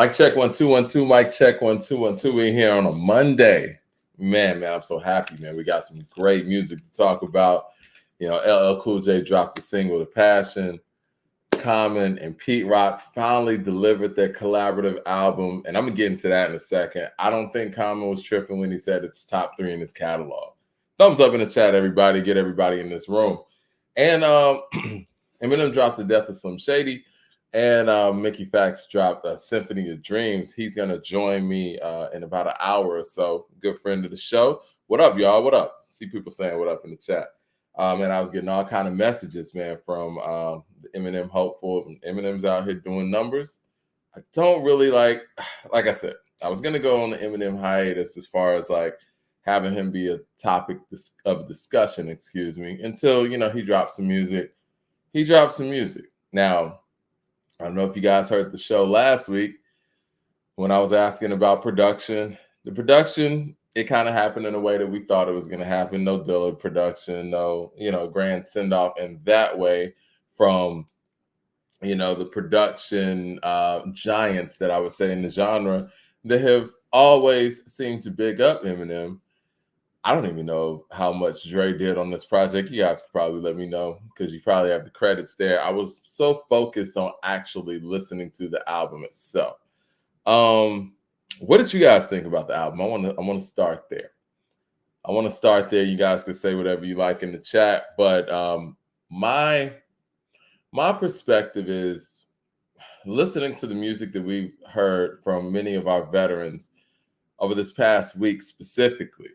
Mic check 1 2 1 2. Mic check 1 2 1 2. We're here on a Monday. Man, I'm so happy, man. We got some great music to talk about. You know, LL Cool J dropped a single, The Passion. Common and Pete Rock finally delivered their collaborative album, and I'm gonna get into that in a second. I don't think Common was tripping when he said it's top 3 in his catalog. Thumbs up in the chat, everybody. Get everybody in this room. And Eminem dropped The Death of Slim Shady, and Mickey Factz dropped Symphony of Dreams. He's gonna join me in about an hour or so. Good friend of the show. What up, y'all? What up? See people saying what up in the chat. And I was getting all kind of messages, man, from the Eminem hopeful. Eminem's out here doing numbers. I don't really like I said, I was going to go on the Eminem hiatus as far as like having him be a topic of discussion, until, he dropped some music. He dropped some music. Now, I don't know if you guys heard the show last week when I was asking about production. The production, it kind of happened in a way that we thought it was going to happen. No Dilla production, no, grand send-off in that way from, the production giants that I would say in the genre that have always seemed to big up Eminem. I don't even know how much Dre did on this project. You guys could probably let me know because you probably have the credits there. I was so focused on actually listening to the album itself. What did you guys think about the album? I want to start there. You guys can say whatever you like in the chat, but my perspective is listening to the music that we've heard from many of our veterans over this past week specifically.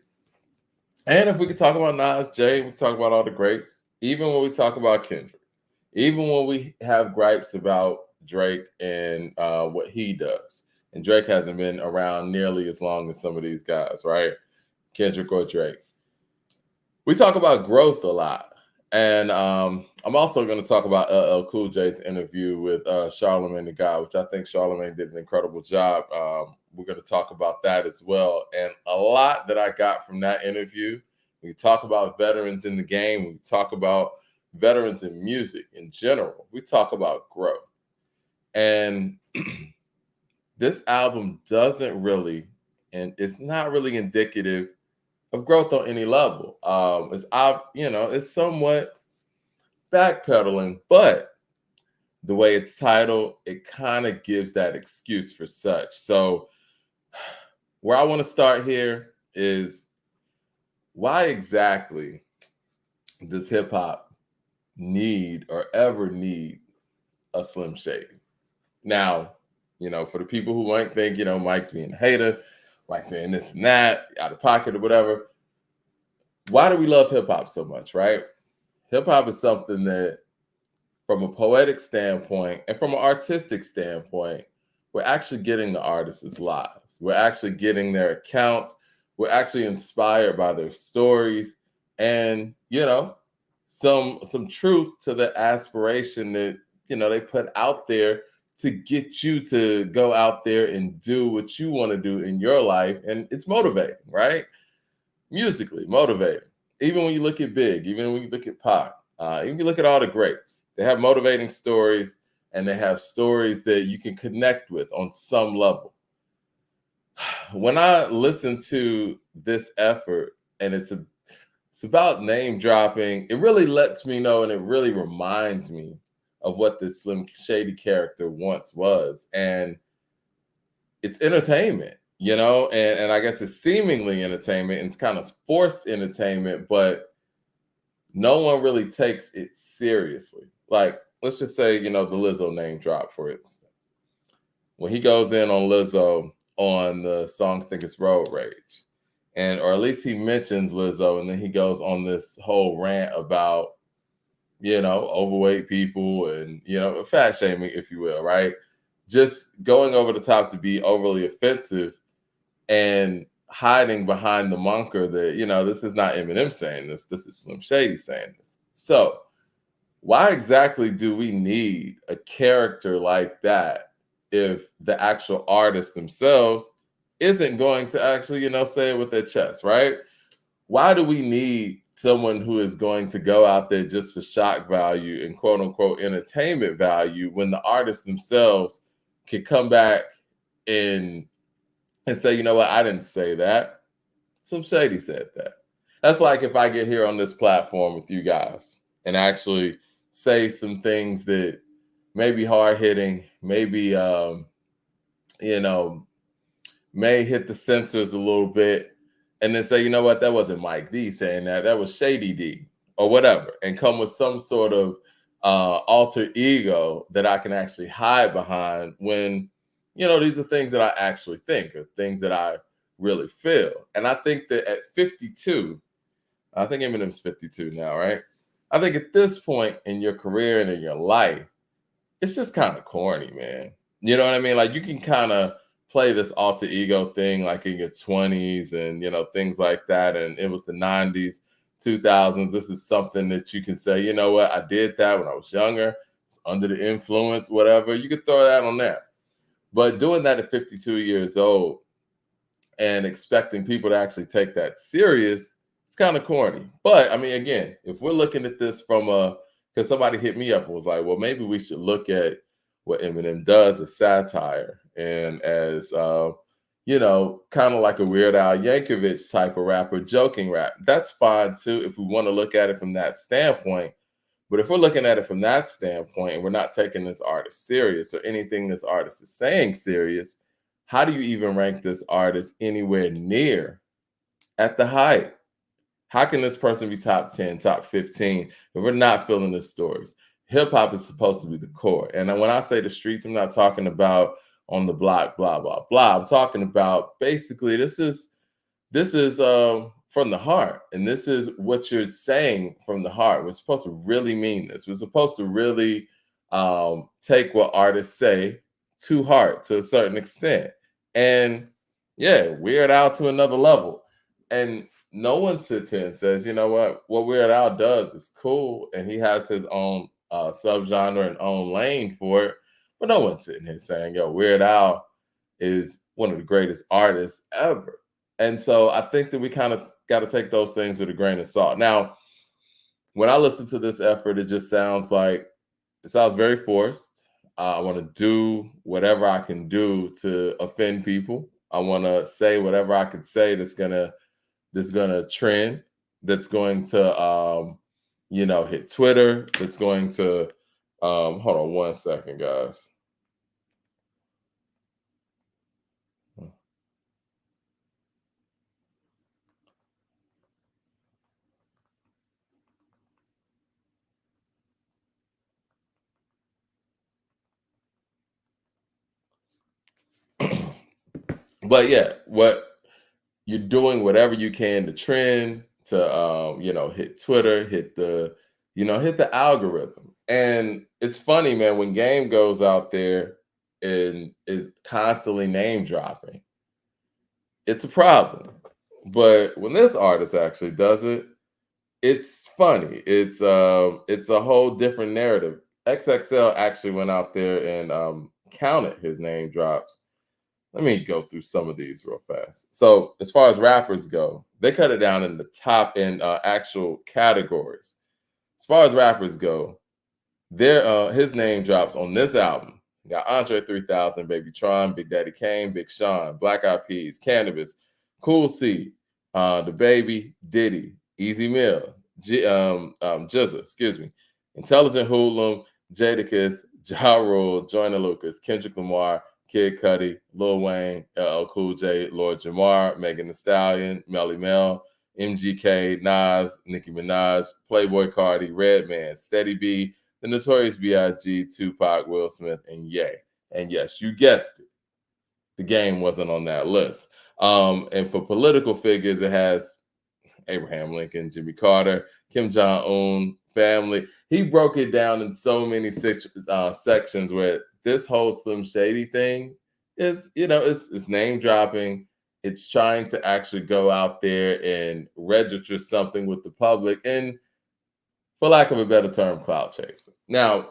And if we could talk about Nas, Jay, we talk about all the greats, even when we talk about Kendrick, even when we have gripes about Drake and what he does. And Drake hasn't been around nearly as long as some of these guys, right? Kendrick or Drake. We talk about growth a lot. And I'm also going to talk about LL Cool J's interview with Charlamagne the God, which I think Charlamagne did an incredible job. We're going to talk about that as well. And a lot that I got from that interview, we talk about veterans in the game. We talk about veterans in music in general. We talk about growth. And this album doesn't really, and it's not really indicative of growth on any level. It's somewhat backpedaling, but the way it's titled, it kind of gives that excuse for such. So where I want to start here is why exactly does hip hop need or ever need a Slim Shady? Now, for the people who might think, Mike's being a hater, Mike saying this and that, out of pocket or whatever. Why do we love hip hop so much, right? Hip hop is something that, from a poetic standpoint and from an artistic standpoint, we're actually getting the artists' lives. We're actually getting their accounts. We're actually inspired by their stories and, some truth to the aspiration that, they put out there to get you to go out there and do what you want to do in your life. And it's motivating, right? Musically, motivating. Even when you look at Big, even when you look at Pac, even when you look at all the greats, they have motivating stories and they have stories that you can connect with on some level. When I listen to this effort and it's about name dropping, it really lets me know and it really reminds me of what this Slim Shady character once was. And it's entertainment, and I guess it's seemingly entertainment and it's kind of forced entertainment, but no one really takes it seriously. Like, let's just say, the Lizzo name drop, for instance. When he goes in on Lizzo on the song, I think it's Road Rage, or at least he mentions Lizzo, and then he goes on this whole rant about, overweight people and, fat shaming, if you will, right? Just going over the top to be overly offensive and hiding behind the moniker that, this is not Eminem saying this is Slim Shady saying this. So why exactly do we need a character like that if the actual artist themselves isn't going to actually, say it with their chest, right? Why do we need someone who is going to go out there just for shock value and quote unquote entertainment value when the artists themselves can come back and say, you know what, I didn't say that. Some Shady said that. That's like if I get here on this platform with you guys and actually say some things that may be hard hitting, maybe you know, may hit the censors a little bit, and then say, you know what, that wasn't Mike D saying that, that was Shady D or whatever, and come with some sort of alter ego that I can actually hide behind when, these are things that I actually think, or things that I really feel. And I think that at 52, I think Eminem's 52 now, right? I think at this point in your career and in your life, it's just kind of corny, man. You know what I mean? Like you can kind of play this alter ego thing like in your 20s and things like that. And it was the 90s, 2000s. This is something that you can say, you know what, I did that when I was younger, was under the influence, whatever. You could throw that on there. But doing that at 52 years old and expecting people to actually take that serious, it's kind of corny. But I mean, again, if we're looking at this from because somebody hit me up and was like, well, maybe we should look at what Eminem does as satire and as, kind of like a Weird Al Yankovic type of rapper, joking rap. That's fine too, if we want to look at it from that standpoint. But if we're looking at it from that standpoint and we're not taking this artist serious or anything this artist is saying serious, how do you even rank this artist anywhere near at the height? How can this person be top 10, top 15 if we're not feeling the stories? Hip hop is supposed to be the core. And when I say the streets, I'm not talking about on the block, blah, blah, blah. I'm talking about basically this is from the heart. And this is what you're saying from the heart. We're supposed to really mean this. We're supposed to really take what artists say to heart to a certain extent. And yeah, Weird Al to another level. And no one sits here and says, you know what Weird Al does is cool, and he has his own subgenre and own lane for it. But no one's sitting here saying, yo, Weird Al is one of the greatest artists ever. And so I think that we kind of got to take those things with a grain of salt. Now, when I listen to this effort, it sounds very forced. I want to do whatever I can do to offend people. I want to say whatever I could say that's gonna trend, that's going to hit Twitter, that's going to hold on one second, guys. But yeah, what you're doing, whatever you can to trend, to hit Twitter, hit the algorithm. And it's funny, man, when Game goes out there and is constantly name dropping, it's a problem. But when this artist actually does it, it's funny. It's a whole different narrative. XXL actually went out there and counted his name drops. Let me go through some of these real fast. So as far as rappers go, they cut it down in the top in actual categories. As far as rappers go, his name drops on this album. You got Andre 3000, Baby Tron, Big Daddy Kane, Big Sean, Black Eyed Peas, Cannabis, Cool C, The Baby, Diddy, Easy Mill, Jizza, excuse me, Intelligent Hoodlum, Jadakiss, Ja Rule, Joyner Lucas, Kendrick Lamar, Kid Cudi, Lil Wayne, LL Cool J, Lord Jamar, Megan Thee Stallion, Melly Mel, MGK, Nas, Nicki Minaj, Playboy Cardi, Redman, Steady B, The Notorious B.I.G., Tupac, Will Smith, and Ye. And yes, you guessed it, the Game wasn't on that list. And for political figures, it has Abraham Lincoln, Jimmy Carter, Kim Jong-un, family. He broke it down in so many sections where this whole Slim Shady thing is, it's name dropping. It's trying to actually go out there and register something with the public, and for lack of a better term, clout chasing. Now,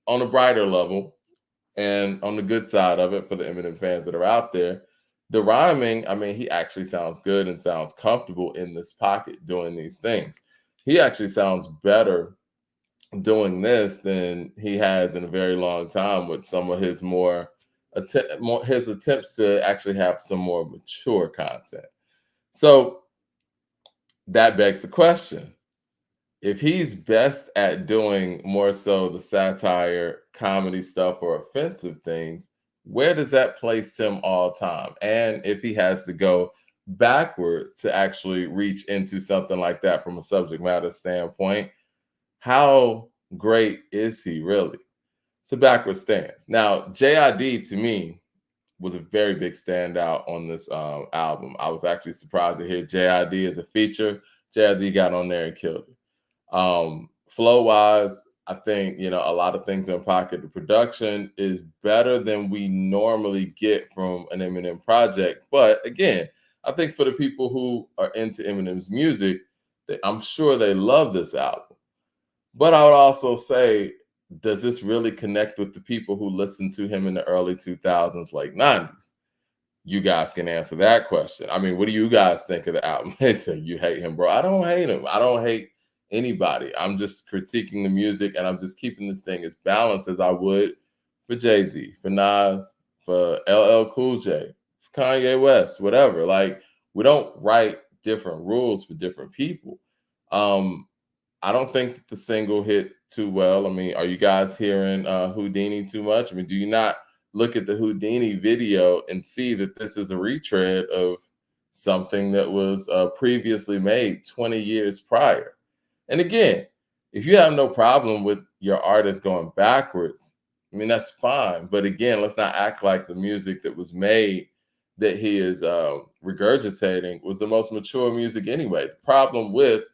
on a brighter level and on the good side of it, for the Eminem fans that are out there, the rhyming, I mean, he actually sounds good and sounds comfortable in this pocket doing these things. He actually sounds better doing this than he has in a very long time with some of his more his attempts to actually have some more mature content. So that begs the question: if he's best at doing more so the satire, comedy stuff, or offensive things, where does that place him all time? And if he has to go backward to actually reach into something like that from a subject matter standpoint, how great is he really? It's a backward stance. Now, JID to me was a very big standout on this album. I was actually surprised to hear JID as a feature. JID got on there and killed it. Flow wise, I think, a lot of things in pocket. The production is better than we normally get from an Eminem project. But again, I think for the people who are into Eminem's music, I'm sure they love this album. But I would also say, does this really connect with the people who listened to him in the early 2000s, late 90s? You guys can answer that question. I mean, what do you guys think of the album? They say you hate him, bro. I don't hate him. I don't hate anybody. I'm just critiquing the music, and I'm just keeping this thing as balanced as I would for Jay-Z, for Nas, for LL Cool J, for Kanye West, whatever. Like, we don't write different rules for different people. I don't think the single hit too well. I mean, are you guys hearing Houdini too much? I mean, do you not look at the Houdini video and see that this is a retread of something that was previously made 20 years prior? And again, if you have no problem with your artist going backwards, I mean, that's fine. But again, let's not act like the music that was made that he is regurgitating was the most mature music anyway. The problem with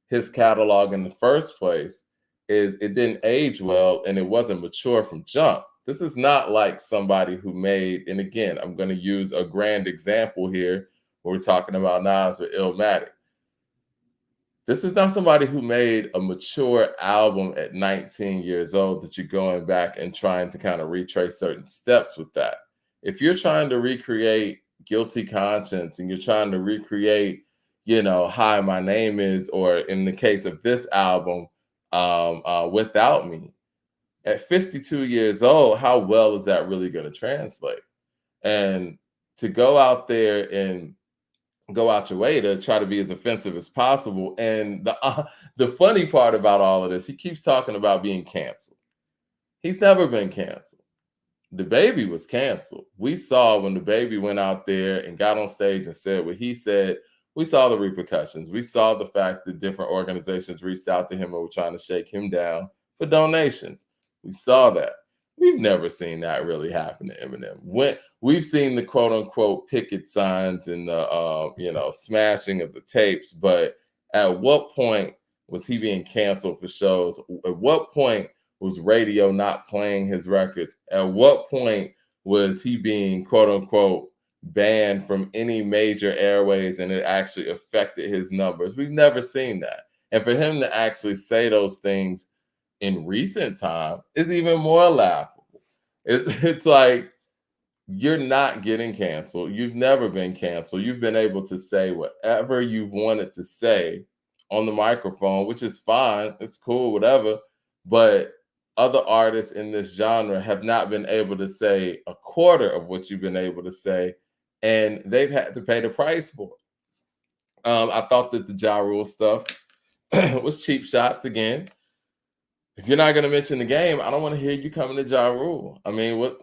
his catalog in the first place is it didn't age well and it wasn't mature from jump. This is not like somebody who made, and again, I'm going to use a grand example here when we're talking about Nas with Illmatic. This is not somebody who made a mature album at 19 years old that you're going back and trying to kind of retrace certain steps with that. If you're trying to recreate Guilty Conscience and you're trying to recreate, Hi, My Name Is, or in the case of this album, Without Me, at 52 years old, how well is that really going to translate? And to go out there and go out your way to try to be as offensive as possible. And the funny part about all of this, he keeps talking about being canceled. He's never been canceled. The Baby was canceled. We saw when the Baby went out there and got on stage and said what he said, we saw the repercussions. We saw the fact that different organizations reached out to him and were trying to shake him down for donations. We saw that. We've never seen that really happen to Eminem. When we've seen the quote unquote picket signs and the smashing of the tapes, but at what point was he being canceled for shows? At what point was radio not playing his records? At what point was he being quote unquote banned from any major airways and it actually affected his numbers? We've never seen that. And for him to actually say those things in recent time is even more laughable. It's like, you're not getting canceled. You've never been canceled. You've been able to say whatever you've wanted to say on the microphone, which is fine. It's cool, whatever. But other artists in this genre have not been able to say a quarter of what you've been able to say, and they've had to pay the price for it. I thought that the Ja Rule stuff was cheap shots again. If you're not going to mention the game, I don't want to hear you coming to Ja Rule. I mean,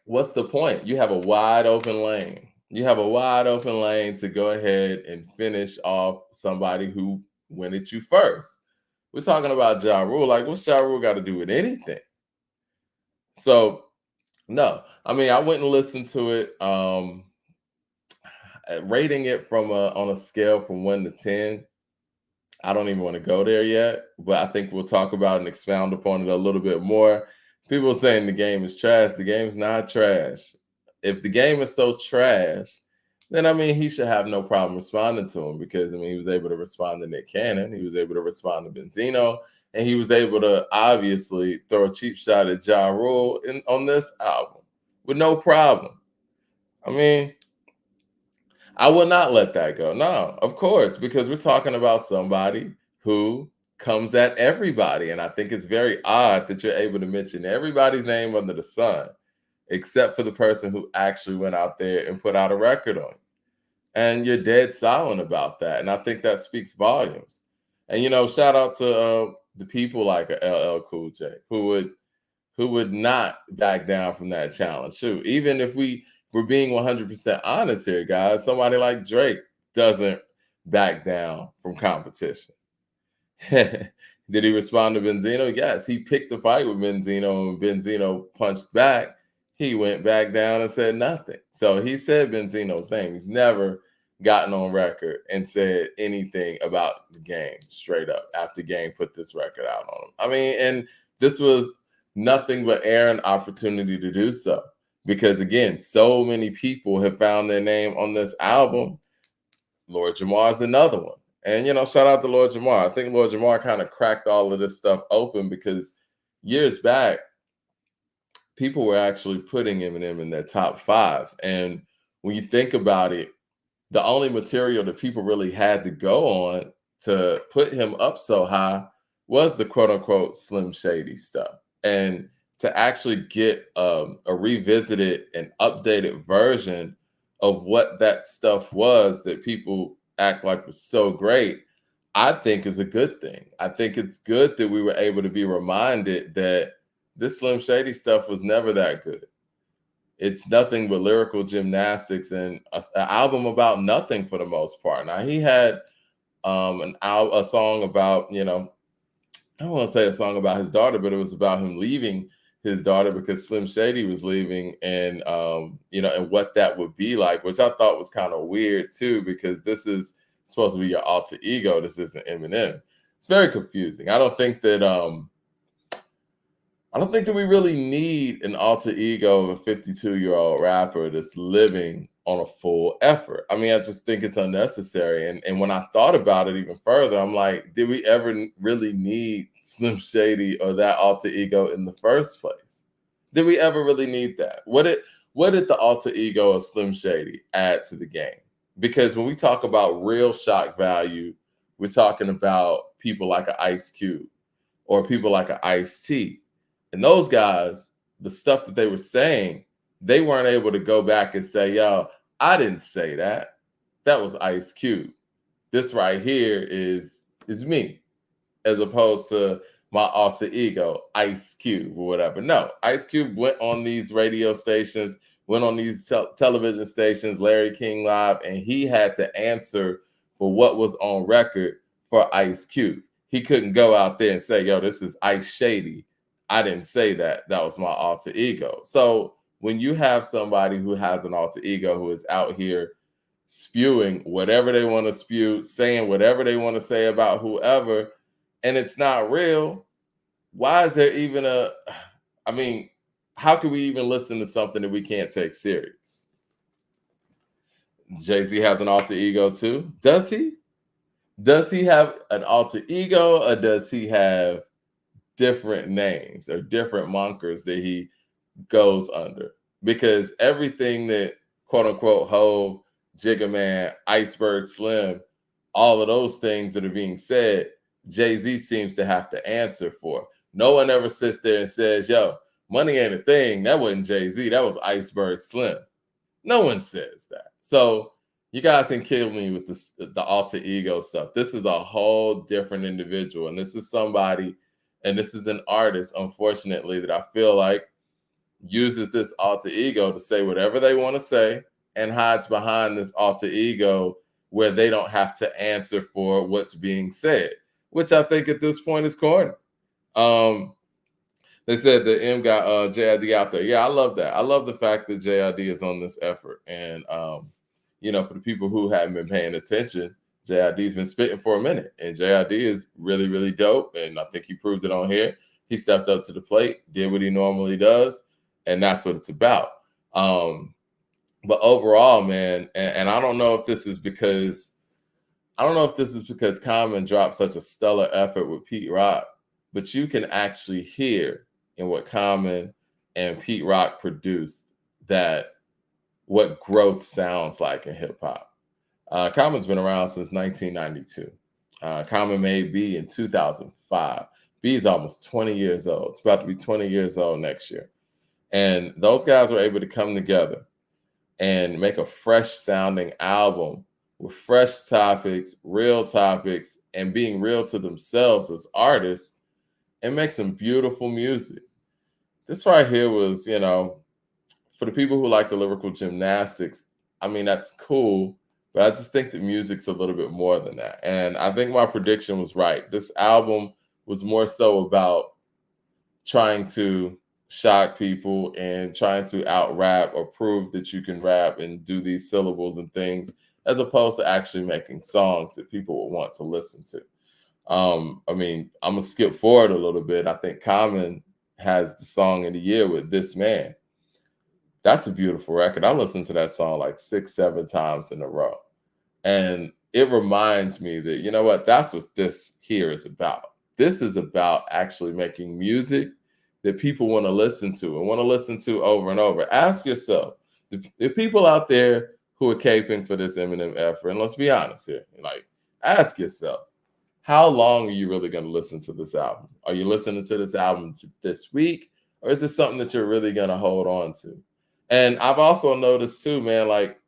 what's the point? You have a wide open lane. You have a wide open lane to go ahead and finish off somebody who went at you first. We're talking about Ja Rule. Like, what's Ja Rule got to do with anything? So, no. I mean, I went and listened to it. Rating it on a scale from 1 to 10, I don't even want to go there yet, but I think we'll talk about and expound upon it a little bit more. People saying the game is trash. The game's not trash. If the game is so trash, then, I mean, he should have no problem responding to him because, I mean, he was able to respond to Nick Cannon. He was able to respond to Benzino. And he was able to obviously throw a cheap shot at Ja Rule on this album with no problem. I mean, I will not let that go. No, of course, because we're talking about somebody who comes at everybody. And I think it's very odd that you're able to mention everybody's name under the sun except for the person who actually went out there and put out a record on you. And you're dead silent about that. And I think that speaks volumes. And shout out to the people like a LL Cool J who would not back down from that challenge. Shoot, even if we're being 100% honest here, guys, somebody like Drake doesn't back down from competition. Did he respond to Benzino? Yes, he picked a fight with Benzino, and Benzino punched back. He went back down and said nothing. So he said Benzino's name. He's never gotten on record and said anything about the game straight up after Game put this record out on him. I mean, and this was nothing but air and opportunity to do so. Because again, so many people have found their name on this album. Lord Jamar is another one. And, shout out to Lord Jamar. I think Lord Jamar kind of cracked all of this stuff open because years back, people were actually putting Eminem in their top fives. And when you think about it, the only material that people really had to go on to put him up so high was the quote unquote Slim Shady stuff. And to actually get a revisited and updated version of what that stuff was that people act like was so great, I think is a good thing. I think it's good that we were able to be reminded that this Slim Shady stuff was never that good. It's nothing but lyrical gymnastics and an album about nothing for the most part. Now he had a song about, I don't want to say a song about his daughter, but it was about him leaving his daughter because Slim Shady was leaving, and and what that would be like, which I thought was kind of weird too, because this is supposed to be your alter ego. This isn't Eminem. It's very confusing. I don't think that we really need an alter ego of a 52-year-old rapper that's living on a full effort. I mean, I just think it's unnecessary. And when I thought about it even further, I'm like, did we ever really need Slim Shady or that alter ego in the first place? Did we ever really need that? What did the alter ego of Slim Shady add to the game? Because when we talk about real shock value, we're talking about people like an Ice Cube or people like an Ice-T. And those guys, the stuff that they were saying, they weren't able to go back and say, yo, I didn't say that. That was Ice Cube. This right here is me, as opposed to my alter ego, Ice Cube or whatever. No, Ice Cube went on these radio stations, went on these television stations, Larry King Live, and he had to answer for what was on record for Ice Cube. He couldn't go out there and say, yo, this is Ice Shady. I didn't say that. That was my alter ego. So when you have somebody who has an alter ego who is out here spewing whatever they want to spew, saying whatever they want to say about whoever, and it's not real, why is there even how can we even listen to something that we can't take serious? Jay-Z has an alter ego too. Does he? Does he have an alter ego, or does he have different names or different monikers that he goes under? Because everything that quote unquote Hove, Jigga Man, Iceberg Slim, all of those things that are being said, Jay-Z seems to have to answer for. No one ever sits there and says, yo, money ain't a thing. That wasn't Jay-Z. That was Iceberg Slim. No one says that. So you guys can kill me with the alter ego stuff. This is a whole different individual. And this is somebody, and this is an artist, unfortunately, that I feel like uses this alter ego to say whatever they want to say and hides behind this alter ego where they don't have to answer for what's being said, which I think at this point is corny. They said that M got JID out there. Yeah, I love that. I love the fact that JID is on this effort. And, for the people who haven't been paying attention, JID's been spitting for a minute. And JID is really, really dope. And I think he proved it on here. He stepped up to the plate, did what he normally does. And that's what it's about. But overall, man, and I don't know if this is because Common dropped such a stellar effort with Pete Rock, but you can actually hear in what Common and Pete Rock produced that what growth sounds like in hip hop. Common's been around since 1992. Common made B in 2005. B is almost 20 years old. It's about to be 20 years old next year. And those guys were able to come together and make a fresh sounding album with fresh topics, and being real to themselves as artists and make some beautiful music. This right here was, for the people who like the lyrical gymnastics, I mean, that's cool, but I just think that music's a little bit more than that. And I think my prediction was right. This album was more so about trying to shock people and trying to out rap or prove that you can rap and do these syllables and things, as opposed to actually making songs that people would want to listen to. I mean, I'm gonna skip forward a little bit. I think Common has the song of the year with This Man. That's a beautiful record. I listened to that song like 6, 7 times in a row. And it reminds me that, you know what, that's what this here is about. This is about actually making music that people want to listen to and want to listen to over and over. Ask yourself, the people out there who are caping for this Eminem effort, and let's be honest here, like, ask yourself, how long are you really going to listen to this album? Are you listening to this album this week? Or is this something that you're really going to hold on to? And I've also noticed too, man, like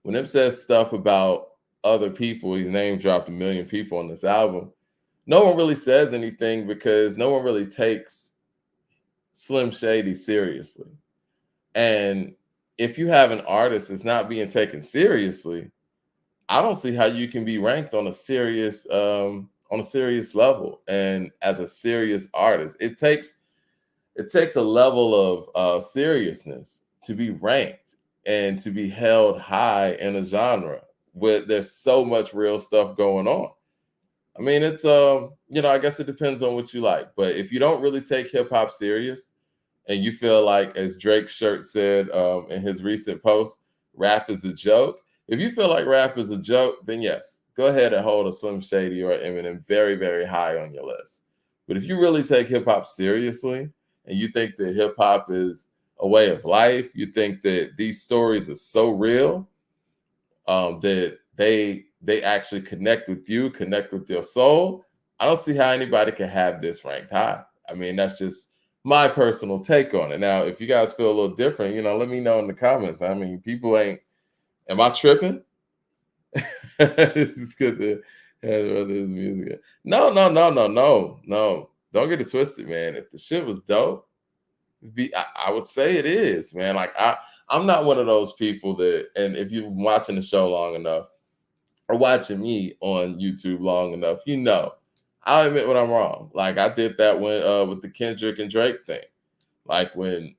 when Em says stuff about other people, he's name dropped 1 million people on this album. No one really says anything because no one really takes Slim Shady seriously. And if you have an artist that's not being taken seriously, I don't see how you can be ranked on a serious level and as a serious artist. It takes a level of seriousness to be ranked and to be held high in a genre where there's so much real stuff going on. I mean, it's I guess it depends on what you like. But if you don't really take hip hop serious and you feel like, as Drake's shirt said in his recent post, rap is a joke. If you feel like rap is a joke, then yes, go ahead and hold a Slim Shady or Eminem very, very high on your list. But if you really take hip hop seriously and you think that hip hop is a way of life, you think that these stories are so real that they actually connect with you, connect with your soul, I don't see how anybody can have this ranked high. I mean, that's just my personal take on it. Now, if you guys feel a little different, let me know in the comments. I mean, am I tripping? It's good to have this music. No. Don't get it twisted, man. If the shit was dope, I would say it is, man. Like I'm not one of those people that, and if you've been watching the show long enough or watching me on YouTube long enough, I'll admit when I'm wrong. Like I did that with the Kendrick and Drake thing. Like when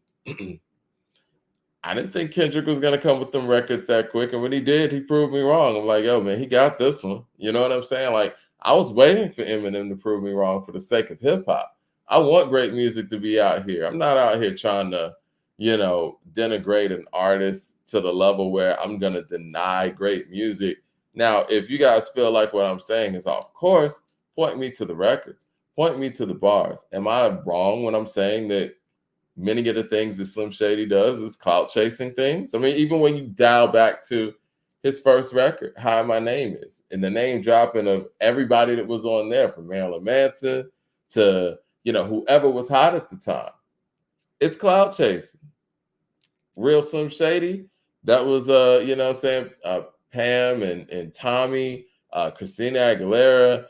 I didn't think Kendrick was gonna come with them records that quick, and when he did, he proved me wrong. I'm like, yo, man, he got this one. You know what I'm saying? Like I was waiting for Eminem to prove me wrong for the sake of hip hop. I want great music to be out here. I'm not out here trying to, denigrate an artist to the level where I'm gonna deny great music. Now, if you guys feel like what I'm saying is off course, point me to the records, point me to the bars. Am I wrong when I'm saying that many of the things that Slim Shady does is clout chasing things? I mean, even when you dial back to his first record, Hi My Name Is, and the name dropping of everybody that was on there, from Marilyn Manson to, whoever was hot at the time. It's clout chasing. Real Slim Shady, that was, Pam and Tommy, Christina Aguilera,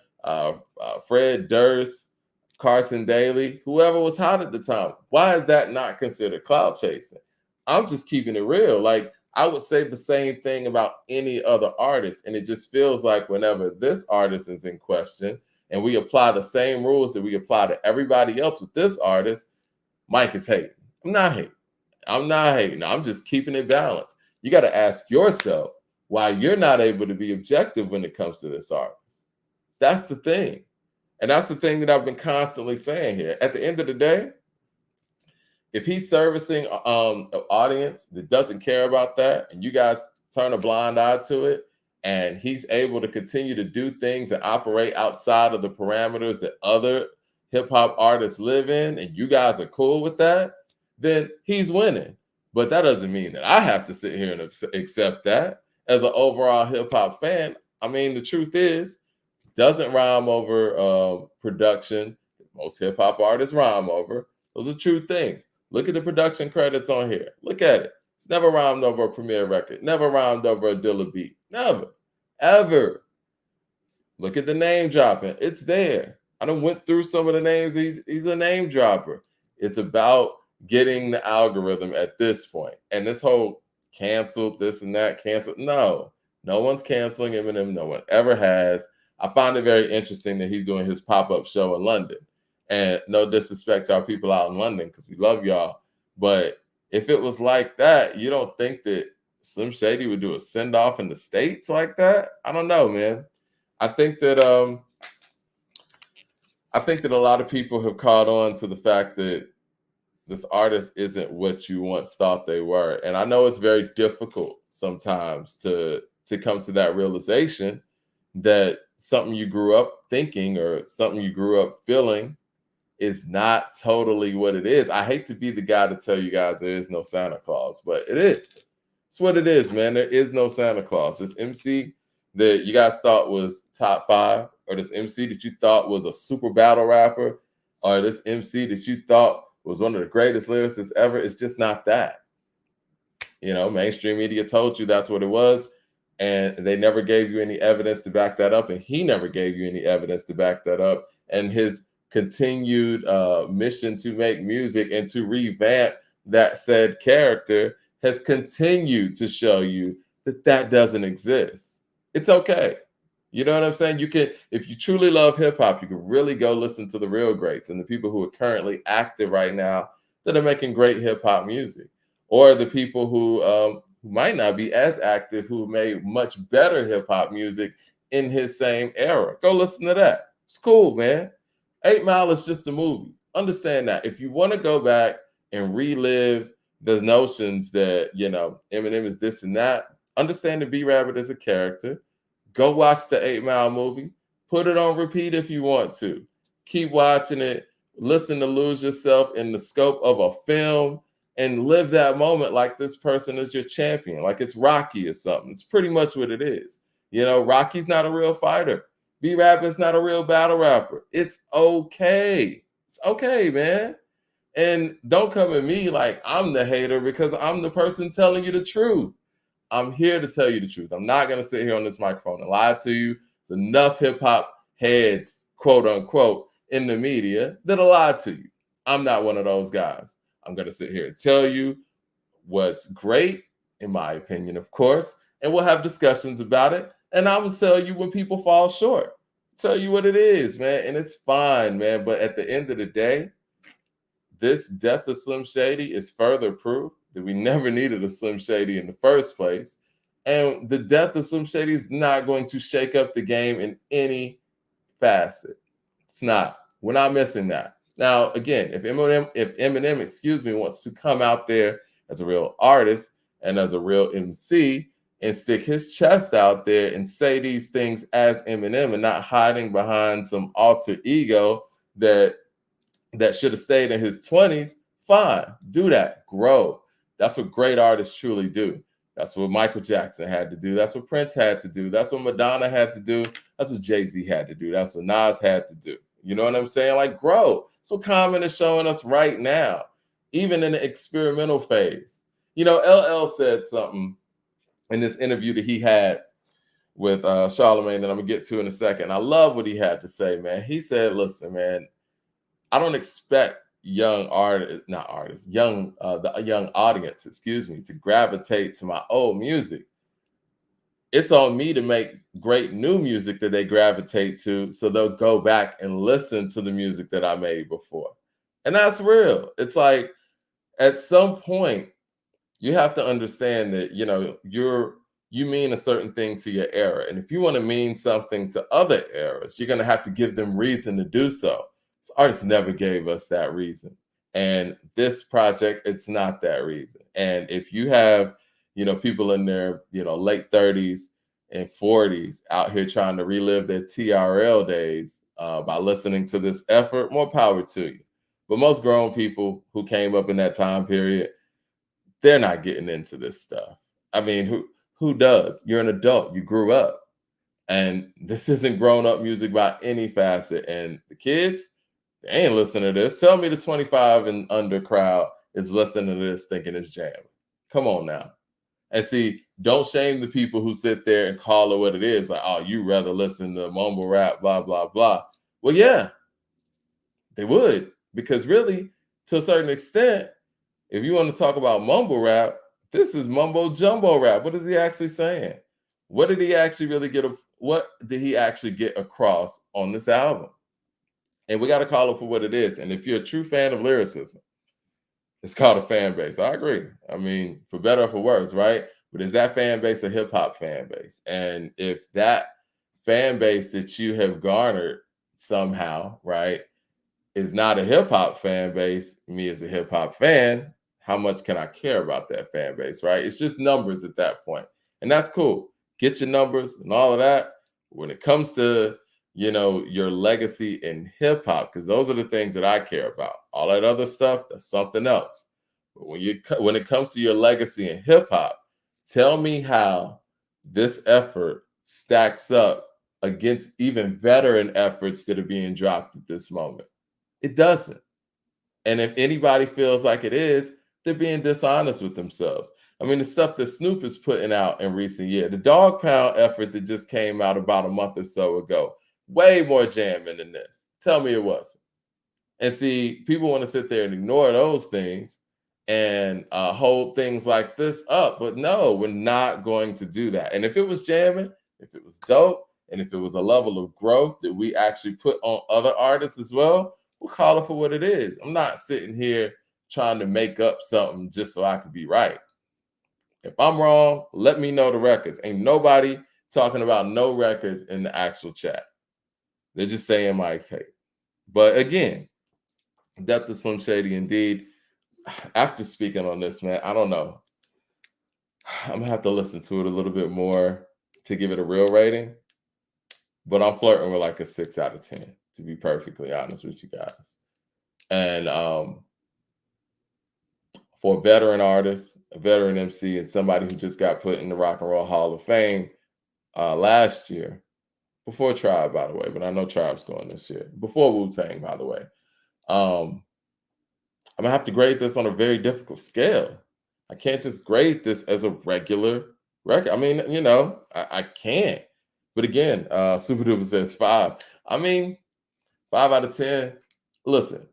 Fred Durst, Carson Daly, whoever was hot at the time. Why is that not considered clout chasing? I'm just keeping it real. Like I would say the same thing about any other artist. And it just feels like whenever this artist is in question and we apply the same rules that we apply to everybody else with this artist, Mike is hating. I'm not hating. I'm just keeping it balanced. You got to ask yourself why you're not able to be objective when it comes to this artist. That's the thing. And that's the thing that I've been constantly saying here. At the end of the day, if he's servicing an audience that doesn't care about that, and you guys turn a blind eye to it, and he's able to continue to do things and operate outside of the parameters that other hip hop artists live in, and you guys are cool with that, then he's winning. But that doesn't mean that I have to sit here and accept that. As an overall hip hop fan, I mean, the truth is, doesn't rhyme over production. Most hip hop artists rhyme over. Those are true things. Look at the production credits on here. Look at it. It's never rhymed over a Premier record. Never rhymed over a Dilla beat. Never. Ever. Look at the name dropping. It's there. I done went through some of the names. He's a name dropper. It's about getting the algorithm at this point. And this whole canceled, this and that, canceled. No one's canceling Eminem. No one ever has. I find it very interesting that he's doing his pop-up show in London. And no disrespect to our people out in London, because we love y'all. But if it was like that, you don't think that Slim Shady would do a send-off in the States like that? I don't know, man. I think that a lot of people have caught on to the fact that this artist isn't what you once thought they were. And I know it's very difficult sometimes to come to that realization that something you grew up thinking or something you grew up feeling is not totally what it is. I hate to be the guy to tell you guys there is no Santa Claus, but it is. It's what it is, man. There is no Santa Claus. This MC that you guys thought was top 5, or this MC that you thought was a super battle rapper, or this MC that you thought was one of the greatest lyricists ever, it's just not that. You know, mainstream media told you that's what it was, and they never gave you any evidence to back that up, and he never gave you any evidence to back that up. And his continued mission to make music and to revamp that said character has continued to show you that that doesn't exist. It's okay. You know what I'm saying? You can, if you truly love hip hop, you can really go listen to the real greats and the people who are currently active right now that are making great hip hop music, or the people who might not be as active, who made much better hip hop music in his same era. Go listen to that. It's cool, man. 8 Mile is just a movie. Understand that. If you want to go back and relive the notions that, you know, Eminem is this and that, understand that B-Rabbit is a character. Go watch the 8 Mile movie. Put it on repeat if you want to. Keep watching it. Listen to Lose Yourself in the scope of a film and live that moment like this person is your champion, like it's Rocky or something. It's pretty much what it is. You know, Rocky's not a real fighter. B-Rabbit's not a real battle rapper. It's okay. It's okay, man. And don't come at me like I'm the hater, because I'm the person telling you the truth. I'm here to tell you the truth. I'm not going to sit here on this microphone and lie to you. There's enough hip hop heads, quote unquote, in the media that'll lie to you. I'm not one of those guys. I'm going to sit here and tell you what's great, in my opinion, of course, and we'll have discussions about it. And I will tell you when people fall short. Tell you what it is, man. And it's fine, man. But at the end of the day, this death of Slim Shady is further proof that we never needed a Slim Shady in the first place. And the death of Slim Shady is not going to shake up the game in any facet. It's not. We're not missing that. Now, again, if Eminem, wants to come out there as a real artist and as a real MC and stick his chest out there and say these things as Eminem and not hiding behind some alter ego that should have stayed in his 20s, fine, do that, grow. That's what great artists truly do. That's what Michael Jackson had to do. That's what Prince had to do. That's what Madonna had to do. That's what Jay-Z had to do. That's what Nas had to do. You know what I'm saying? Like, grow. That's what Common is showing us right now, even in the experimental phase. You know, LL said something in this interview that he had with Charlamagne that I'm going to get to in a second. I love what he had to say, man. He said, listen, man, I don't expect the young audience, to gravitate to my old music. It's on me to make great new music that they gravitate to, so they'll go back and listen to the music that I made before. And that's real. It's like, at some point, you have to understand that, you know, you mean a certain thing to your era. And if you want to mean something to other eras, you're going to have to give them reason to do so. So artists never gave us that reason. And this project, it's not that reason. And if you have, you know, people in their, you know, late 30s and 40s out here trying to relive their TRL days by listening to this effort, more power to you. But most grown people who came up in that time period, they're not getting into this stuff. I mean, who does? You're an adult. You grew up. And this isn't grown-up music by any facet. And the kids, they ain't listening to this. Tell me the 25 and under crowd is listening to this thinking it's jamming. Come on now. And see, don't shame the people who sit there and call it what it is. Like, oh, you rather listen to mumble rap, blah, blah, blah. Well, yeah, they would. Because really, to a certain extent, if you want to talk about mumble rap, this is mumbo jumbo rap. What is he actually saying? What did he actually really get? What did he actually get across on this album? And we got to call it for what it is. And if you're a true fan of lyricism, it's called a fan base. I agree. I mean, for better or for worse, right? But is that fan base a hip hop fan base? And if that fan base that you have garnered somehow, right, is not a hip hop fan base, me as a hip hop fan, how much can I care about that fan base, right? It's just numbers at that point. And that's cool. Get your numbers and all of that. When it comes to, your legacy in hip hop, because those are the things that I care about. All that other stuff, that's something else. But when it comes to your legacy in hip hop, tell me how this effort stacks up against even veteran efforts that are being dropped at this moment. It doesn't. And if anybody feels like it is, they're being dishonest with themselves. I mean, the stuff that Snoop is putting out in recent years, the Dog Pound effort that just came out about a month or so ago, way more jamming than this. Tell me it wasn't. And see, people want to sit there and ignore those things and hold things like this up. But no, we're not going to do that. And if it was jamming, if it was dope, and if it was a level of growth that we actually put on other artists as well, we'll call it for what it is. I'm not sitting here trying to make up something just so I could be right. If I'm wrong, let me know the records. Ain't nobody talking about no records in the actual chat. They're just saying Mike's hate. But again, Depth of Slim Shady indeed. After speaking on this, man, I don't know. I'm going to have to listen to it a little bit more to give it a real rating. But I'm flirting with like a 6 out of 10, to be perfectly honest with you guys. And for a veteran artist, a veteran MC, and somebody who just got put in the Rock and Roll Hall of Fame last year, before Tribe, by the way, but I know Tribe's going this year, before Wu-Tang, by the way. I'm going to have to grade this on a very difficult scale. I can't just grade this as a regular record. I mean, I can't. But again, Super Duper says 5. I mean, 5 out of 10. Listen,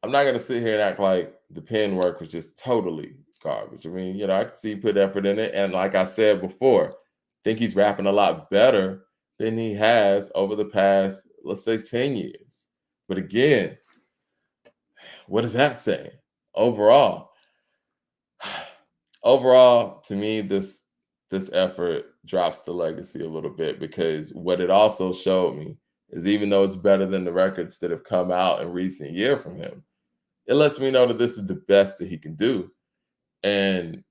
I'm not going to sit here and act like the pen work was just totally garbage. I mean, I can see he put effort in it. And like I said before, I think he's rapping a lot better than he has over the past, let's say, 10 years. But again, what is that saying? Overall, to me, this effort drops the legacy a little bit, because what it also showed me is, even though it's better than the records that have come out in recent years from him, it lets me know that this is the best that he can do. And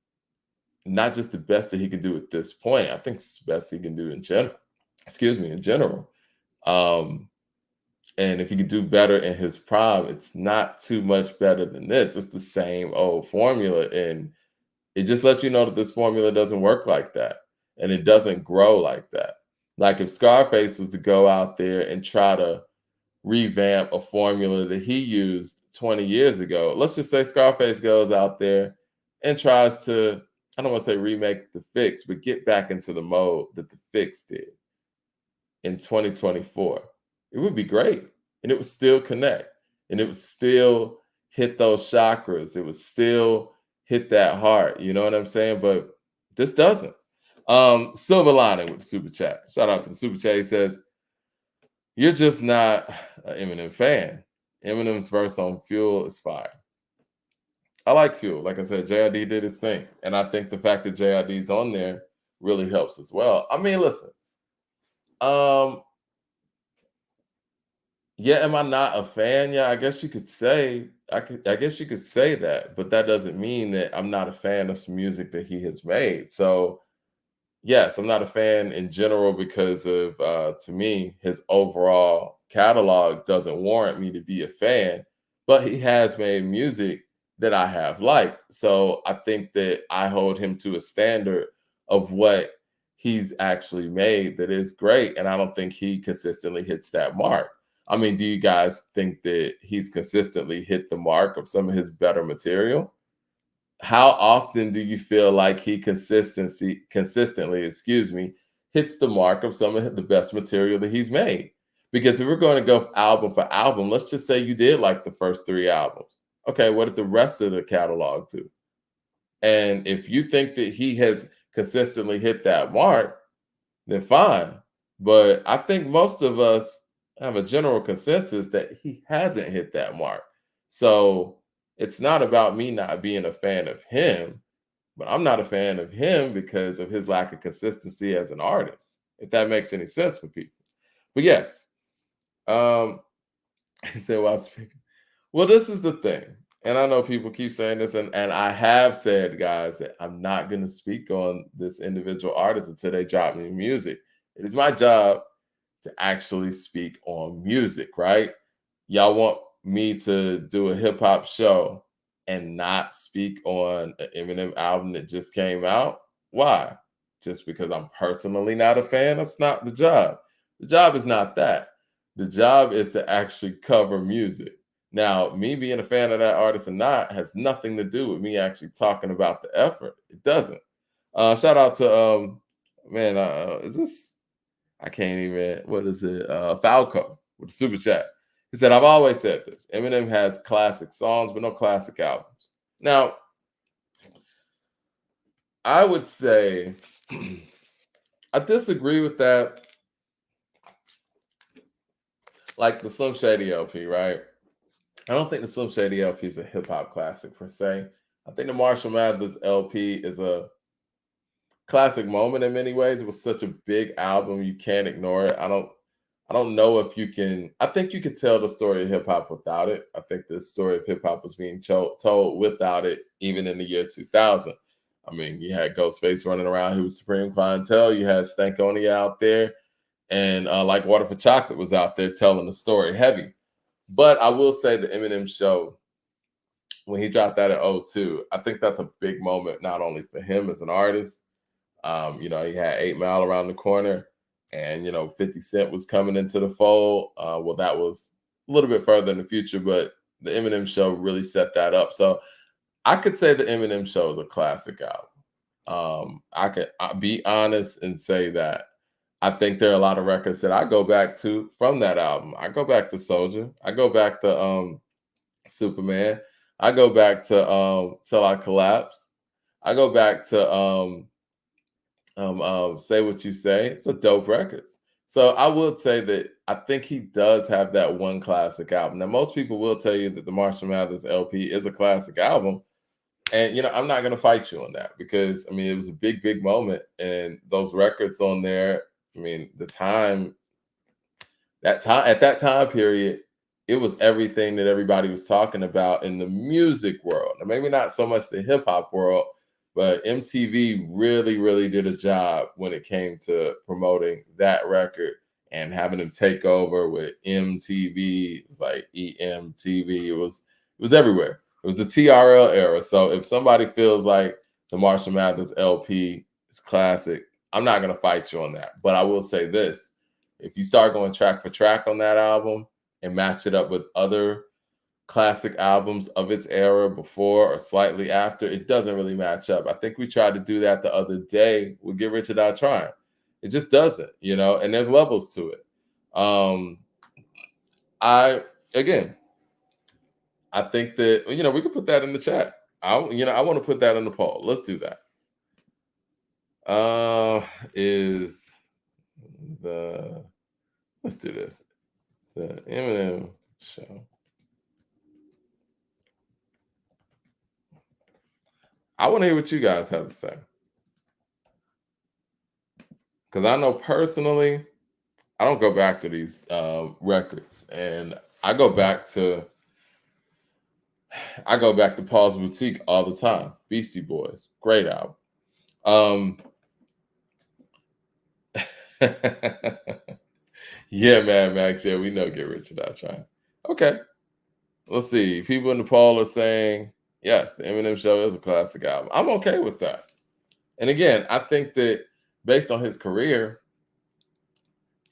not just the best that he can do at this point. I think it's the best he can do in general. And if he could do better in his prime, it's not too much better than this. It's the same old formula. And it just lets you know that this formula doesn't work like that. And it doesn't grow like that. Like if Scarface was to go out there and try to revamp a formula that he used 20 years ago, let's just say Scarface goes out there and tries to, I don't want to say remake The Fix, but get back into the mode that The Fix did in 2024. It would be great. And it would still connect. And it would still hit those chakras. It would still hit that heart. You know what I'm saying? But this doesn't. Silver Lining with the super chat. Shout out to the super chat. He says, "You're just not an Eminem fan. Eminem's verse on Fuel is fire." I like Fuel. Like I said, JID did his thing. And I think the fact that JID's on there really helps as well. I mean, listen. Yeah, am I not a fan? Yeah, I guess you could say, I guess you could say that, but that doesn't mean that I'm not a fan of some music that he has made. So yes, I'm not a fan in general because of, to me, his overall catalog doesn't warrant me to be a fan, but he has made music that I have liked. So I think that I hold him to a standard of what he's actually made that is great. And I don't think he consistently hits that mark. I mean, do you guys think that he's consistently hit the mark of some of his better material? how often do you feel like he consistently, hits the mark of some of the best material that he's made? Because if we're going to go album for album, let's just say you did like the first three albums. Okay, what did the rest of the catalog do? And if you think that he has consistently hit that mark, then fine. But I think most of us have a general consensus that he hasn't hit that mark. So it's not about me not being a fan of him, but I'm not a fan of him because of his lack of consistency as an artist, if that makes any sense for people. But yes, um, he said while speaking. Well, this is the thing. And I know people keep saying this, and I have said, guys, that I'm not going to speak on this individual artist until they drop me music. It is my job to actually speak on music, right? Y'all want me to do a hip hop show and not speak on an Eminem album that just came out? Why? Just because I'm personally not a fan? That's not the job. The job is not that. The job is to actually cover music. Now, me being a fan of that artist or not has nothing to do with me actually talking about the effort. It doesn't. Shout out to man, is this I can't even what is it? Falco with the super chat. He said, I've always said this. Eminem has classic songs, but no classic albums. Now, I would say I disagree with that. Like the Slim Shady LP, right? I don't think the Slim Shady LP is a hip hop classic per se. I think the Marshall Mathers LP is a classic moment in many ways. It was such a big album, you can't ignore it. I don't know if you can. I think you could tell the story of hip hop without it. I think the story of hip hop was being told without it, even in the year 2000. I mean, you had Ghostface running around who was Supreme Clientele. You had Stankonia out there, and Like Water for Chocolate was out there telling the story heavy. But I will say the Eminem show, when he dropped that at '02, I think that's a big moment, not only for him as an artist. He had 8 Mile around the corner, and 50 Cent was coming into the fold. Well, that was a little bit further in the future, but the Eminem show really set that up. So I could say the Eminem show is a classic album. I could be honest and say that I think there are a lot of records that I go back to from that album. I go back to Soldier. I go back to Superman. I go back to Till I Collapse. I go back to Say What You Say. It's a dope records. So I will say that I think he does have that one classic album. Now, most people will tell you that the Marshall Mathers LP is a classic album. And I'm not gonna fight you on that because I mean it was a big, big moment. And those records on there, I mean, at that time period, it was everything that everybody was talking about in the music world. Now, maybe not so much the hip hop world, but MTV really, really did a job when it came to promoting that record and having them take over with MTV. It was like EMTV. It was everywhere. It was the TRL era. So if somebody feels like the Marshall Mathers LP is classic, I'm not gonna fight you on that. But I will say this: if you start going track for track on that album and match it up with other classic albums of its era before or slightly after, it doesn't really match up. I think we tried to do that the other day with Get Rich or Die Trying. It just doesn't, and there's levels to it. I again, I think that we could put that in the chat. I want to put that in the poll. Let's do that. Is the let's do this. The Eminem show. I want to hear what you guys have to say. Because I know personally, I don't go back to these records. And I go back to Paul's Boutique all the time. Beastie Boys. Great album. Yeah, man, Max. Yeah, we know Get Rich or Die Trying. Okay. Let's see. People in the poll are saying, yes, the Eminem show is a classic album. I'm okay with that. And again, I think that based on his career,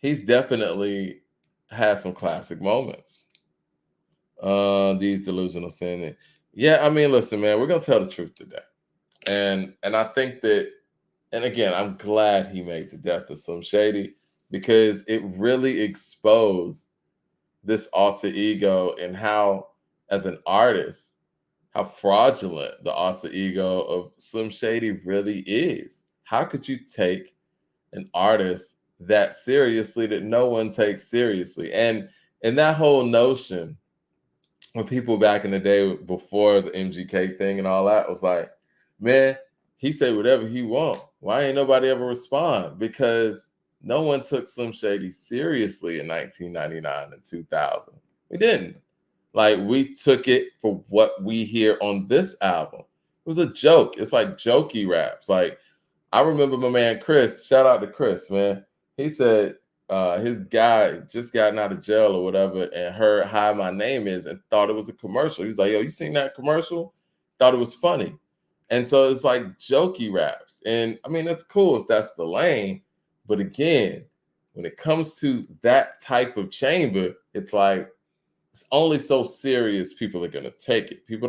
he's definitely has some classic moments. These delusional standing. Yeah, I mean, listen, man, we're gonna tell the truth today, and I think that, and again, I'm glad he made the death of Slim Shady because it really exposed this alter ego and how, as an artist, how fraudulent the alter ego of Slim Shady really is. How could you take an artist that seriously that no one takes seriously? And that whole notion when people back in the day before the MGK thing and all that was like, man, he say whatever he want. Why ain't nobody ever respond? Because no one took Slim Shady seriously in 1999 and 2000. We didn't. Like, we took it for what we hear on this album. It was a joke. It's like jokey raps. Like, I remember my man Chris. Shout out to Chris, man. He said his guy just gotten out of jail or whatever and heard "Hi, My Name Is" and thought it was a commercial. He was like, "Yo, you seen that commercial?" Thought it was funny, and so it's like jokey raps. And I mean, that's cool if that's the lane, but again, when it comes to that type of chamber, it's like it's only so serious people are gonna take it. People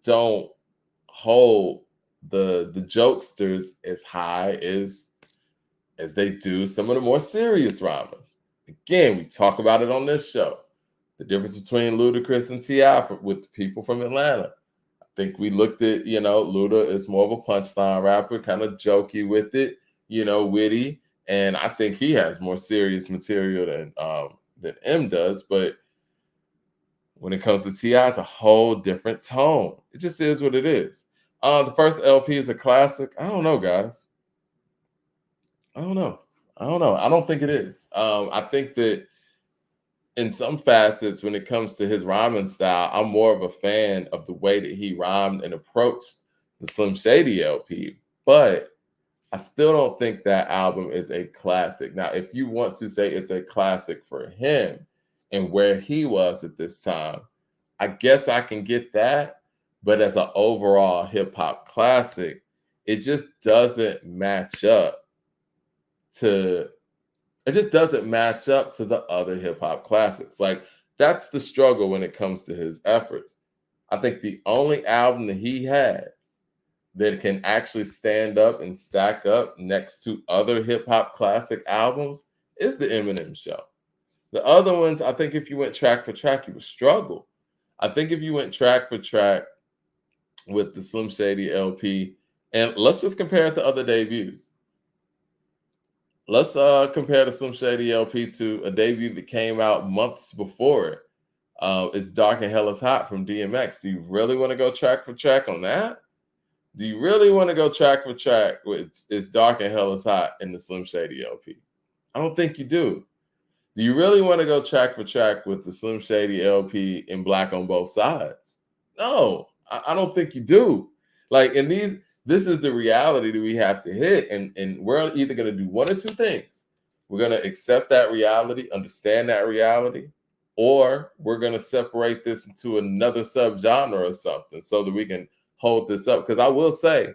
don't hold the jokesters as high as they do some of the more serious rhymers. Again, we talk about it on this show. The difference between Ludacris and T.I. With the people from Atlanta. I think we looked at, Luda is more of a punchline rapper, kind of jokey with it, witty. And I think he has more serious material than M does. But when it comes to T.I., it's a whole different tone. It just is what it is. The first LP is a classic. I don't know, guys. I don't know. I don't know. I don't think it is. I think that in some facets, when it comes to his rhyming style, I'm more of a fan of the way that he rhymed and approached the Slim Shady LP. But I still don't think that album is a classic. Now, if you want to say it's a classic for him and where he was at this time, I guess I can get that. But as an overall hip hop classic, it just doesn't match up to it just doesn't match up to the other hip hop classics. Like, that's the struggle when it comes to his efforts. I think the only album that he has that can actually stand up and stack up next to other hip hop classic albums is the Eminem Show. The other ones, I think if you went track for track, you would struggle. I think if you went track for track with the Slim Shady LP, and let's just compare it to other debuts. Let's compare the Slim Shady LP to a debut that came out months before it. It's Dark and Hell is Hot from DMX. Do you really want to go track for track on that? Do you really want to go track for track with It's Dark and Hell is Hot in the Slim Shady LP? I don't think you do. Do you really want to go track for track with the Slim Shady LP in Black on Both Sides? No, I don't think you do. Like, this is the reality that we have to hit, and we're either going to do one or two things. We're going to accept that reality, understand that reality, or we're going to separate this into another subgenre or something so that we can hold this up. Because I will say,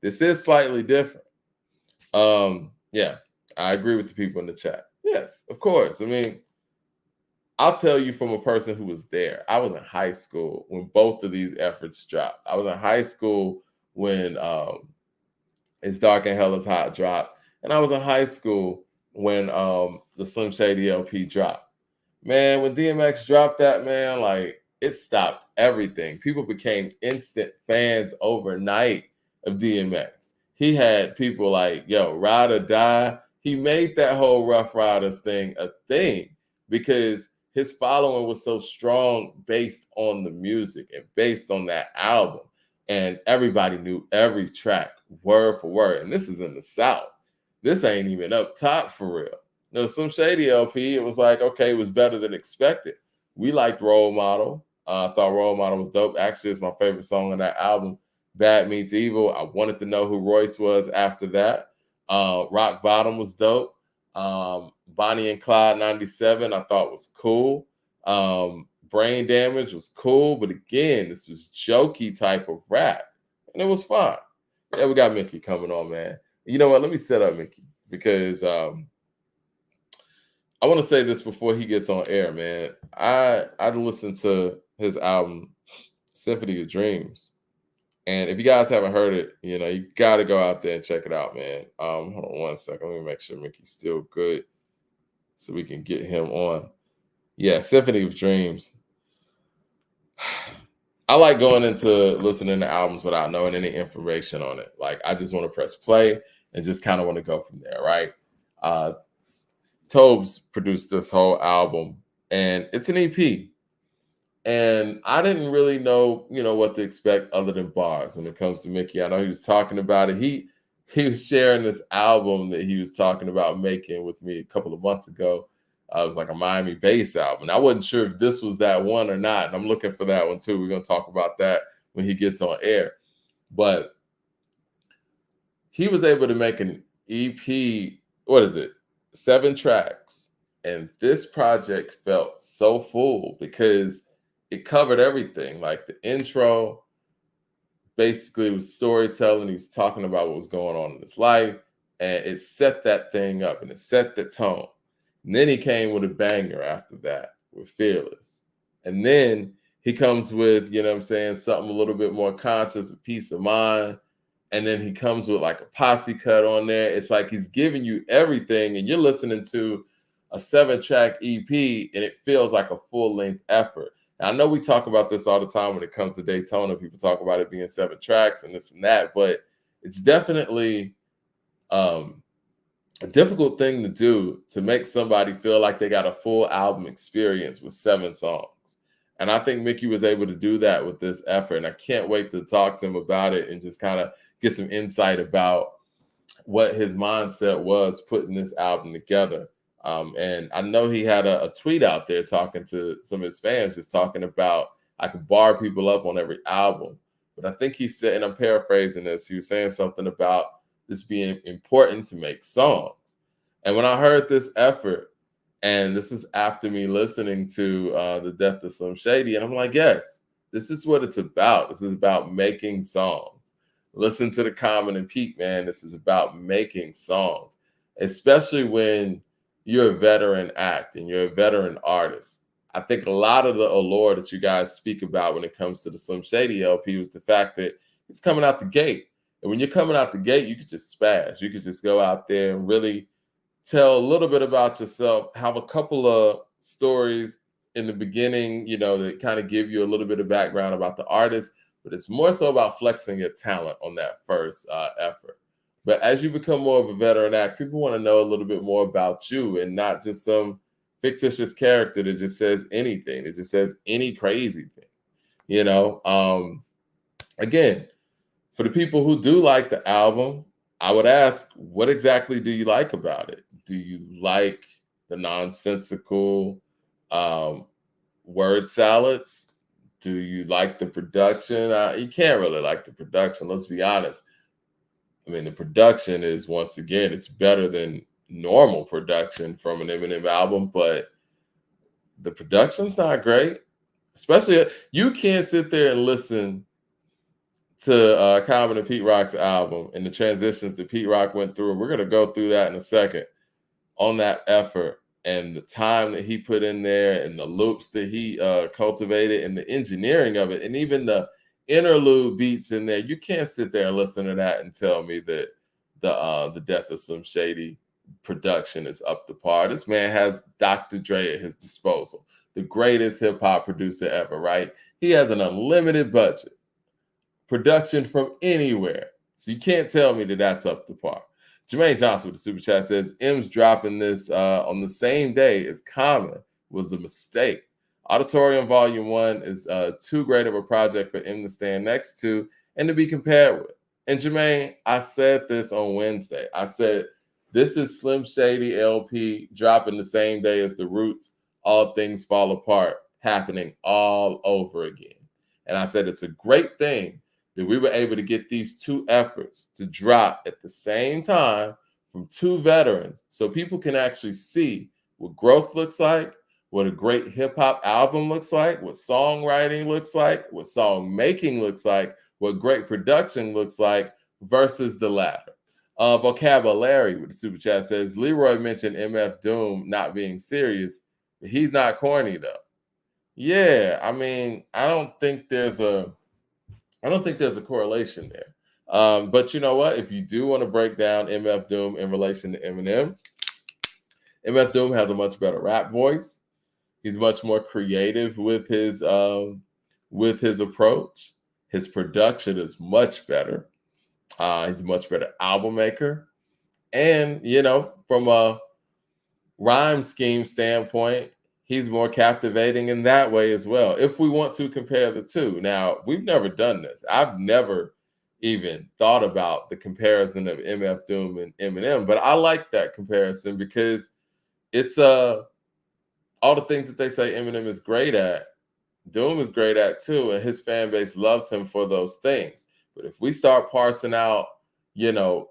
this is slightly different. Yeah, I agree with the people in the chat. Yes, of course. I mean, I'll tell you from a person who was there. I was in high school when both of these efforts dropped. I was in high school when It's Dark and Hell is Hot dropped. And I was in high school when the Slim Shady LP dropped. Man, when DMX dropped that, man, like, it stopped everything. People became instant fans overnight of DMX. He had people like, yo, Ride or Die. He made that whole Rough Riders thing a thing because his following was so strong based on the music and based on that album. And everybody knew every track word for word. And this is in the South. This ain't even up top for real. No, some Shady LP, it was like, okay, it was better than expected. We liked Role Model. I thought Role Model was dope. Actually, it's my favorite song on that album, Bad Meets Evil. I wanted to know who Royce was after that. Rock Bottom was dope. Bonnie and Clyde 97, I thought was cool. Brain Damage was cool. But again, this was jokey type of rap. And it was fun. Yeah, we got Mickey coming on, man. You know what? Let me set up Mickey because I want to say this before he gets on air, man. I listened to his album Symphony of Dreams. And if you guys haven't heard it, you got to go out there and check it out, man. Hold on one second. Let me make sure Mickey's still good so we can get him on. Yeah, Symphony of Dreams. I like going into listening to albums without knowing any information on it. Like, I just want to press play and just kind of want to go from there, right? Tobes produced this whole album, and it's an EP. And I didn't really know, what to expect other than bars when it comes to Mickey. I know he was talking about it. He was sharing this album that he was talking about making with me a couple of months ago. It was like a Miami bass album. And I wasn't sure if this was that one or not. And I'm looking for that one too. We're going to talk about that when he gets on air. But he was able to make an EP, 7 tracks. And this project felt so full because it covered everything. Like the intro, basically was storytelling. He was talking about what was going on in his life, and it set that thing up and it set the tone. And then he came with a banger after that with Fearless. And then he comes with, something a little bit more conscious with Peace of Mind. And then he comes with like a posse cut on there. It's like he's giving you everything, and you're listening to a 7-track EP, and it feels like a full-length effort. I know we talk about this all the time when it comes to Daytona. People talk about it being 7 tracks and this and that, but it's definitely a difficult thing to do, to make somebody feel like they got a full album experience with 7 songs. And I think Mickey was able to do that with this effort. And I can't wait to talk to him about it and just kind of get some insight about what his mindset was putting this album together. And I know he had a tweet out there talking to some of his fans, just talking about, I could bar people up on every album. But I think he said, and I'm paraphrasing this, he was saying something about this being important to make songs. And when I heard this effort, and this is after me listening to The Death of Slim Shady, and I'm like, yes, this is what it's about. This is about making songs. Listen to the Common and Pete, man. This is about making songs, especially when you're a veteran act and you're a veteran artist. I think a lot of the allure that you guys speak about when it comes to the Slim Shady LP was the fact that it's coming out the gate. And when you're coming out the gate, you could just spaz. You could just go out there and really tell a little bit about yourself, have a couple of stories in the beginning, that kind of give you a little bit of background about the artist, but it's more so about flexing your talent on that first effort. But as you become more of a veteran act, people want to know a little bit more about you and not just some fictitious character that just says anything. It just says any crazy thing, Again, for the people who do like the album, I would ask, what exactly do you like about it? Do you like the nonsensical word salads? Do you like the production? You can't really like the production, let's be honest. I mean, the production is, once again, it's better than normal production from an Eminem album, but the production's not great. Especially, you can't sit there and listen to Common and Pete Rock's album and the transitions that Pete Rock went through. We're going to go through that in a second, on that effort and the time that he put in there and the loops that he cultivated and the engineering of it, and even the interlude beats in there. You can't sit there and listen to that and tell me that the Death of Slim Shady production is up to par. This man has Dr. Dre at his disposal, the greatest hip-hop producer ever, right? He has an unlimited budget, production from anywhere. So you can't tell me that that's up to par. Jermaine Johnson with the super chat says, M's dropping this on the same day as Common was a mistake. Auditorium Volume 1 is too great of a project for M to stand next to and to be compared with. And Jermaine, I said this on Wednesday. I said, this is Slim Shady LP dropping the same day as The Roots, All Things Fall Apart, happening all over again. And I said, it's a great thing that we were able to get these two efforts to drop at the same time from two veterans, so people can actually see what growth looks like, what a great hip-hop album looks like, what songwriting looks like, what song making looks like, what great production looks like, versus the latter. Vocabulary with the super chat says, Leroy mentioned MF Doom not being serious, but he's not corny though. Yeah, I mean, I don't think there's a correlation there. But you know what? If you do want to break down MF Doom in relation to Eminem, MF Doom has a much better rap voice. He's much more creative with his approach. His production is much better. He's a much better album maker, and from a rhyme scheme standpoint, he's more captivating in that way as well. If we want to compare the two, now we've never done this. I've never even thought about the comparison of MF Doom and Eminem, but I like that comparison because it's all the things that they say Eminem is great at, Doom is great at too, and his fan base loves him for those things. But if we start parsing out, you know,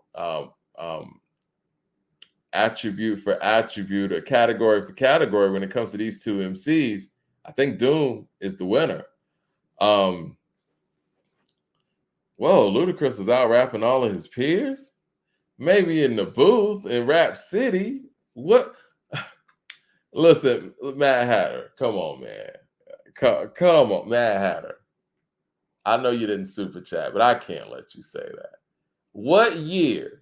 attribute for attribute or category for category when it comes to these two MCs, I think Doom is the winner. Whoa, Ludacris is out rapping all of his peers? Maybe in the booth in Rap City. What? Listen, Mad Hatter, come on, man. Come on, Mad Hatter. I know you didn't super chat, but I can't let you say that. What year?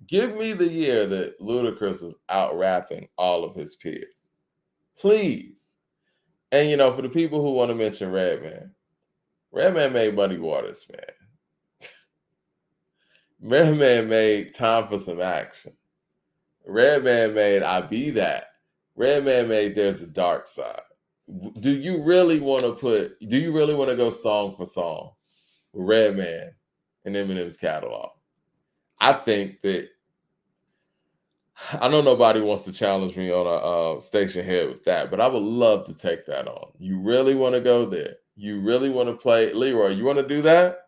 Give me the year that Ludacris was out rapping all of his peers. Please. And for the people who want to mention Redman made Muddy Waters, man. Redman made Time for Some Action. Redman made I Be That. Redman made There's a Dark Side. Do you really want to go song for song with Redman and Eminem's catalog? I think that I know nobody wants to challenge me on a station head with that, but I would love to take that on. You really want to go there? You really want to play Leroy? You want to do that?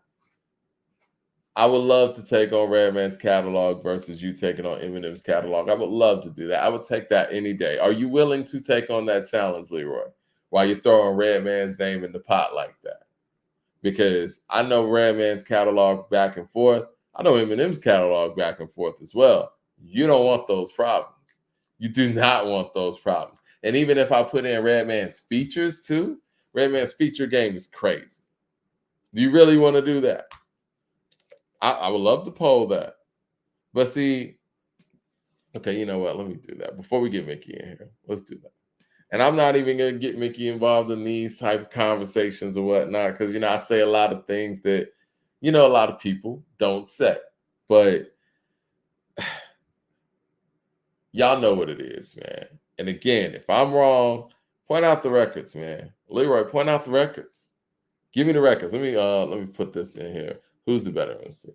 I would love to take on Redman's catalog versus you taking on Eminem's catalog. I would love to do that. I would take that any day. Are you willing to take on that challenge, Leroy? While you're throwing Redman's name in the pot like that? Because I know Redman's catalog back and forth. I know Eminem's catalog back and forth as well. You don't want those problems. You do not want those problems. And even if I put in Redman's features too, Redman's feature game is crazy. Do you really want to do that? I would love to poll that. But see, okay, you know what? Let me do that. Before we get Mickey in here, let's do that. And I'm not even going to get Mickey involved in these type of conversations or whatnot, because, I say a lot of things that, a lot of people don't say. But y'all know what it is, man. And again, if I'm wrong, point out the records, man. Leroy, point out the records. Give me the records. Let me put this in here. Who's the better MC?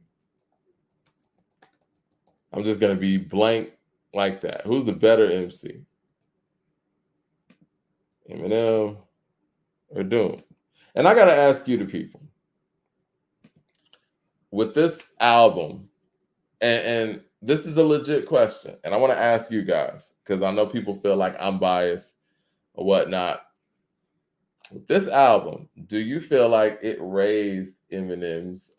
I'm just gonna be blank like that. Who's the better MC? Eminem or Doom? And I gotta ask you, the people, with this album, and this is a legit question, and I want to ask you guys because I know people feel like I'm biased or whatnot. With this album, do you feel like it raised Eminem's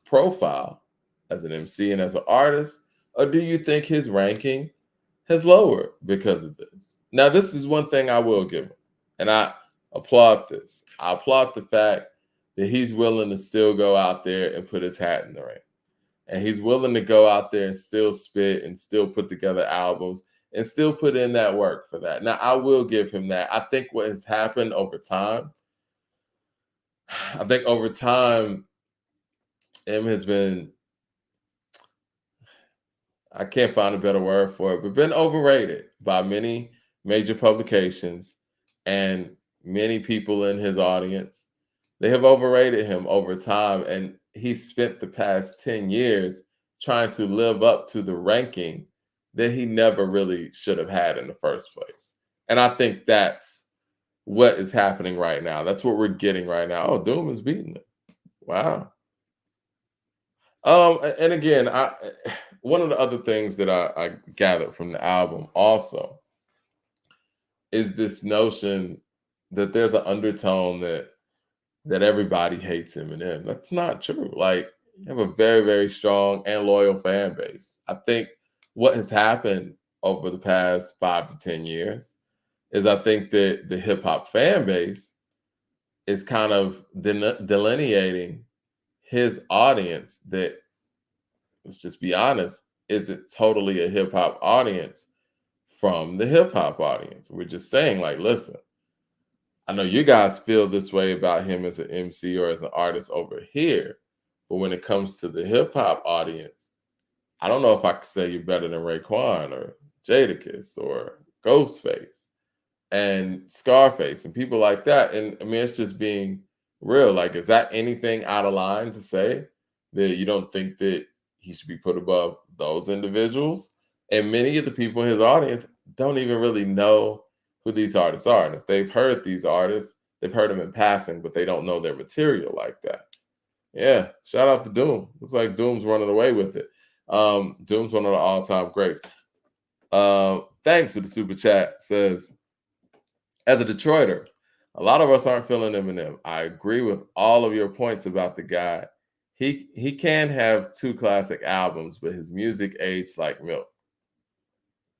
profile as an MC and as an artist, or do you think his ranking has lowered because of this? Now, this is one thing I will give him, and I applaud this. I applaud the fact that he's willing to still go out there and put his hat in the ring. And he's willing to go out there and still spit and still put together albums and still put in that work for that. Now, I will give him that. I think what has happened over time, M has been, I can't find a better word for it, but been overrated by many major publications and many people in his audience. They have overrated him over time, and he spent the past 10 years trying to live up to the ranking that he never really should have had in the first place. And I think that's what is happening right now. That's what we're getting right now. Oh, Doom is beating it. Wow. And again, one of the other things that I gathered from the album also is this notion that there's an undertone that everybody hates Eminem. That's not true. Like, you have a very, very strong and loyal fan base. I think what has happened over the past 5 to 10 years is I think that the hip hop fan base is kind of delineating his audience that, let's just be honest, isn't totally a hip hop audience from the hip hop audience. We're just saying, like, listen, I know you guys feel this way about him as an MC or as an artist over here, but when it comes to the hip hop audience, I don't know if I could say you're better than Raekwon or Jadakiss or Ghostface and Scarface and people like that. And I mean, it's just being real. Like, is that anything out of line to say that you don't think that he should be put above those individuals? And many of the people in his audience don't even really know who these artists are. And if they've heard these artists, they've heard them in passing, but they don't know their material like that. Yeah, shout out to Doom. Looks like Doom's running away with it. Doom's one of the all-time greats. Thanks for the super chat. Says, as a Detroiter, a lot of us aren't feeling Eminem. I agree with all of your points about the guy. He can have 2 classic albums, but his music aged like milk.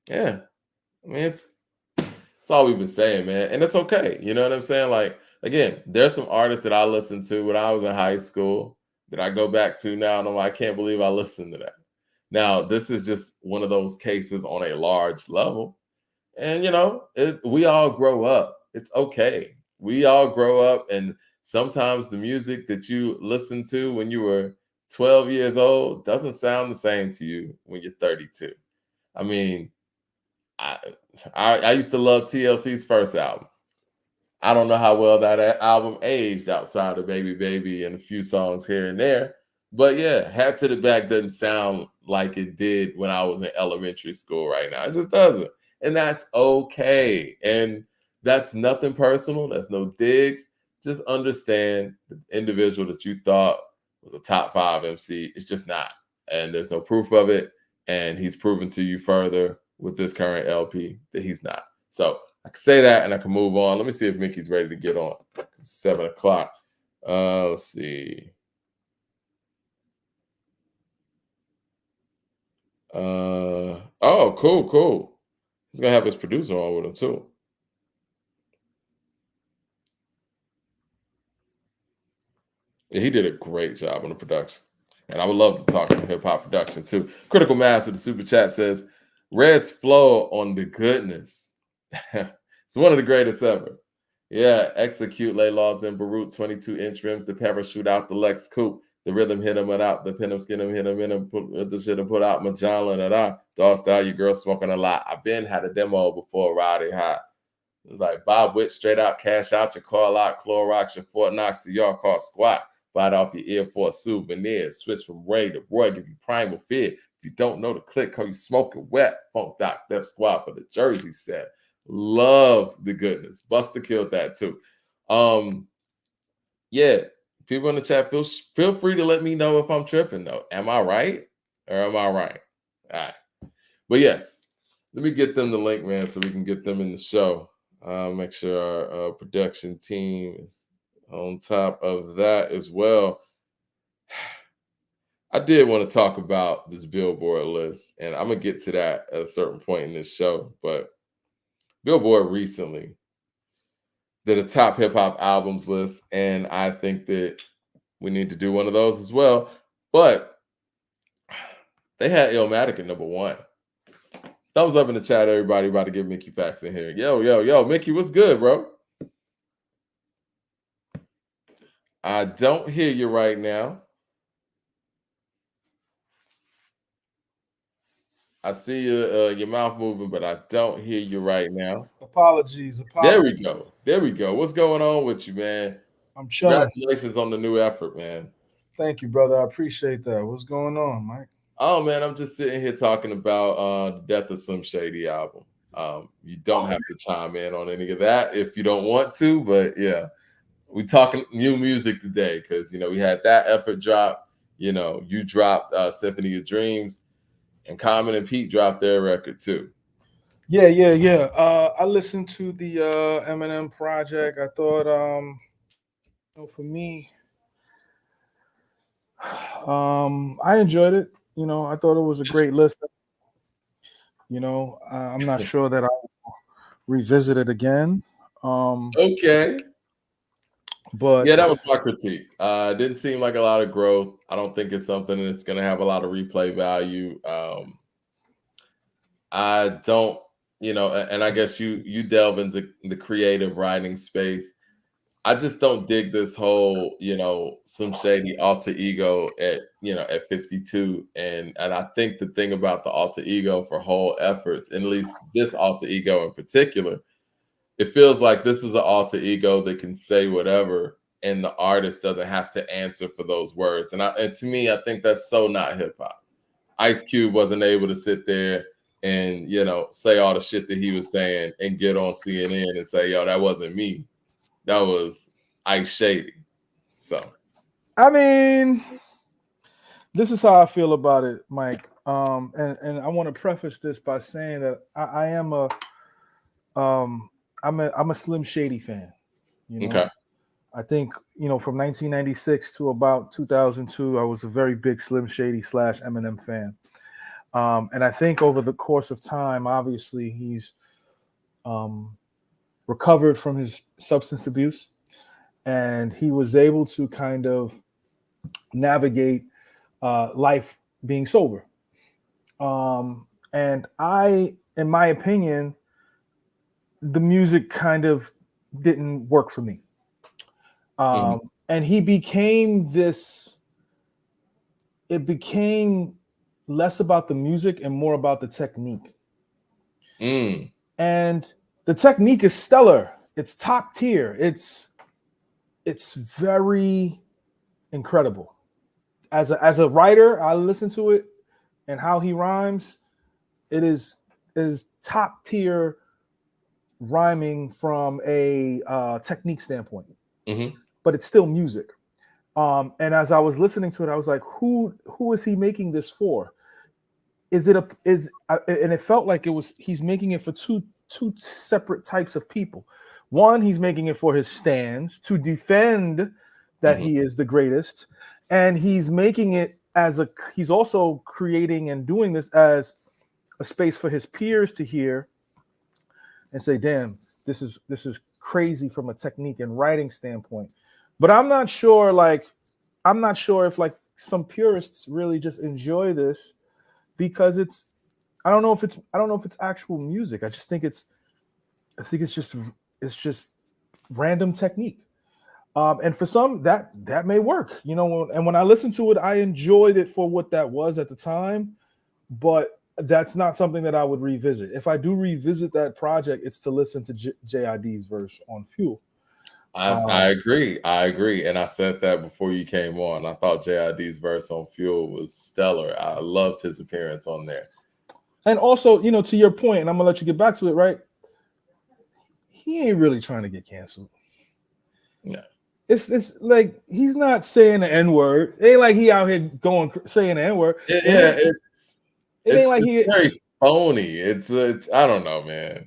Yeah, I mean it's all we've been saying, man, and it's okay. You know what I'm saying? Like, again, there's some artists that I listened to when I was in high school that I go back to now, and I'm like, I can't believe I listened to that. Now, this is just one of those cases on a large level. And we all grow up. It's okay. We all grow up, and sometimes the music that you listened to when you were 12 years old doesn't sound the same to you when you're 32. I mean, I used to love TLC's first album. I don't know how well that album aged outside of Baby Baby and a few songs here and there. But yeah, Hat to the Back doesn't sound like it did when I was in elementary school right now. It just doesn't. And that's okay. And that's nothing personal. That's no digs. Just understand the individual that you thought was a top 5 MC. It's just not. And there's no proof of it. And he's proven to you further with this current LP that he's not. So I can say that and I can move on. Let me see if Mickey's ready to get on. It's 7 o'clock. Let's see. Oh, cool. He's gonna have his producer on with him too. Yeah, he did a great job on the production. And I would love to talk some hip hop production too. Critical Mass with the super chat says, Red's flow on the goodness. It's one of the greatest ever. Yeah, execute lay laws in Beirut, 22-inch rims, the parachute out the Lex Coupe. The rhythm hit him and out, the pin him, skin him, hit him in him, put the shit and put out Magellan, dog style, your girl smoking a lot. I been had a demo before Roddy Hot. Like Bob Witt, straight out, cash out your car lot, Clorox, your Fort Knox to your car squat. Bite off your ear for a souvenir. Switch from Ray to Roy, give you primal fear. If you don't know the click, call you smoking wet. Funk Doc, Def Squad for the Jersey set. Love the goodness. Buster killed that too. Yeah, people in the chat, feel free to let me know if I'm tripping though. Am I right or am I right? All right. But yes, let me get them the link, man, so we can get them in the show. Make sure our production team is on top of that as well. I did want to talk about this Billboard list, and I'm going to get to that at a certain point in this show. But Billboard recently did a top hip hop albums list, and I think that we need to do one of those as well. But they had Illmatic at number 1. Thumbs up in the chat, everybody. About to get Mickey Factz in here. Yo, Mickey, what's good, bro? I don't hear you right now. I see your mouth moving, but I don't hear you right now. Apologies. There we go. What's going on with you, man? I'm chilling. Congratulations on the new effort, man. Thank you, brother. I appreciate that. What's going on, Mike? Oh, man, I'm just sitting here talking about the Death of Slim Shady album. You don't have to chime in on any of that if you don't want to, but yeah, we talking new music today because we had that effort drop. You dropped Symphony of Dreams, and Common and Pete dropped their record too. Yeah. I listened to the Eminem project. I thought, for me, I enjoyed it. I thought it was a great list. I'm not sure that I revisit it again. Okay. But Yeah, that was my critique. Didn't seem like a lot of growth. I don't think it's something that's going to have a lot of replay value. I don't, and I guess you delve into the creative writing space. I just don't dig this whole, some shady alter ego at 52. And I think the thing about the alter ego for whole efforts, and at least this alter ego in particular, it feels like this is an alter ego that can say whatever, and the artist doesn't have to answer for those words. And to me, I think that's so not hip hop. Ice Cube wasn't able to sit there and say all the shit that he was saying and get on CNN and say, "Yo, that wasn't me. That was Ice Shady." So, I mean, this is how I feel about it, Mike. And I want to preface this by saying that I am I'm a Slim Shady fan. okay. I think from 1996 to about 2002, I was a very big Slim Shady / Eminem fan. And I think over the course of time, obviously, he's recovered from his substance abuse, and he was able to kind of navigate life being sober. And in my opinion, the music kind of didn't work for me. And he became it became less about the music and more about the technique. And the technique is stellar. It's top tier. It's very incredible. As a writer, I listen to it and how he rhymes. It is top tier rhyming from a technique standpoint. But it's still music. And as I was listening to it, I was like, who is he making this for? And it felt like he's making it for two separate types of people. One, he's making it for his stands to defend that he is the greatest. And he's making it he's also creating and doing this as a space for his peers to hear and say, damn, this is crazy from a technique and writing standpoint. But I'm not sure if some purists really just enjoy this because I don't know if it's actual music. I think it's just random technique. And for some that may work, and when I listened to it, I enjoyed it for what that was at the time, but that's not something that I would revisit. If I do revisit that project, it's to listen to JID's verse on Fuel. I agree. And I said that before you came on. I thought JID's verse on Fuel was stellar. I loved his appearance on there. And also, to your point, and I'm gonna let you get back to it, right? He ain't really trying to get canceled. Yeah. It's like he's not saying the N-word. It ain't like he out here saying the N-word. It ain't like it's very phony. It's I don't know, man.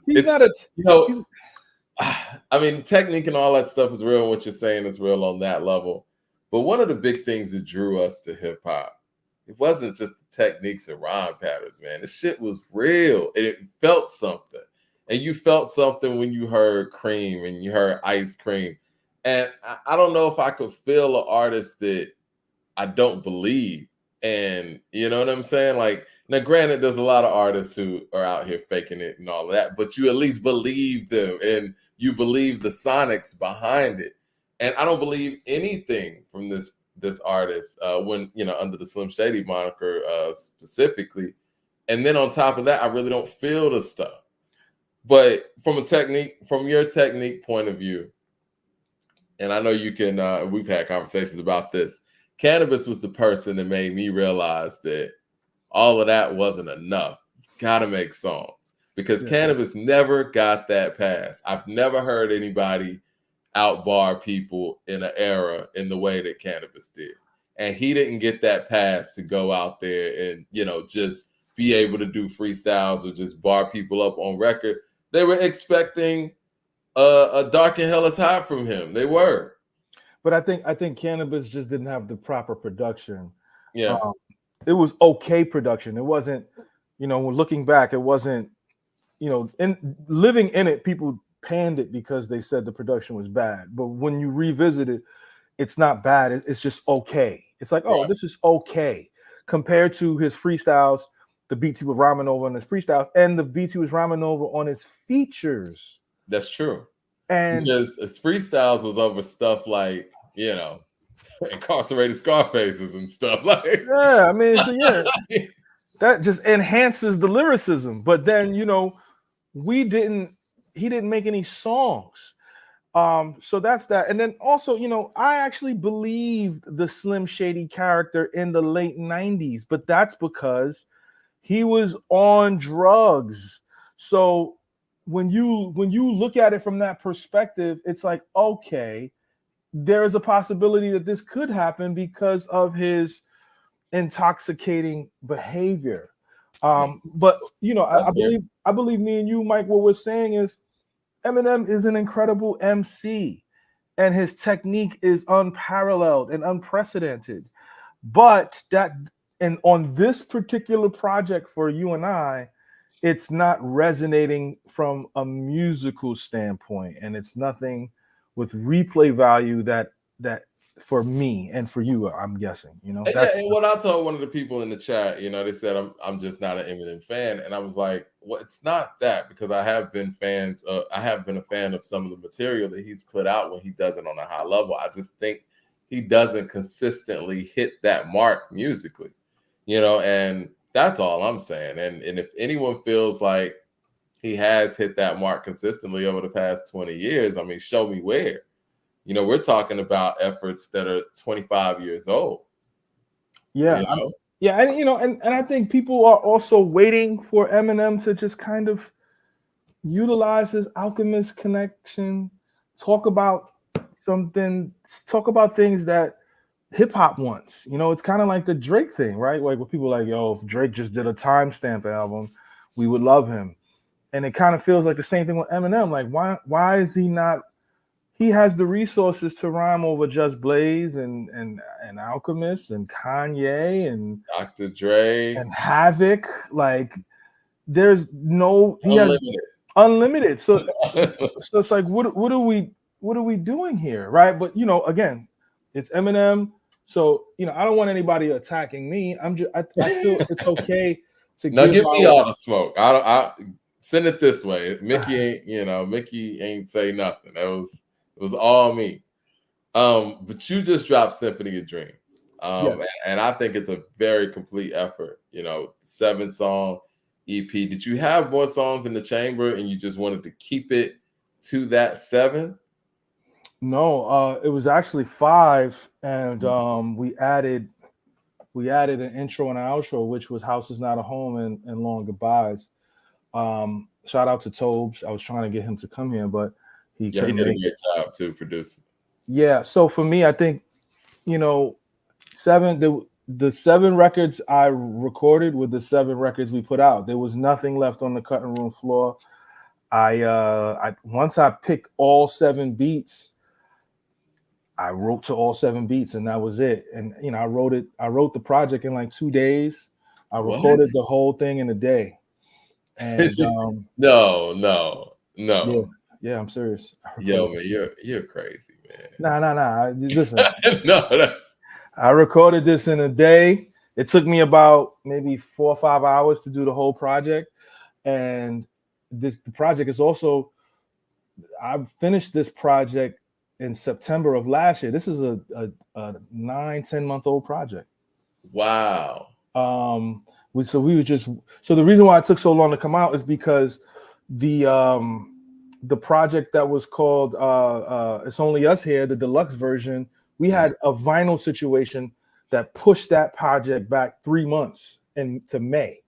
I mean, technique and all that stuff is real. What you're saying is real on that level. But one of the big things that drew us to hip hop, it wasn't just the techniques and rhyme patterns, man. The shit was real. And it felt something. And you felt something when you heard Cream and you heard Ice Cream. And I don't know if I could feel an artist that I don't believe. And you know what I'm saying? Like, now, granted, there's a lot of artists who are out here faking it and all of that, but you at least believe them and you believe the sonics behind it. And I don't believe anything from this artist when, under the Slim Shady moniker specifically. And then on top of that, I really don't feel the stuff. But from your technique point of view, and I know you can, we've had conversations about this, Cannabis was the person that made me realize that all of that wasn't enough. Gotta make songs. Because Cannabis never got that pass. I've never heard anybody outbar people in an era in the way that Cannabis did. And he didn't get that pass to go out there and, just be able to do freestyles or just bar people up on record. They were expecting a Dark and Hell is Hot from him. They were. But I think Cannabis just didn't have the proper production. Yeah. It was okay production. It wasn't, looking back, it wasn't, in living in it, people panned it because they said the production was bad. But when you revisit it, it's not bad. It's just okay. It's like, oh, this is okay compared to his freestyles, the beats he was rhyming over on his freestyles, and the beats he was rhyming over on his features. That's true. And because his freestyles was over stuff like, incarcerated Scarfaces and stuff like. Yeah, I mean, that just enhances the lyricism. But then, he didn't make any songs. So that's that. And then also, I actually believed the Slim Shady character in the late 90s, but that's because he was on drugs. So when you look at it from that perspective, it's like, okay, there is a possibility that this could happen because of his intoxicating behavior. But I believe me and you, Mike, what we're saying is Eminem is an incredible MC and his technique is unparalleled and unprecedented. But on this particular project for you and I, it's not resonating from a musical standpoint, and it's nothing with replay value that for me and for you, I'm guessing, And what I told one of the people in the chat, they said I'm just not an Eminem fan, and I was like, well, it's not that, because I have been a fan of some of the material that he's put out when he does it on a high level. I just think he doesn't consistently hit that mark musically, and that's all I'm saying. And if anyone feels like he has hit that mark consistently over the past 20 years, I mean, show me where. We're talking about efforts that are 25 years old. Yeah. And I think people are also waiting for Eminem to just kind of utilize his Alchemist connection, talk about things that hip hop wants. It's kind of like the Drake thing, right? Like, when people are like, yo, if Drake just did a timestamp album, we would love him. And it kind of feels like the same thing with Eminem. Like, why is he not? He has the resources to rhyme over Just Blaze and Alchemist and Kanye and Dr. Dre and Havoc. Like, there's no unlimited. So it's like, what are we doing here, right? But again, it's Eminem. So I don't want anybody attacking me. I feel it's okay to give me all the smoke. I send it this way. Mickey ain't say nothing. It was all me. But you just dropped Symphony of Dreams. Yes. And I think it's a very complete effort. 7-song EP. Did you have more songs in the chamber and you just wanted to keep it to that 7? No, it was actually 5, and we added an intro and an outro, which was House Is Not a Home and Long Goodbyes. Shout out to Tobes. I was trying to get him to come here, but he did a great job too producing. Yeah, so for me, I think 7 the 7 records I recorded were the 7 records we put out. There was nothing left on the cutting room floor. Once I picked all 7 beats, I wrote to all 7 beats, and that was it. And I wrote the project in like 2 days. I recorded the whole thing in a day. And no. Yeah, I'm serious. Yo, man, you're crazy, man. Nah. Listen. No, I recorded this in a day. It took me about maybe 4 or 5 hours to do the whole project. And the project is also, I finished this project in September of last year. This is a 9-10 month old project. Wow. So the reason why it took so long to come out is because the project that was called It's Only Us Here, the deluxe version, we had a vinyl situation that pushed that project back 3 months to May.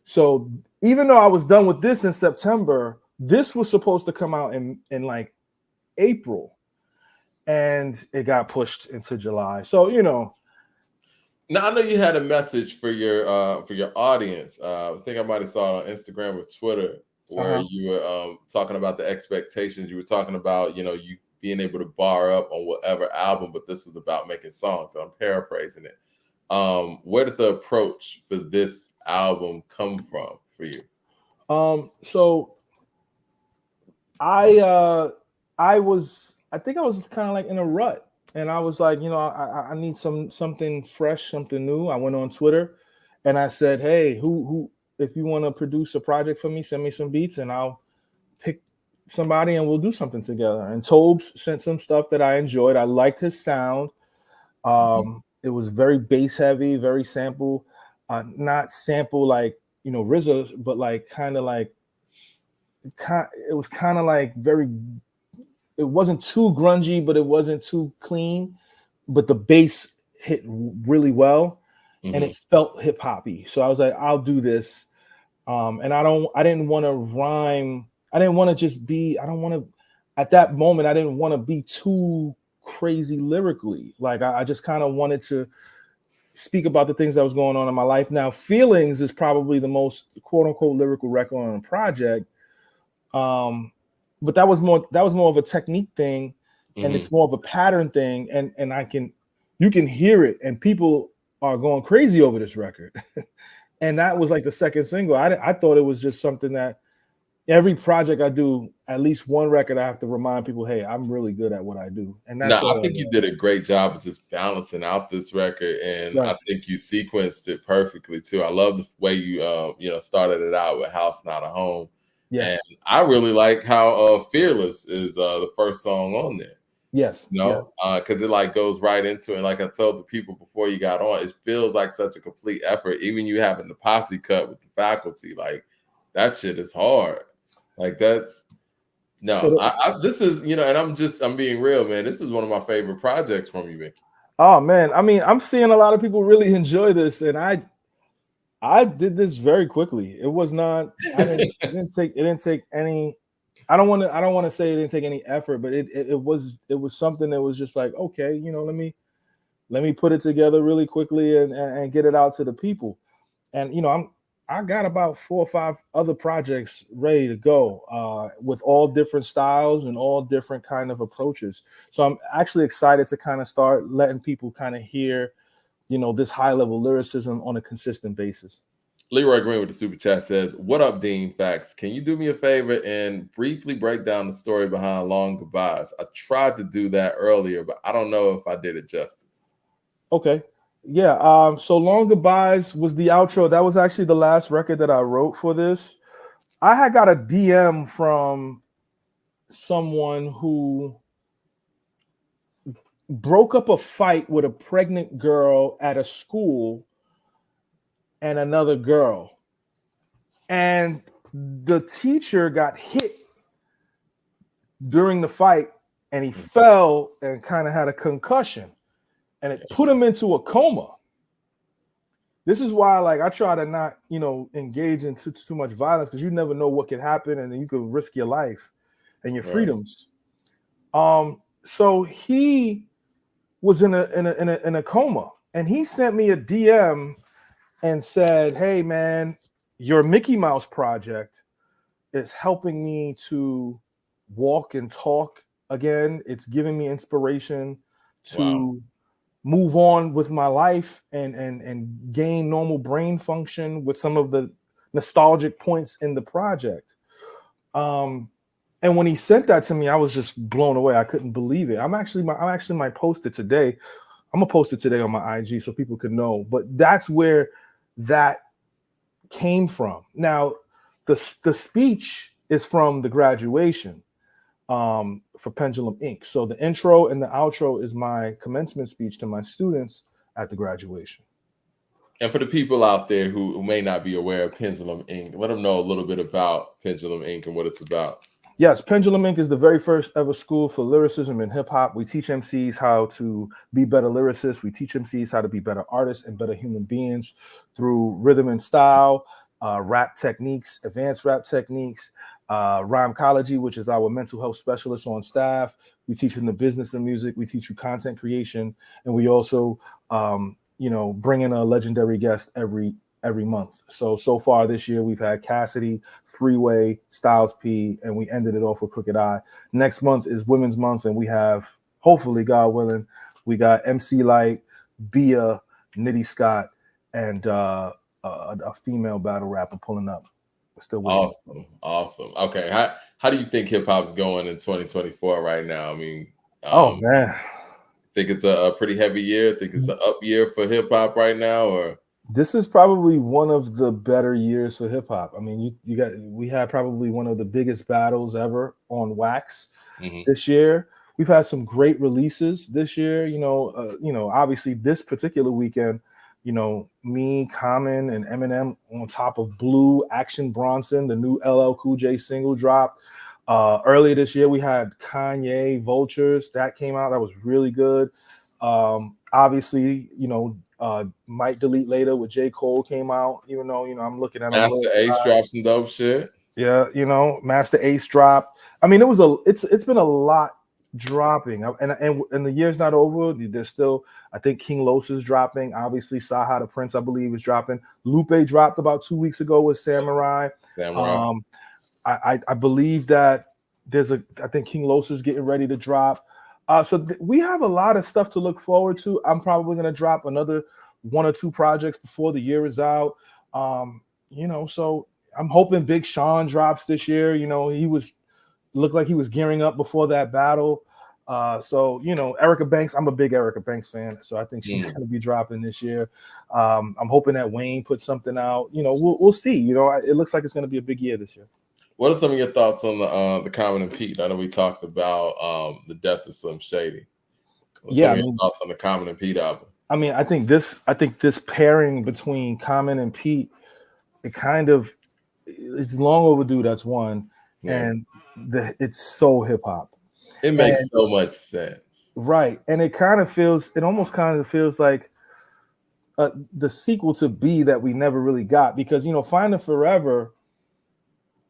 So even though I was done with this in September, this was supposed to come out in like April, and it got pushed into July. So Now I know you had a message for your audience. I think I might have saw it on Instagram or Twitter, where you were talking about the expectations. You were talking about you being able to bar up on whatever album, but this was about making songs. So I'm paraphrasing it. Where did the approach for this album come from for you? So I think I was kind of like in a rut, and I was like, I need something fresh, something new. I went on Twitter, and I said, hey, who if you want to produce a project for me, send me some beats, and I'll pick somebody, and we'll do something together. And Tobes sent some stuff that I enjoyed. I liked his sound. It was very bass heavy, very sample, not sample like RZA, but like it was kind of like very. It wasn't too grungy, but it wasn't too clean. But the bass hit really well, and it felt hip hoppy. So I was like, I'll do this. And I didn't want to rhyme. I didn't want to just be. I don't want to. At that moment, I didn't want to be too crazy lyrically. Like I just kind of wanted to speak about the things that was going on in my life. Now, Feelings is probably the most quote unquote lyrical record on a project. But that was more of a technique thing, and it's more of a pattern thing, and you can hear it, and people are going crazy over this record. And that was like the second single. I thought it was just something that every project I do, at least one record, I have to remind people, hey, I'm really good at what I do. And that's I think you did a great job of just balancing out this record, and I think you sequenced it perfectly too. I love the way you started it out with House Not a Home. Yeah. And I really like how Fearless is the first song on there. Yes. Because it like goes right into it. And like I told the people before you got on, it feels like such a complete effort. Even you having the posse cut with the faculty, like that shit is hard. Like that's this is, and I'm being real, man. This is one of my favorite projects from you, Mickey. Oh man. I mean, I'm seeing a lot of people really enjoy this, and I did this very quickly. It was not. It didn't take any. I don't want to say it didn't take any effort, but it was something that was just like, okay, let me put it together really quickly and get it out to the people. And I got about 4 or 5 other projects ready to go with all different styles and all different kind of approaches. So I'm actually excited to kind of start letting people kind of hear this high level lyricism on a consistent basis. Leroy Green with the super chat says, "What up, Dean Factz? Can you do me a favor and briefly break down the story behind Long Goodbyes? I tried to do that earlier, but I don't know if I did it justice." Okay. Yeah. So Long Goodbyes was the outro. That was actually the last record that I wrote for this. I had got a DM from someone who broke up a fight with a pregnant girl at a school and another girl. And the teacher got hit during the fight, and he fell and kind of had a concussion, and it put him into a coma. This is why, like, I try to not, engage in too much violence, because you never know what could happen, and then you could risk your life and your freedoms. So he was in a coma, and he sent me a DM and said, "Hey man, your Mickey Mouse project is helping me to walk and talk again. It's giving me inspiration to move on with my life and gain normal brain function with some of the nostalgic points in the project." And when he sent that to me, I was just blown away. I couldn't believe it. I actually might post it today. I'm gonna post it today on my IG so people can know. But that's where that came from. Now, the speech is from the graduation for Pendulum Inc. So the intro and the outro is my commencement speech to my students at the graduation. And for the people out there who may not be aware of Pendulum Inc., let them know a little bit about Pendulum Inc. and what it's about. Yes, Pendulum Inc. is the very first ever school for lyricism and hip hop. We teach MCs how to be better lyricists. We teach MCs how to be better artists and better human beings through rhythm and style, rap techniques, advanced rap techniques, rhymecology, which is our mental health specialist on staff. We teach you the business of music. We teach you content creation, and we also, bring in a legendary guest every month. So far this year, we've had Cassidy, Freeway, Styles P, and we ended it off with Crooked Eye. Next month is Women's Month, and we have, hopefully, God willing, we got MC Light, Bia, Nitty Scott, and a female battle rapper pulling up. Still waiting. Awesome. Okay, how do you think hip hop's going in 2024 right now? I mean, Oh man, think it's a pretty heavy year. Think it's an up year for hip hop right now, or this is probably one of the better years for hip hop. I mean, we had probably one of the biggest battles ever on wax this year. We've had some great releases this year. Obviously this particular weekend, me, Common, and Eminem on top of Blue, Action Bronson, the new LL Cool J single dropped. Earlier this year, we had Kanye Vultures that came out. That was really good. Obviously, Might Delete Later with J. Cole came out, even though, I'm looking at Master Ace dropped some dope shit. Yeah, Master Ace dropped. I mean, it's been a lot dropping, and the year's not over. There's still, I think King Los is dropping. Obviously, Saha the Prince, I believe, is dropping. Lupe dropped about 2 weeks ago with Samurai. I believe that I think King Los is getting ready to drop. So we have a lot of stuff to look forward to. I'm probably going to drop another 1 or 2 projects before the year is out. So I'm hoping Big Sean drops this year. He looked like he was gearing up before that battle. Erica Banks, I'm a big Erica Banks fan, so I think she's going to be dropping this year. I'm hoping that Wayne puts something out. We'll see. It looks like it's going to be a big year this year. What are some of your thoughts on the Common and Pete? I know we talked about the death of Slim Shady. Some of your thoughts on the Common and Pete album? I mean, I think this pairing between Common and Pete, it's long overdue. That's one, and it's so hip hop. It makes so much sense, right? And it almost kind of feels like the sequel to B that we never really got, because Finding Forever.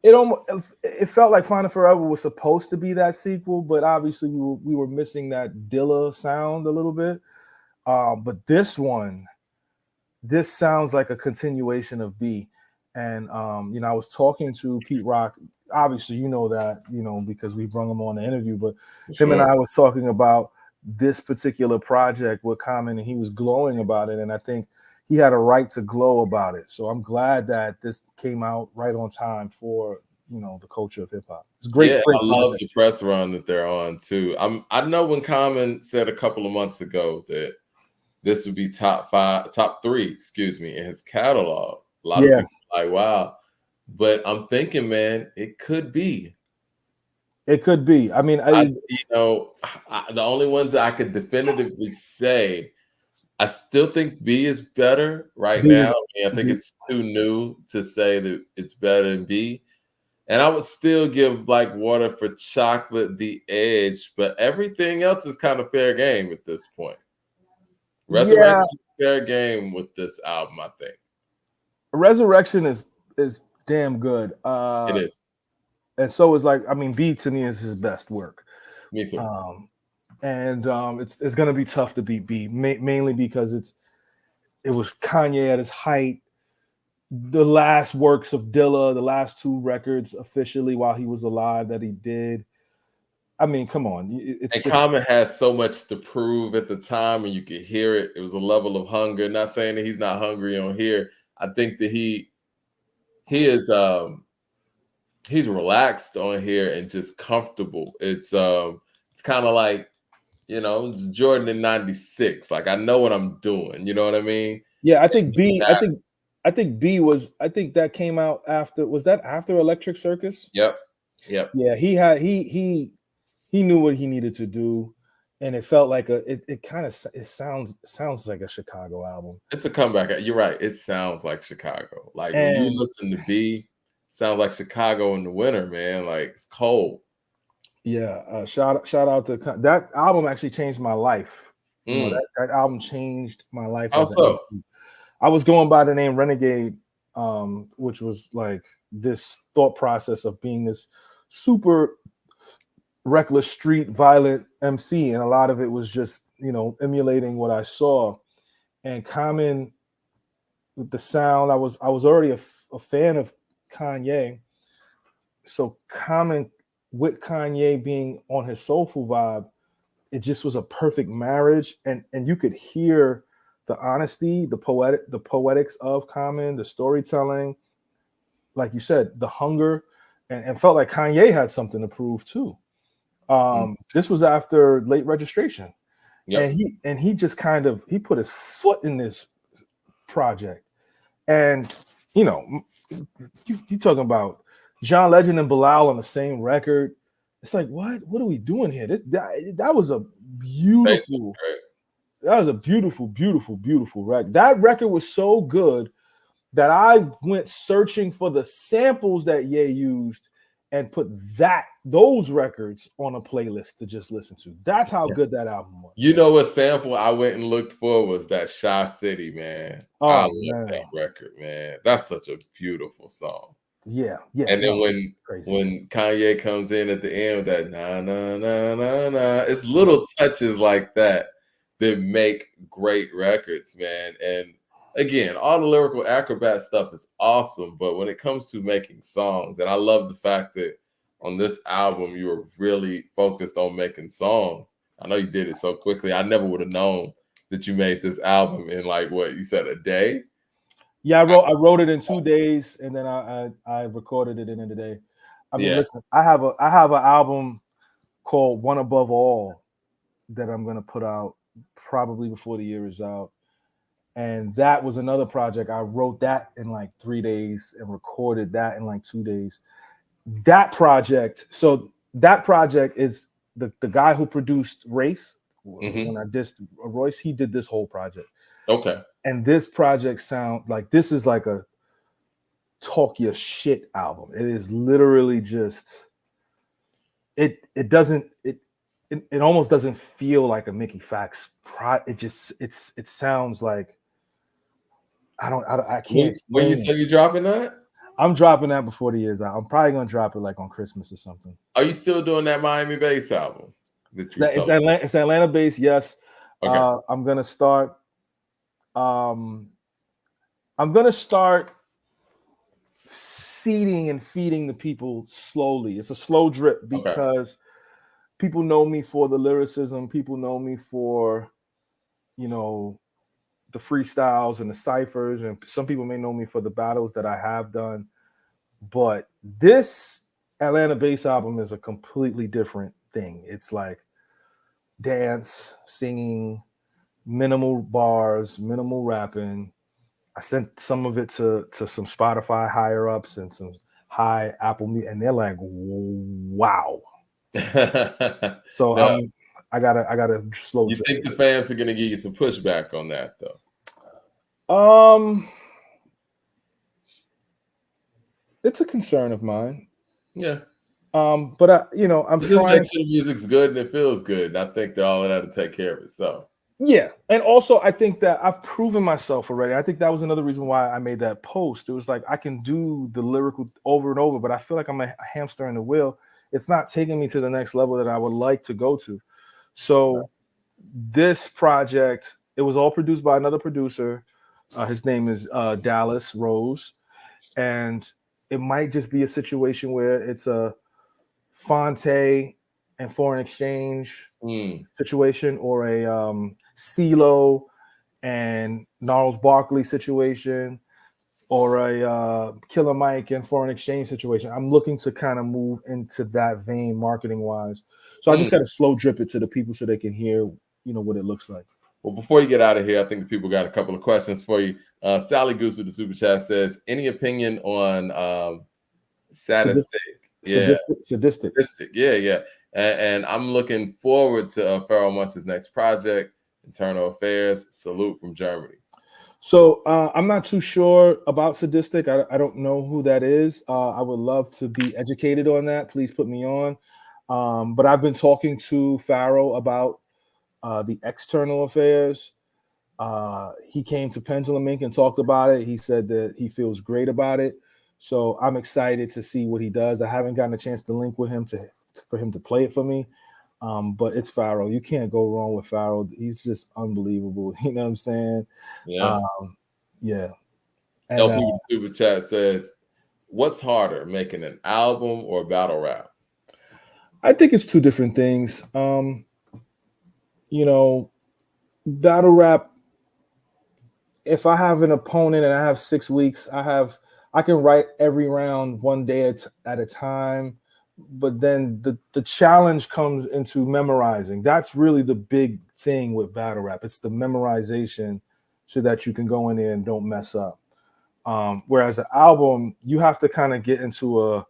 It felt like Finding Forever was supposed to be that sequel, but obviously we were missing that Dilla sound a little bit. But this sounds like a continuation of B. And I was talking to Pete Rock. Obviously, that, because we brought him on the interview, but him and I was talking about this particular project with Common, and he was glowing about it. And I think he had a right to glow about it. So I'm glad that this came out right on time for, the culture of hip hop. It's great. Yeah, great I love the press run that they're on too. I know when Common said a couple of months ago that this would be top 3, in his catalog. A lot of people are like, wow. But I'm thinking, man, it could be. It could be. I mean, the only ones I could definitively say, I still think B is better right now. I think it's too new to say that it's better than B. And I would still give like Water for Chocolate the edge, but everything else is kind of fair game at this point. Resurrection is fair game with this album, I think. Resurrection is damn good. It is. And so is B to me is his best work. Me too. It's going to be tough to beat B, mainly because it was Kanye at his height. The last works of Dilla, the last 2 records officially while he was alive that he did. I mean, come on. Common has so much to prove at the time, and you could hear it. It was a level of hunger. Not saying that he's not hungry on here. I think that he is he's relaxed on here and just comfortable. It's kind of like, Jordan in '96. Like, I know what I'm doing. You know what I mean? Yeah, I think B. I think B was. I think that came out after. Was that after Electric Circus? Yep. Yeah, he knew what he needed to do, and it felt like it sounds like a Chicago album. It's a comeback. You're right. It sounds like Chicago. Like when you listen to B, it sounds like Chicago in the winter, man. Like it's cold. Yeah. Shout out to that album. Actually changed my life. That album changed my life. Also, I was going by the name Renegade, which was like this thought process of being this super reckless, street, violent MC, and a lot of it was just emulating what I saw. And Common with the sound, I was already a fan of Kanye, so Common with Kanye being on his soulful vibe, it just was a perfect marriage, and you could hear the honesty, the poetics of Common, the storytelling. like you said, the hunger, and felt like Kanye had something to prove too. This was after Late Registration, Yep. and he just kind of he put his foot in this project, and you know, you talking about John Legend and Bilal on the same record. It's like, what are we doing here? That was a beautiful, beautiful record. That record was so good that I went searching for the samples that Ye used and put those records on a playlist to just listen to. That's how good that album was. You know what sample I went and looked for was that Shy City, man. I love that record, man. That's such a beautiful song. Yeah. And then when Kanye comes in at the end with that na na na na na, it's little touches like that make great records, man. And again, all the lyrical acrobat stuff is awesome, but when it comes to making songs, and I love the fact that on this album you were really focused on making songs. I know you did it so quickly. I never would have known that you made this album in like what you said, a day. Yeah, I wrote it in 2 days, and then I recorded it in a day. I mean, listen, I have an album called One Above All that I'm gonna put out probably before the year is out. And that was another project. I wrote that in like 3 days and recorded that in like 2 days. That project is the guy who produced Wraith. When I dissed Royce, he did this whole project. Okay. And this project sound like this is like a talk your shit album. It is literally just it almost doesn't feel like a Mickey Factz it sounds like I can't explain. When you say you're dropping that? I'm dropping that before the year's out. I'm probably gonna drop it like on Christmas or something. Are you still doing that Miami bass album? It's Atlanta based, yes. Okay. I'm gonna start seeding and feeding the people slowly. It's a slow drip because people know me for the lyricism. People know me for, the freestyles and the ciphers, and some people may know me for the battles that I have done. But this Atlanta bass album is a completely different thing. It's like dance, singing, minimal bars, minimal rapping. I sent some of it to some Spotify higher ups and some high Apple Music, and they're like, "Wow!" So I gotta slow. You think the fans are gonna give you some pushback on that, though? It's a concern of mine. Yeah. I'm just trying. Make sure the music's good and it feels good. And I think that all of that to take care of itself. Yeah, and also I think that I've proven myself already. I think that was another reason why I made that post. It was like I can do the lyrical over and over, but I feel like I'm a hamster in the wheel. It's not taking me to the next level that I would like to go to. So this project, it was all produced by another producer. His name is Dallas Rose, and it might just be a situation where it's a Fonte and foreign exchange situation, or a CeeLo and Gnarls Barkley situation, or a Killer Mike and foreign exchange situation. I'm looking to kind of move into that vein marketing wise. So I just got to slow drip it to the people so they can hear, what it looks like. Well, before you get out of here, I think the people got a couple of questions for you. Sally Goose with the super chat says, any opinion on sadistic? Sadistic. Yeah. And I'm looking forward to Pharoah Monch's next project, Internal Affairs. Salute from Germany. So I'm not too sure about Sadistic. I don't know who that is. I would love to be educated on that. Please put me on. But I've been talking to Pharoah about the External Affairs. He came to Pendulum Inc. and talked about it. He said that he feels great about it. So I'm excited to see what he does. I haven't gotten a chance to link with him for him to play it for me. But it's Pharoah. You can't go wrong with Pharoah. He's just unbelievable. You know what I'm saying? Yeah. Yeah. And, LP with the super chat says, what's harder, making an album or battle rap? I think it's two different things. Battle rap, if I have an opponent and I have 6 weeks, I have I can write every round one day at a time, but then the challenge comes into memorizing. That's really the big thing with battle rap. It's the memorization so that you can go in there and don't mess up. Whereas an album, you have to kind of get into a.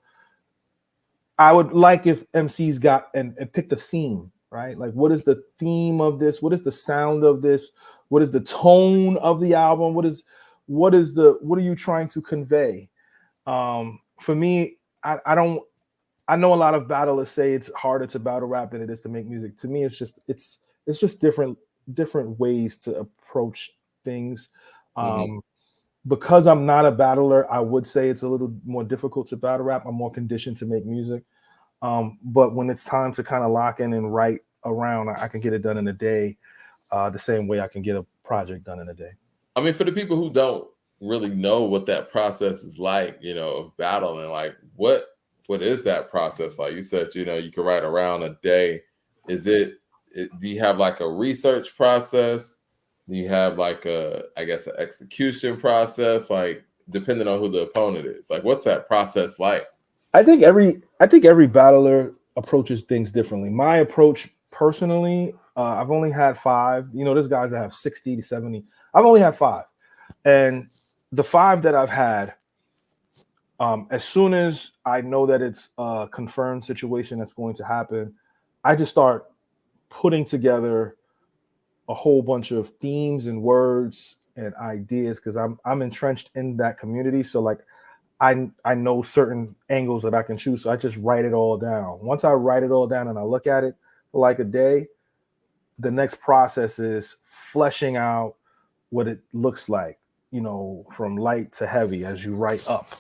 I would like if MCs got and picked a theme, right? Like, what is the theme of this? What is the sound of this? What is the tone of the album? What are you trying to convey? For me, I don't. I know a lot of battlers say it's harder to battle rap than it is to make music. To me, it's just different ways to approach things. Because I'm not a battler, I would say it's a little more difficult to battle rap. I'm more conditioned to make music. But when it's time to kind of lock in and write around, I can get it done in a day, the same way I can get a project done in a day. I mean, for the people who don't really know what that process is like, of battling, like what is that process like? You said, you can write around a day. Is do you have like a research process? Do you have like an execution process? Like, depending on who the opponent is, like, what's that process like? I think every battler approaches things differently. My approach personally, I've only had 5. There's guys that have 60 to 70. I've only had 5. And the 5 that I've had, as soon as I know that it's a confirmed situation that's going to happen, I just start putting together a whole bunch of themes and words and ideas because I'm entrenched in that community. So like I know certain angles that I can choose. So I just write it all down. Once I write it all down and I look at it for like a day, the next process is fleshing out what it looks like, from light to heavy as you write up.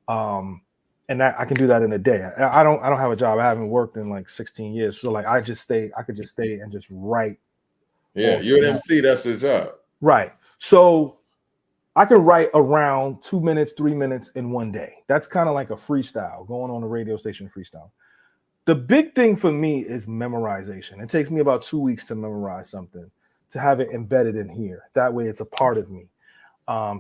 And that I can do that in a day. I don't have a job. I haven't worked in like 16 years. So like I could just stay and just write. Yeah, you're an MC, that's your job. Right. So I can write around 2 minutes, 3 minutes in one day. That's kind of like a freestyle, going on a radio station freestyle. The big thing for me is memorization. It takes me about 2 weeks to memorize something, to have it embedded in here. That way it's a part of me.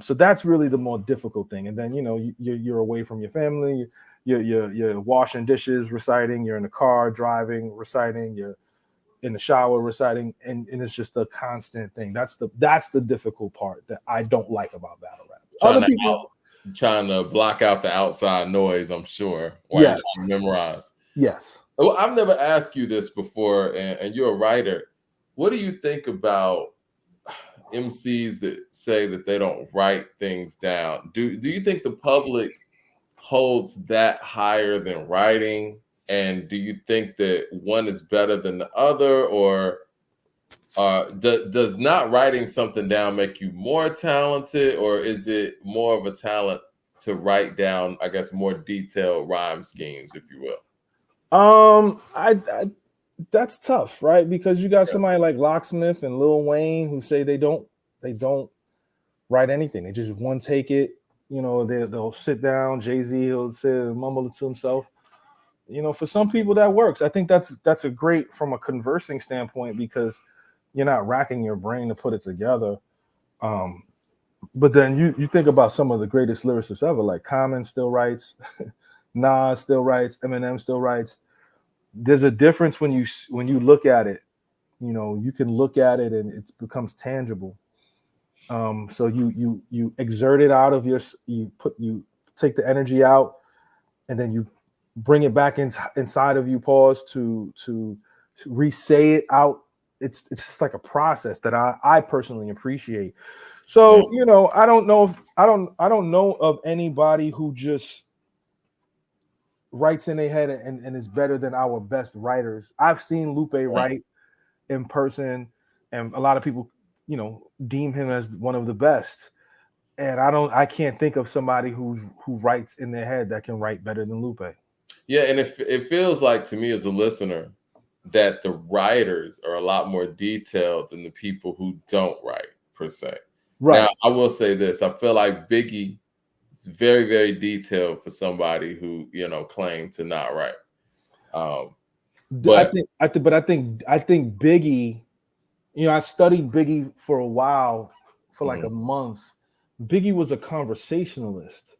So that's really the more difficult thing. And then, you're away from your family, you're washing dishes, reciting, you're in the car, driving, reciting, you're in the shower reciting, and it's just a constant thing. That's the difficult part that I don't like about battle rap. Trying to block out the outside noise, I'm sure. Yes. Memorize. Yes. Well, I've never asked you this before, and you're a writer. What do you think about MCs that say that they don't write things down? Do you think the public holds that higher than writing? And do you think that one is better than the other, or does not writing something down make you more talented, or is it more of a talent to write down, I guess, more detailed rhyme schemes, if you will? I that's tough, right? Because you got somebody like Locksmith and Lil Wayne who say they don't write anything. They just one take it. They'll sit down. Jay-Z, he'll sit and mumble it to himself. For some people that works. I think that's a great from a conversing standpoint because you're not racking your brain to put it together. But then you think about some of the greatest lyricists ever, like Common still writes, Nas still writes, Eminem still writes. There's a difference when you look at it. You can look at it and it becomes tangible. So you exert it out of you take the energy out, and then you bring it back inside of you. Pause to re-say it out. It's just like a process that I personally appreciate. So I don't know of anybody who just writes in their head and is better than our best writers. I've seen Lupe write in person, and a lot of people deem him as one of the best. And I can't think of somebody who writes in their head that can write better than Lupe. Yeah, and it feels like to me as a listener that the writers are a lot more detailed than the people who don't write per se. Right. Now, I will say this: I feel like Biggie is very, very detailed for somebody who claimed to not write. But I think Biggie. I studied Biggie for a while, for like a month. Biggie was a conversationalist.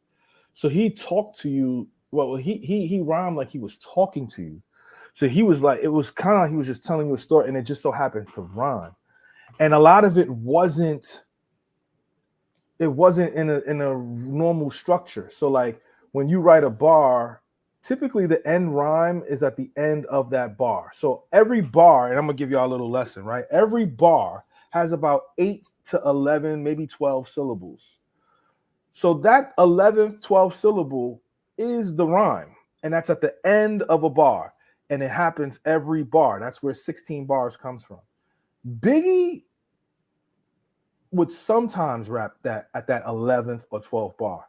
So he talked to you. Well, he rhymed like he was talking to you. So he was like, it was kind of, he was just telling you a story, and it just so happened to rhyme. And a lot of it wasn't in a normal structure. So like when you write a bar, typically the end rhyme is at the end of that bar. So every bar, and I'm gonna give y'all a little lesson, right? Every bar has about 8 to 11, maybe 12 syllables. So that 11th, 12th syllable is the rhyme, and that's at the end of a bar, and it happens every bar. That's where 16 bars comes from. Biggie would sometimes rap that at that 11th or 12th bar,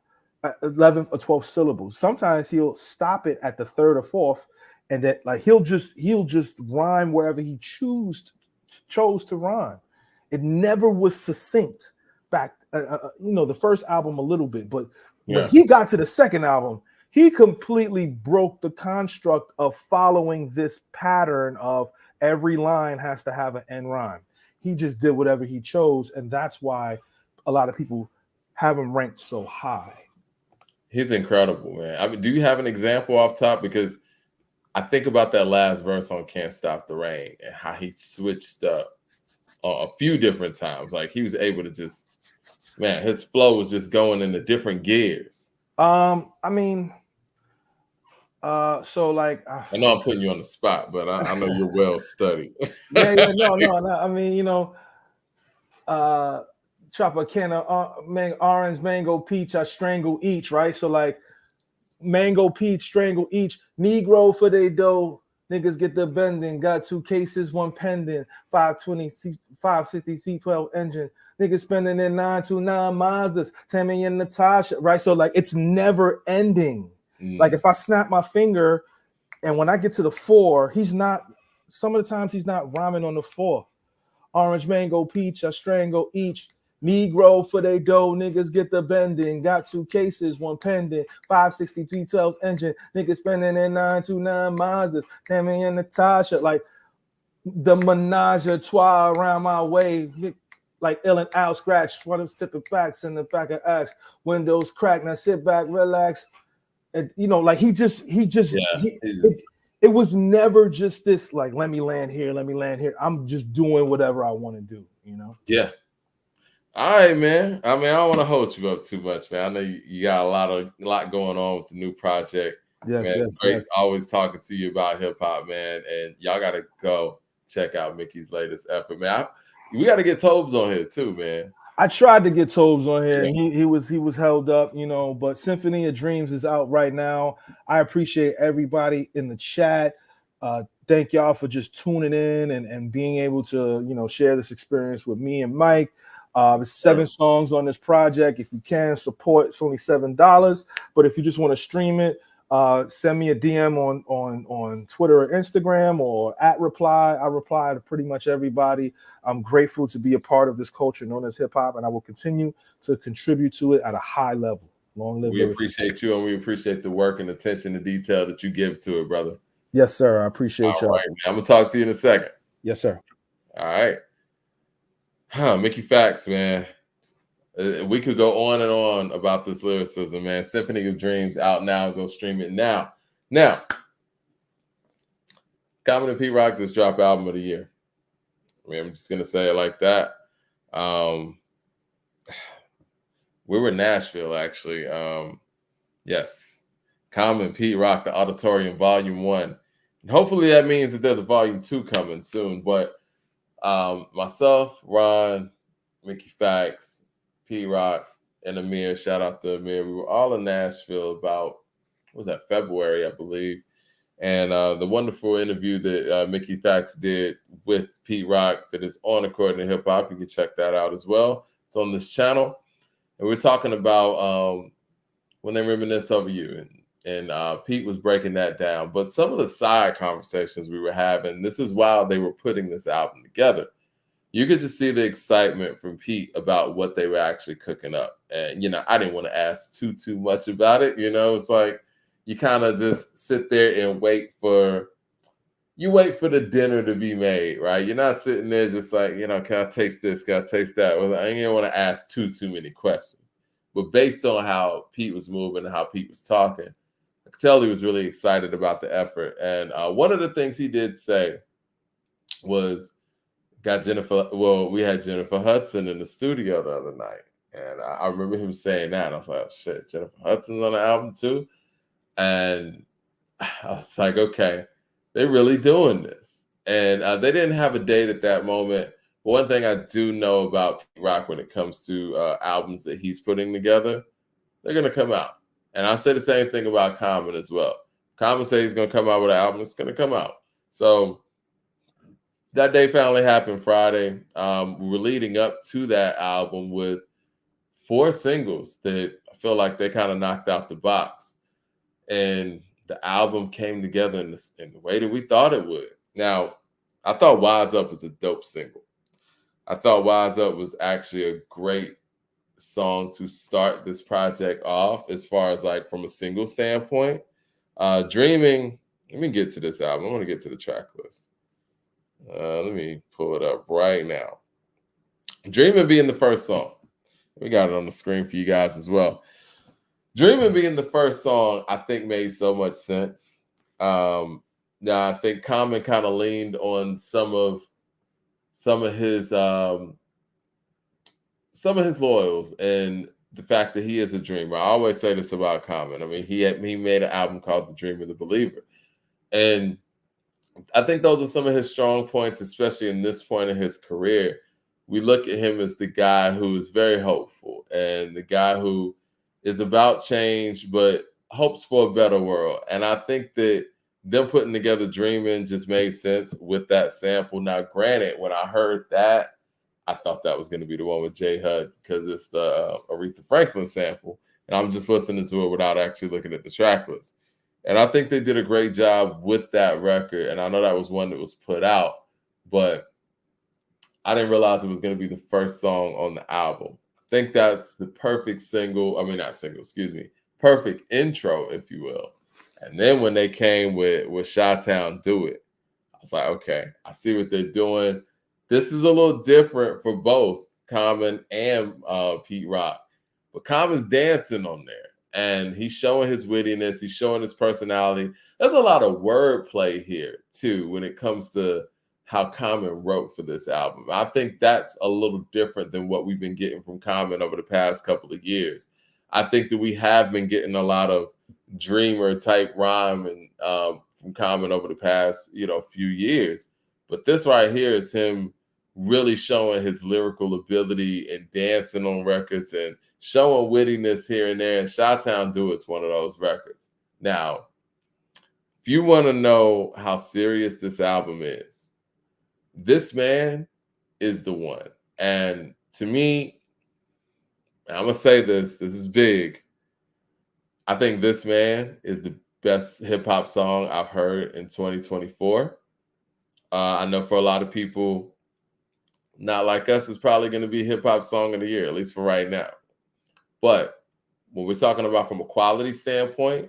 11th or 12th syllables. Sometimes he'll stop it at the third or fourth, and then like he'll just rhyme wherever he chose to rhyme. It never was succinct. Back, the first album a little bit, but when he got to the second album, he completely broke the construct of following this pattern of every line has to have an end rhyme. He just did whatever he chose, and that's why a lot of people have him ranked so high. He's incredible, man. I mean, do you have an example off top? Because I think about that last verse on "Can't Stop the Rain" and how he switched up a few different times. Like he was able to just, man, his flow was just going into different gears. I mean, so like I know I'm putting you on the spot, but I know you're well studied. No. I mean, chop a can of orange, mango, peach, I strangle each, right? So like mango, peach, strangle each, Negro for they dough. Niggas get the bending, got 2 cases, 1 pending, 520, 560 C12 engine. Niggas spending in 929 Mazdas, Tammy and Natasha, right? So like it's never ending. Like if I snap my finger and when I get to the 4, some of the times he's not rhyming on the 4. Orange, mango, peach, I strangle each. Negro for they dough, niggas get the bending. Got 2 cases, 1 pending. 563 12 engine. Niggas spending in 929 Mazdas. Tammy and Natasha. Like the menage a trois around my way. Like ill and out scratch. One of sipping facts in the back of axe. Windows crack. Now sit back, relax. And like it was never just this like let me land here. I'm just doing whatever I want to do, Yeah. All right, man. I mean, I don't want to hold you up too much, man. I know you got a lot going on with the new project. Yes, man, it's great always talking to you about hip hop, man. And y'all gotta go check out Mickey's latest effort, man. We got to get Tobes on here too, man. I tried to get Tobes on here. Yeah. He was held up, but Symphony of Dreams is out right now. I appreciate everybody in the chat. Thank y'all for just tuning in and being able to, share this experience with me and Mike. There's 7 songs on this project. If you can support, it's only $7. But if you just want to stream it, send me a DM on Twitter or Instagram or @reply. I reply to pretty much everybody. I'm grateful to be a part of this culture known as hip hop, and I will continue to contribute to it at a high level. Long live. We appreciate you, and we appreciate the work and attention and detail that you give to it, brother. Yes, sir. I appreciate you. All right, man. I'm gonna talk to you in a second. Yes, sir. All right. Mickey Factz, man. We could go on and on about this lyricism, man. Symphony of Dreams out now. Go stream it now. Now, Common and Pete Rock just dropped album of the year. I mean, I'm just gonna say it like that. We were in Nashville, actually. Yes, Common and Pete Rock, the Auditorium, Volume 1. And hopefully that means that there's a Volume 2 coming soon. But myself, Ron, Mickey Factz, Pete Rock, and Amir. Shout out to Amir. We were all in Nashville about, February, I believe. And the wonderful interview that Mickey Factz did with Pete Rock that is on According to Hip Hop. You can check that out as well. It's on this channel. And we're talking about When They Reminisce Over You. And Pete was breaking that down. But some of the side conversations we were having, this is while they were putting this album together. You could just see the excitement from Pete about what they were actually cooking up. And, I didn't want to ask too much about it. It's like you kind of just sit there and wait for the dinner to be made, right? You're not sitting there just like, can I taste this? Can I taste that? I didn't want to ask too many questions. But based on how Pete was moving and how Pete was talking, I could tell he was really excited about the effort. And one of the things he did say was, got Jennifer. Well, we had Jennifer Hudson in the studio the other night, and I remember him saying that. And I was like, oh, shit, Jennifer Hudson's on the album too. And I was like, okay, they're really doing this. And they didn't have a date at that moment. But one thing I do know about Pete Rock when it comes to albums that he's putting together, they're going to come out. And I say the same thing about Common as well. Common says he's going to come out with an album. It's going to come out. So that day finally happened Friday. We were leading up to that album with 4 singles that I feel like they kind of knocked out the box. And the album came together in the way that we thought it would. Now, I thought Wise Up was a dope single. I thought Wise Up was actually a great song to start this project off as far as like from a single standpoint. Dreaming, let me get to this album. I want to get to the track list. Let me pull it up right now. Dreaming being the first song. We got it on the screen for you guys as well. Dreaming being the first song, I think made so much sense. Now I think Common kind of leaned on some of his loyals and the fact that he is a dreamer. I always say this about Common. I mean, he made an album called The Dreamer, the Believer. And I think those are some of his strong points, especially in this point in his career. We look at him as the guy who is very hopeful and the guy who is about change, but hopes for a better world. And I think that them putting together Dreaming just made sense with that sample. Now, granted, when I heard that, I thought that was going to be the one with J Hud because it's the Aretha Franklin sample. And I'm just listening to it without actually looking at the track list. And I think they did a great job with that record. And I know that was one that was put out, but I didn't realize it was going to be the first song on the album. I think that's the perfect perfect intro, if you will. And then when they came with Chi-Town Do It, I was like, okay, I see what they're doing. This is a little different for both Common and Pete Rock. But Common's dancing on there. And he's showing his wittiness. He's showing his personality. There's a lot of wordplay here, too, when it comes to how Common wrote for this album. I think that's a little different than what we've been getting from Common over the past couple of years. I think that we have been getting a lot of dreamer-type rhyme from Common over the past, few years. But this right here is him really showing his lyrical ability and dancing on records and showing wittiness here and there. And Chi-Town Do It's one of those records. Now, if you want to know how serious this album is, this man is the one. And to me, I'm going to say this is big. I think this man is the best hip hop song I've heard in 2024. I know for a lot of people, not like us, it's probably going to be hip hop song of the year, at least for right now. But when we're talking about from a quality standpoint,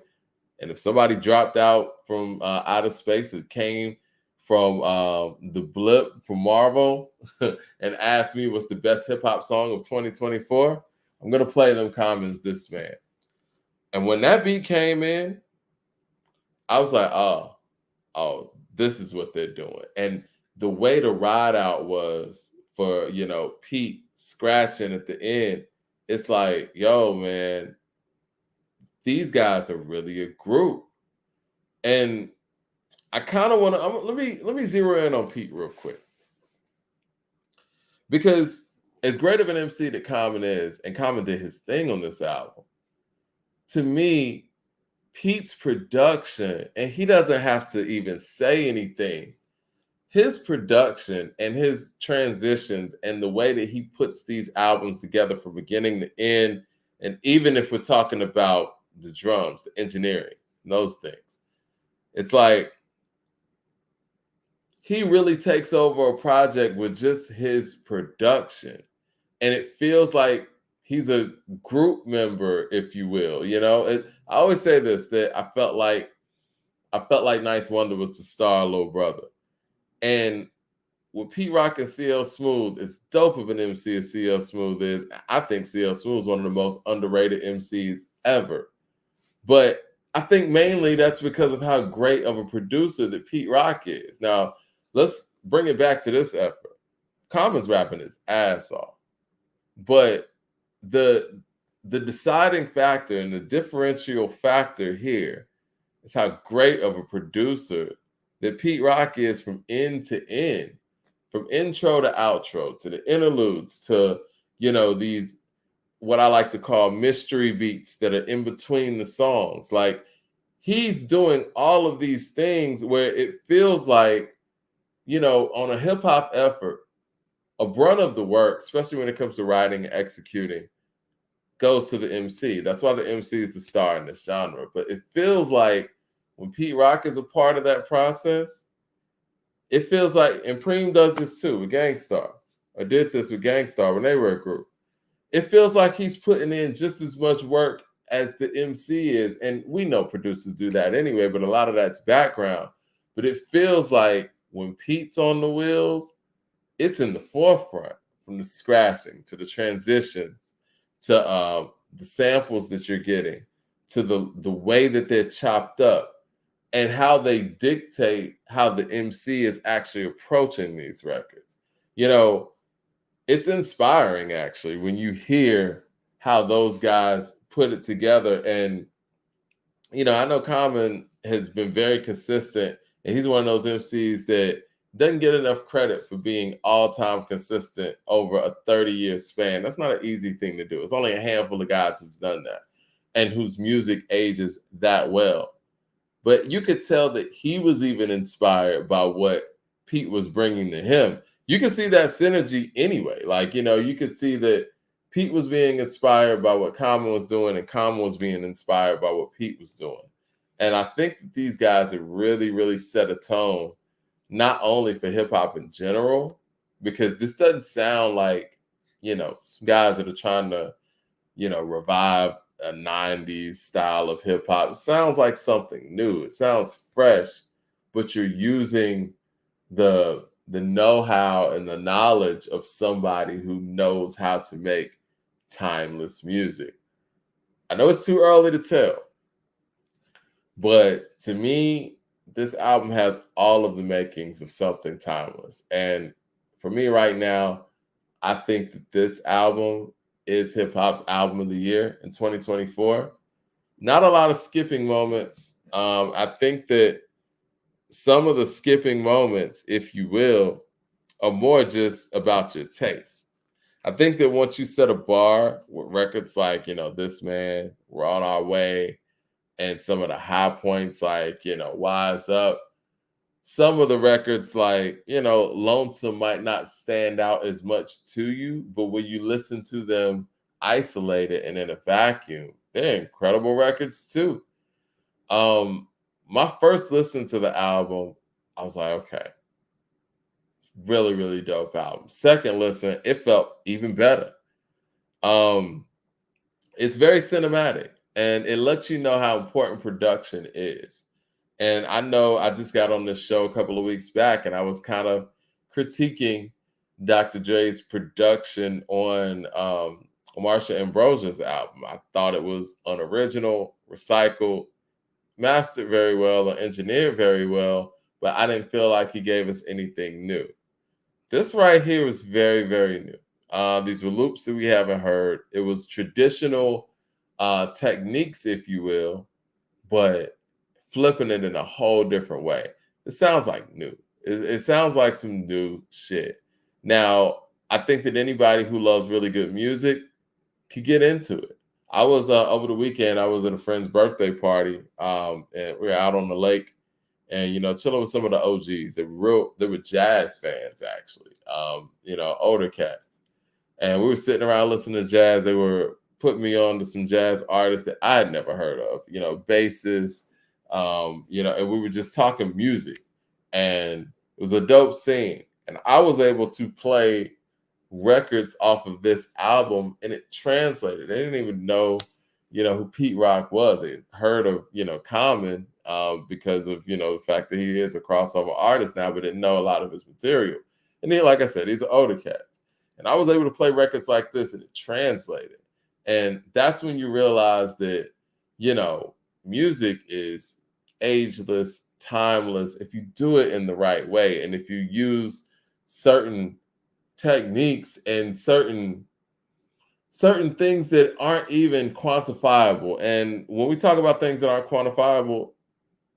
and if somebody dropped out from outer space, it came from the blip from Marvel and asked me what's the best hip hop song of 2024, I'm going to play them Commons, This Man. And when that beat came in, I was like, oh, this is what they're doing. And the way the ride out was for, Pete scratching at the end, it's like, yo, man, these guys are really a group. And I kind of want to let me zero in on Pete real quick. Because as great of an MC that Common is, and Common did his thing on this album, to me, Pete's production, and he doesn't have to even say anything, his production and his transitions and the way that he puts these albums together from beginning to end, and even if we're talking about the drums, the engineering, those things, it's like he really takes over a project with just his production. And it feels like he's a group member, if you will. I always say this, that I felt like Ninth Wonder was the star little brother. And with Pete Rock and CL Smooth, as dope of an MC as CL Smooth is, I think CL Smooth is one of the most underrated MCs ever. But I think mainly that's because of how great of a producer that Pete Rock is. Now, let's bring it back to this effort. Common's rapping his ass off. But the deciding factor and the differential factor here is how great of a producer that Pete Rock is from end to end, from intro to outro, to the interludes, to, these, what I like to call mystery beats that are in between the songs. Like, he's doing all of these things where it feels like, on a hip hop effort, a brunt of the work, especially when it comes to writing and executing, goes to the MC. That's why the MC is the star in this genre. But it feels like when Pete Rock is a part of that process, it feels like, and Preem does this too with Gangstar, or did this with Gangstar when they were a group. It feels like he's putting in just as much work as the MC is. And we know producers do that anyway, but a lot of that's background. But it feels like when Pete's on the wheels, it's in the forefront, from the scratching to the transitions to the samples that you're getting, to the way that they're chopped up, and how they dictate how the MC is actually approaching these records. It's inspiring, actually, when you hear how those guys put it together. And, I know Common has been very consistent, and he's one of those MCs that doesn't get enough credit for being all-time consistent over a 30-year span. That's not an easy thing to do. It's only a handful of guys who's done that and whose music ages that well. But you could tell that he was even inspired by what Pete was bringing to him. You can see that synergy anyway. Like, you could see that Pete was being inspired by what Common was doing, and Common was being inspired by what Pete was doing. And I think that these guys have really, really set a tone, not only for hip hop in general, because this doesn't sound like, some guys that are trying to, revive a 90s style of hip hop. It sounds like something new. It sounds fresh, but you're using the know-how and the knowledge of somebody who knows how to make timeless music. I know it's too early to tell, but to me, this album has all of the makings of something timeless. And for me right now, I think that this album is hip hop's album of the year in 2024. Not a lot of skipping moments. I think that some of the skipping moments, if you will, are more just about your taste. I think that once you set a bar with records like, This Man, We're on Our Way, and some of the high points like, Wise Up, some of the records like, Lonesome might not stand out as much to you, but when you listen to them isolated and in a vacuum, they're incredible records too. My first listen to the album, I was like, okay, really, really dope album. Second listen, it felt even better. It's very cinematic, and it lets you know how important production is. And I know I just got on this show a couple of weeks back, and I was kind of critiquing Dr. Dre's production on Marsha Ambrosia's album. I thought it was unoriginal, recycled, mastered very well, and engineered very well, but I didn't feel like he gave us anything new. This right here was very, very new. These were loops that we haven't heard. It was traditional techniques, if you will, but flipping it in a whole different way. It sounds like new. It sounds like some new shit. Now, I think that anybody who loves really good music could get into it. I was over the weekend, I was at a friend's birthday party, and we were out on the lake, and chilling with some of the OGs. They were jazz fans, actually, older cats. And we were sitting around listening to jazz. They were putting me on to some jazz artists that I had never heard of, bassists, and we were just talking music, and it was a dope scene. And I was able to play records off of this album, and it translated. They didn't even know, who Pete Rock was. They heard of, Common because of, the fact that he is a crossover artist now, but didn't know a lot of his material. And then, like I said, these are older cats. And I was able to play records like this and it translated. And that's when you realize that, music is ageless, timeless, if you do it in the right way. And if you use certain techniques and certain things that aren't even quantifiable. And when we talk about things that aren't quantifiable,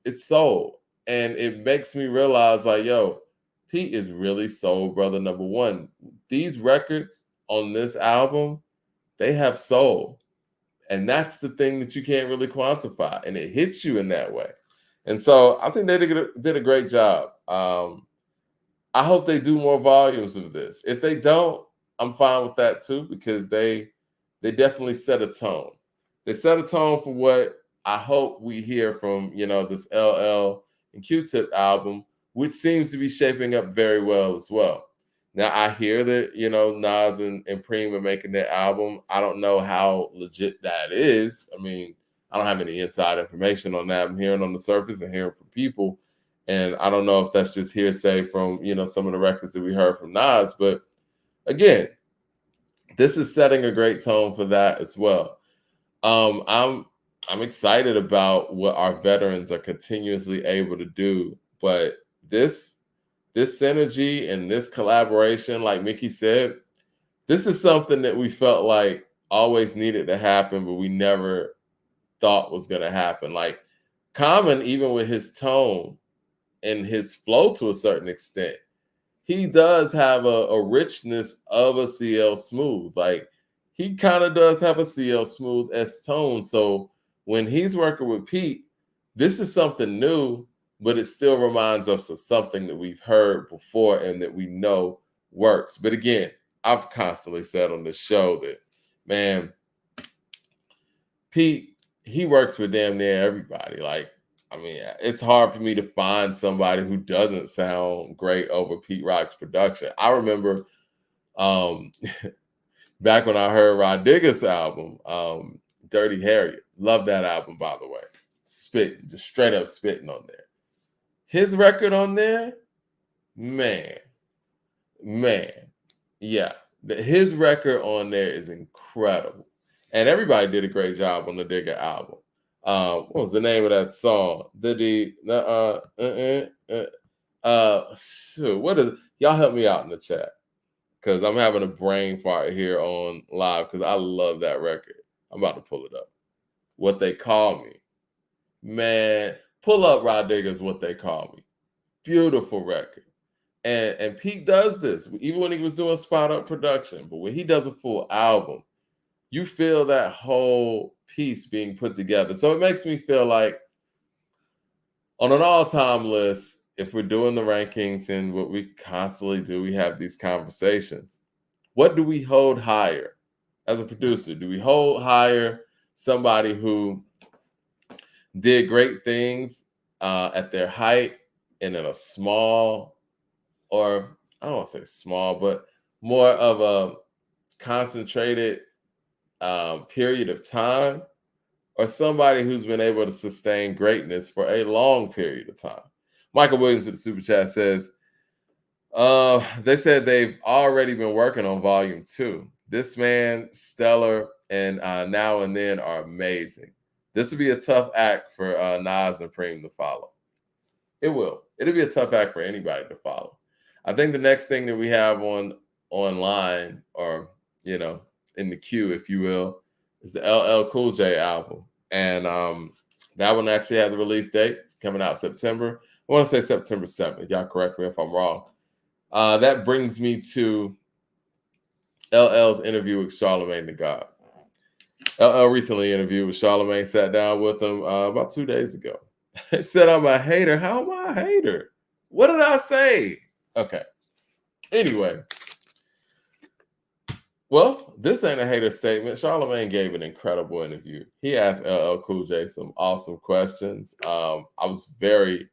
it's soul. And it makes me realize, like, yo, Pete is really soul brother number one. These records on this album, they have soul. And that's the thing that you can't really quantify. And it hits you in that way. And so I think they did a great job. I hope they do more volumes of this. If they don't, I'm fine with that too, because they definitely set a tone. They set a tone for what I hope we hear from, this LL and Q-Tip album, which seems to be shaping up very well as well. Now, I hear that, Nas and Preem are making their album. I don't know how legit that is. I mean, I don't have any inside information on that. I'm hearing on the surface and hearing from people. And I don't know if that's just hearsay from, some of the records that we heard from Nas. But again, this is setting a great tone for that as well. I'm excited about what our veterans are continuously able to do. But this synergy and this collaboration, like Mickey said, this is something that we felt like always needed to happen, but we never thought was going to happen. Like Common, even with his tone and his flow to a certain extent, he does have a richness of a CL Smooth. Like he kind of does have a CL Smooth-esque tone. So when he's working with Pete, this is something new, but it still reminds us of something that we've heard before and that we know works. But again, I've constantly said on this show that, man, Pete, he works with damn near everybody. Like, I mean, it's hard for me to find somebody who doesn't sound great over Pete Rock's production. I remember back when I heard Rod Digger's album, Dirty Harriet. Love that album, by the way. Spitting, just straight up spitting on there. His record on there, man, yeah. His record on there is incredible. And everybody did a great job on the Digger album. What was the name of that song? Shoot, what is it? Y'all help me out in the chat, because I'm having a brain fart here on live because I love that record. I'm about to pull it up. What They Call Me. Man, pull up Rod Digger's What They Call Me. Beautiful record. And Pete does this, even when he was doing spot up production. But when he does a full album, you feel that whole piece being put together. So it makes me feel like on an all-time list, if we're doing the rankings and what we constantly do, we have these conversations. What do we hold higher as a producer? Do we hold higher somebody who did great things at their height and in a small, or I don't want to say small, but more of a concentrated period of time, or somebody who's been able to sustain greatness for a long period of time? Michael Williams with the super chat says, they said they've already been working on volume 2. This man, Stellar, and Now and Then are amazing. This will be a tough act for Nas and Preem to follow. It will. It'll be a tough act for anybody to follow. I think the next thing that we have online, or in the queue, if you will, is the LL Cool J album. And that one actually has a release date. It's coming out September. I want to say September 7th. Y'all correct me if I'm wrong. That brings me to LL's interview with Charlamagne the God. LL recently interviewed with Charlamagne, sat down with him about 2 days ago. He said, I'm a hater. How am I a hater? What did I say? Okay. Anyway. Well, this ain't a hater statement. Charlamagne gave an incredible interview. He asked LL Cool J some awesome questions. I was very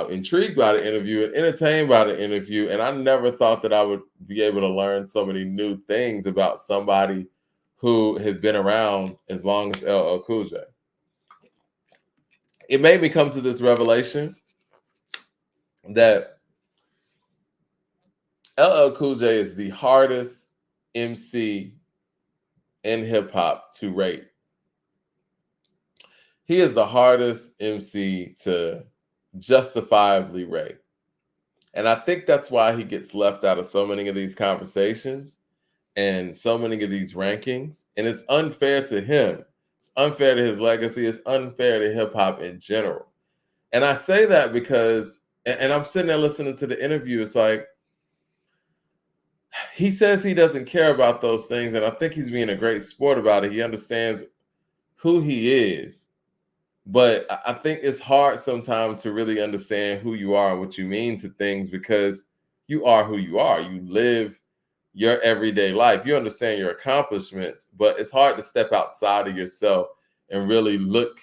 intrigued by the interview and entertained by the interview. And I never thought that I would be able to learn so many new things about somebody who had been around as long as LL Cool J. It made me come to this revelation that LL Cool J is the hardest MC in hip hop to rate. He is the hardest MC to justifiably rate. And I think that's why he gets left out of so many of these conversations and so many of these rankings. And it's unfair to him. It's unfair to his legacy. It's unfair to hip hop in general. And I say that because, and I'm sitting there listening to the interview, it's like, he says he doesn't care about those things. And I think he's being a great sport about it. He understands who he is. But I think it's hard sometimes to really understand who you are and what you mean to things, because you are who you are. You live your everyday life. You understand your accomplishments, but it's hard to step outside of yourself and really look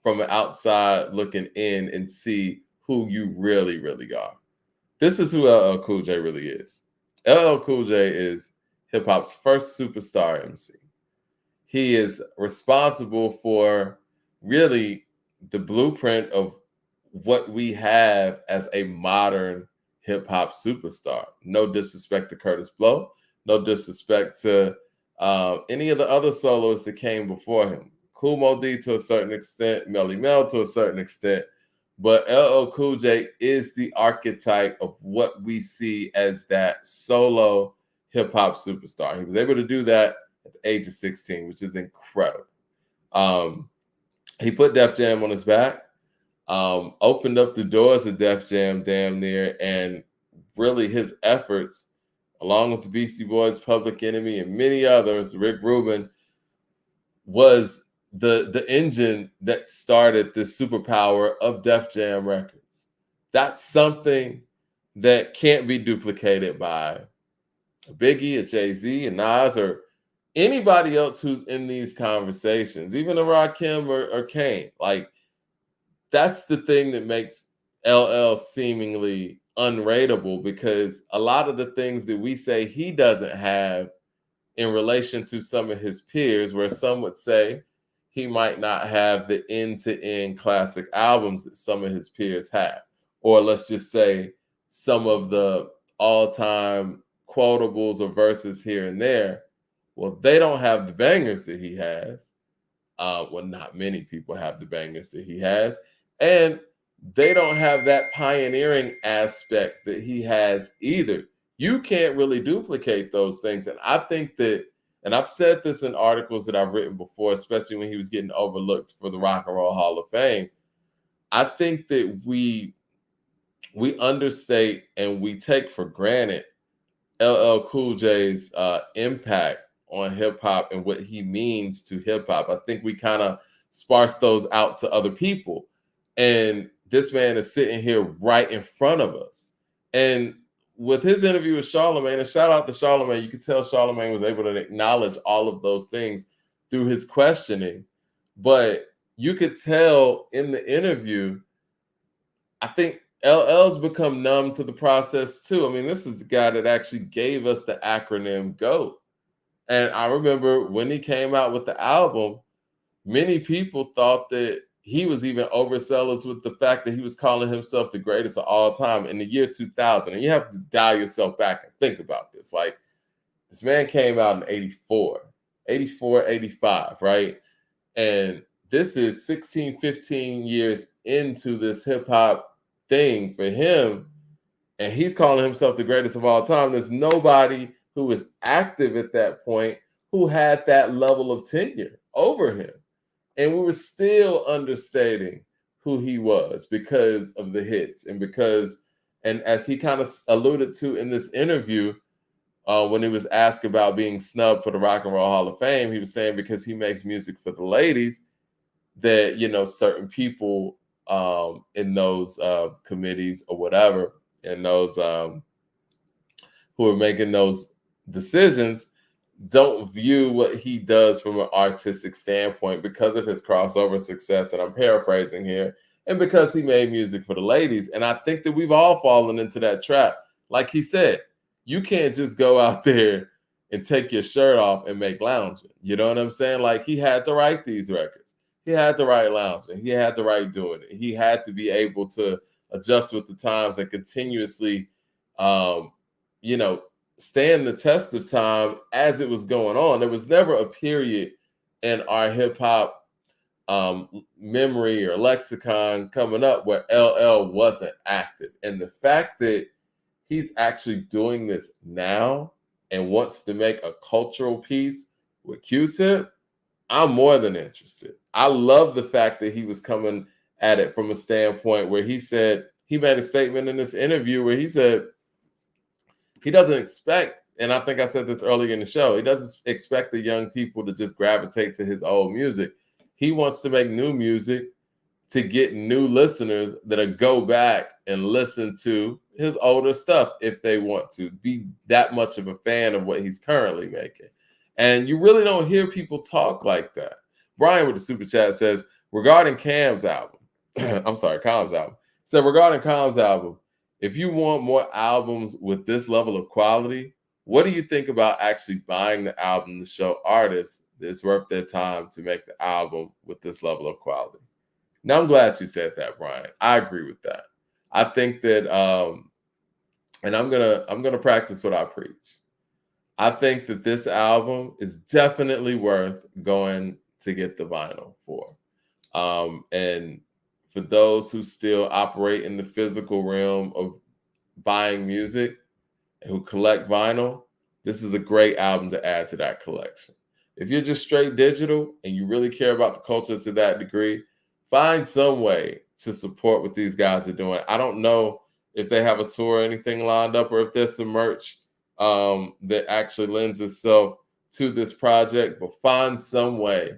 from the outside looking in and see who you really, really are. This is who LL Cool J really is. LL Cool J is hip hop's first superstar MC. He is responsible for really the blueprint of what we have as a modern hip hop superstar. No disrespect to Curtis Blow, no disrespect to any of the other soloists that came before him. Kool Moe Dee to a certain extent, Melly Mel to a certain extent, but LL Cool J is the archetype of what we see as that solo hip hop superstar. He was able to do that at the age of 16, which is incredible. He put Def Jam on his back, opened up the doors of Def Jam damn near, and really his efforts, along with the Beastie Boys, Public Enemy, and many others, Rick Rubin, was the engine that started the superpower of Def Jam Records. That's something that can't be duplicated by a Biggie, a Jay-Z, a Nas, or anybody else who's in these conversations, even a Rakim or Kane. Like, that's the thing that makes LL seemingly unrateable, because a lot of the things that we say he doesn't have in relation to some of his peers, where some would say he might not have the end-to-end classic albums that some of his peers have, or let's just say some of the all-time quotables or verses here and there. Well, they don't have the bangers that he has. Well, not many people have the bangers that he has. And they don't have that pioneering aspect that he has either. You can't really duplicate those things. And I think that, and I've said this in articles that I've written before, especially when he was getting overlooked for the Rock and Roll Hall of Fame, I think that we understate and we take for granted LL Cool J's impact on hip hop and what he means to hip hop. I think we kind of sparse those out to other people. And this man is sitting here right in front of us. And with his interview with Charlemagne, and shout out to Charlemagne, you could tell Charlemagne was able to acknowledge all of those things through his questioning. But you could tell in the interview, I think LL's become numb to the process too. I mean, this is the guy that actually gave us the acronym GOAT. And I remember when he came out with the album, many people thought that he was even overzealous with the fact that he was calling himself the greatest of all time in the year 2000. And you have to dial yourself back and think about this. Like, this man came out in 84, 85, right? And this is 16, 15 years into this hip hop thing for him. And he's calling himself the greatest of all time. There's nobody who was active at that point who had that level of tenure over him. And we were still understating who he was because of the hits and because, and as he kind of alluded to in this interview, when he was asked about being snubbed for the Rock and Roll Hall of Fame, he was saying because he makes music for the ladies, that, you know, certain people in those committees or whatever, and those who are making those decisions don't view what he does from an artistic standpoint because of his crossover success, and I'm paraphrasing here, and because he made music for the ladies. And I think that we've all fallen into that trap. Like he said, you can't just go out there and take your shirt off and make lounging. You know what I'm saying? Like, he had to write these records. He had to write lounging. He had to write doing it. He had to be able to adjust with the times and continuously you know, stand the test of time as it was going on. There was never a period in our hip hop memory or lexicon coming up where LL wasn't active. And the fact that he's actually doing this now and wants to make a cultural piece with Q-Tip, I'm more than interested. I love the fact that he was coming at it from a standpoint where he said, he made a statement in this interview where he said he doesn't expect, and I think I said this earlier in the show, he doesn't expect the young people to just gravitate to his old music. He wants to make new music to get new listeners that'll go back and listen to his older stuff if they want to be that much of a fan of what he's currently making. And you really don't hear people talk like that. Brian with the super chat says, regarding Cam's album, Com's album, said regarding Com's album, if you want more albums with this level of quality, what do you think about actually buying the album to show artists that it's worth their time to make the album with this level of quality? Now, I'm glad you said that, Brian. I agree with that. I think that, and I'm gonna practice what I preach. I think that this album is definitely worth going to get the vinyl for. And for those who still operate in the physical realm of buying music and who collect vinyl, this is a great album to add to that collection. If you're just straight digital and you really care about the culture to that degree, find some way to support what these guys are doing. I don't know if they have a tour or anything lined up, or if there's some merch that actually lends itself to this project, but find some way,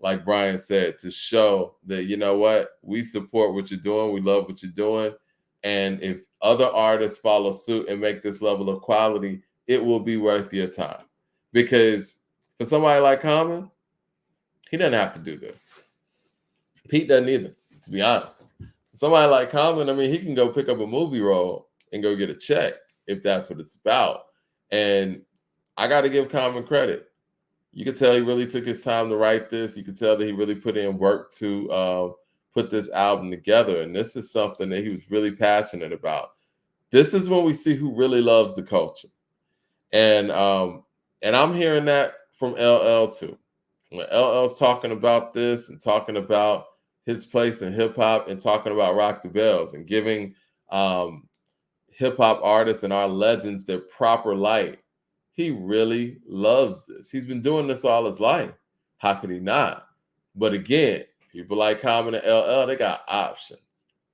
like Brian said, to show that, you know what, we support what you're doing, we love what you're doing, and if other artists follow suit and make this level of quality, it will be worth your time. Because for somebody like Common, he doesn't have to do this. Pete doesn't either, to be honest. Somebody like Common, I mean, he can go pick up a movie role and go get a check if that's what it's about. And I got to give Common credit. You could tell he really took his time to write this. You could tell that he really put in work to put this album together. And this is something that he was really passionate about. This is when we see who really loves the culture. And I'm hearing that from LL too. When LL's talking about this and talking about his place in hip hop and talking about Rock the Bells and giving hip hop artists and our legends their proper light, he really loves this. He's been doing this all his life. How could he not? But again, people like Common and LL, they got options.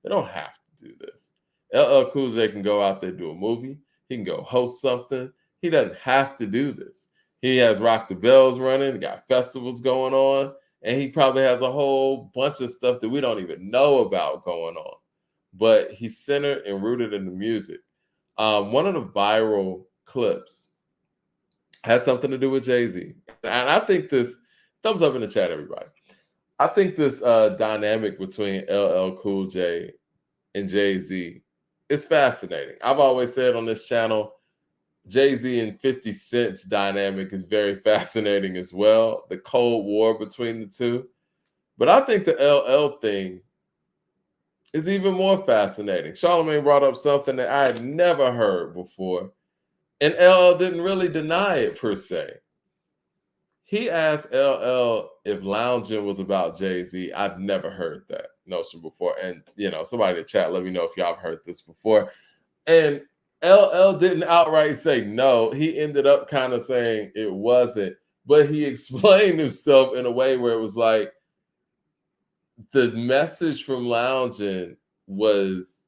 They don't have to do this. LL Cool J can go out there, do a movie. He can go host something. He doesn't have to do this. He has Rock the Bells running. He got festivals going on. And he probably has a whole bunch of stuff that we don't even know about going on. But he's centered and rooted in the music. One of the viral clips had something to do with Jay-Z. And I think this, thumbs up in the chat, everybody. I think this dynamic between LL Cool J and Jay-Z is fascinating. I've always said on this channel, Jay-Z and 50 Cent's dynamic is very fascinating as well. The Cold War between the two. But I think the LL thing is even more fascinating. Charlamagne brought up something that I had never heard before. And LL didn't really deny it per se. He asked LL if lounging was about Jay-Z. I've never heard that notion before. And, somebody in the chat, let me know if y'all have heard this before. And LL didn't outright say no. He ended up kind of saying it wasn't. But he explained himself in a way where it was like the message from lounging was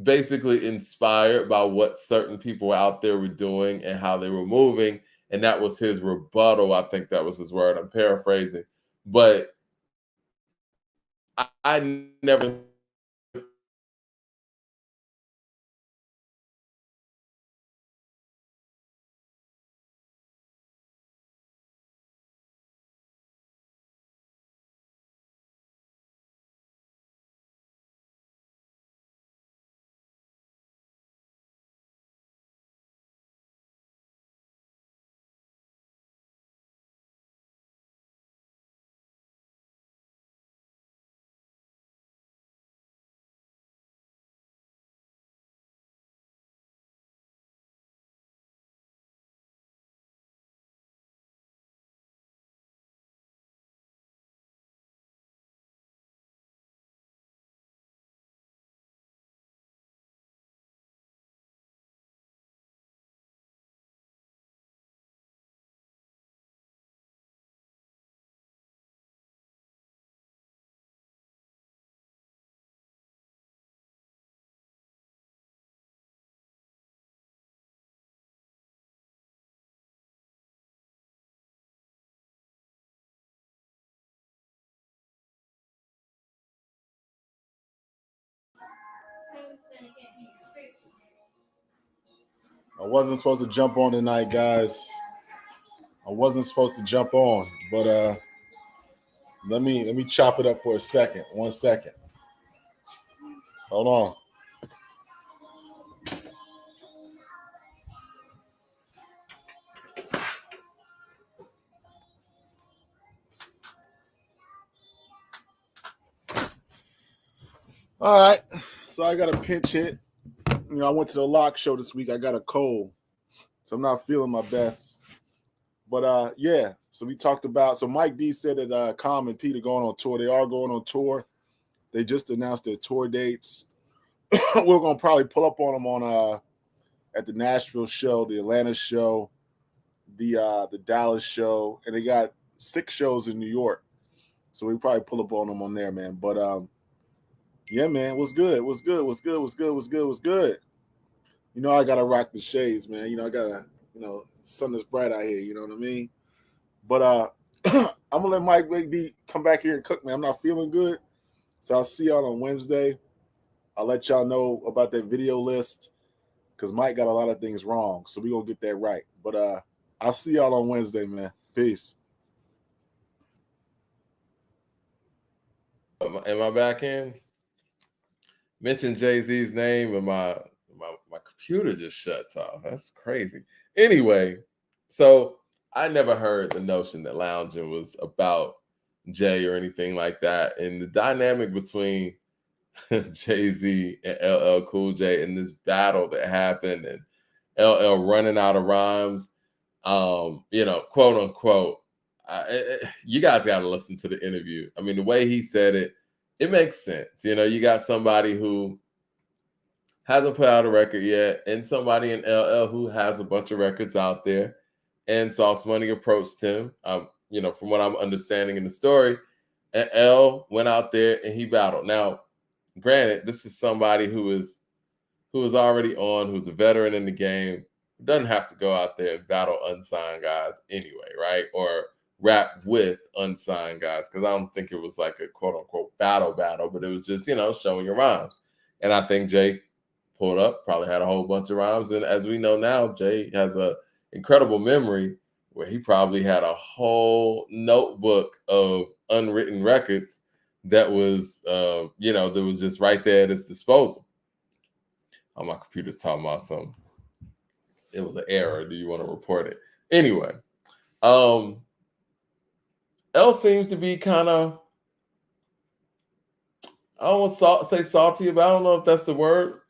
basically inspired by what certain people out there were doing and how they were moving. And that was his rebuttal. I think that was his word. I'm paraphrasing. But I never I wasn't supposed to jump on tonight, guys. I wasn't supposed to jump on, but let me chop it up for a second. 1 second. Hold on. All right. So I got a pinch hit. I went to the lock show this week. I got a cold, so I'm not feeling my best. But yeah, so we talked about. So Mike D said that Com and Pete are going on tour. They are going on tour. They just announced their tour dates. We're gonna probably pull up on them on at the Nashville show, the Atlanta show, the Dallas show, and they got 6 shows in New York. So we probably pull up on them on there, man. But yeah, man, what's good? What's good? What's good? What's good? What's good? What's good? I gotta rock the shades, man. I gotta, sun is bright out here. You know what I mean? But I'm gonna let Mike D come back here and cook, man. I'm not feeling good, so I'll see y'all on Wednesday. I'll let y'all know about that video list because Mike got a lot of things wrong, so we gonna get that right. But I'll see y'all on Wednesday, man. Peace. Am I back in? Mention Jay-Z's name and my computer just shuts off. That's crazy. Anyway, so I never heard the notion that lounging was about Jay or anything like that. And the dynamic between Jay-Z and LL Cool J and this battle that happened and LL running out of rhymes, quote unquote, you guys got to listen to the interview. I mean, the way he said it, it makes sense. You got somebody who hasn't put out a record yet and somebody in LL who has a bunch of records out there. And Sauce Money approached him, from what I'm understanding in the story, and L went out there and he battled. Now, granted, this is somebody who is already on, who's a veteran in the game, doesn't have to go out there and battle unsigned guys anyway, right? Or rap with unsigned guys, because I don't think it was like a quote unquote battle, but it was just, showing your rhymes. And I think Jay pulled up, probably had a whole bunch of rhymes. And as we know now, Jay has a incredible memory where he probably had a whole notebook of unwritten records that was, that was just right there at his disposal. Oh, my computer's talking about something. It was an error. Do you want to report it? Anyway, L seems to be kind of, I don't want to say salty about, I don't know if that's the word,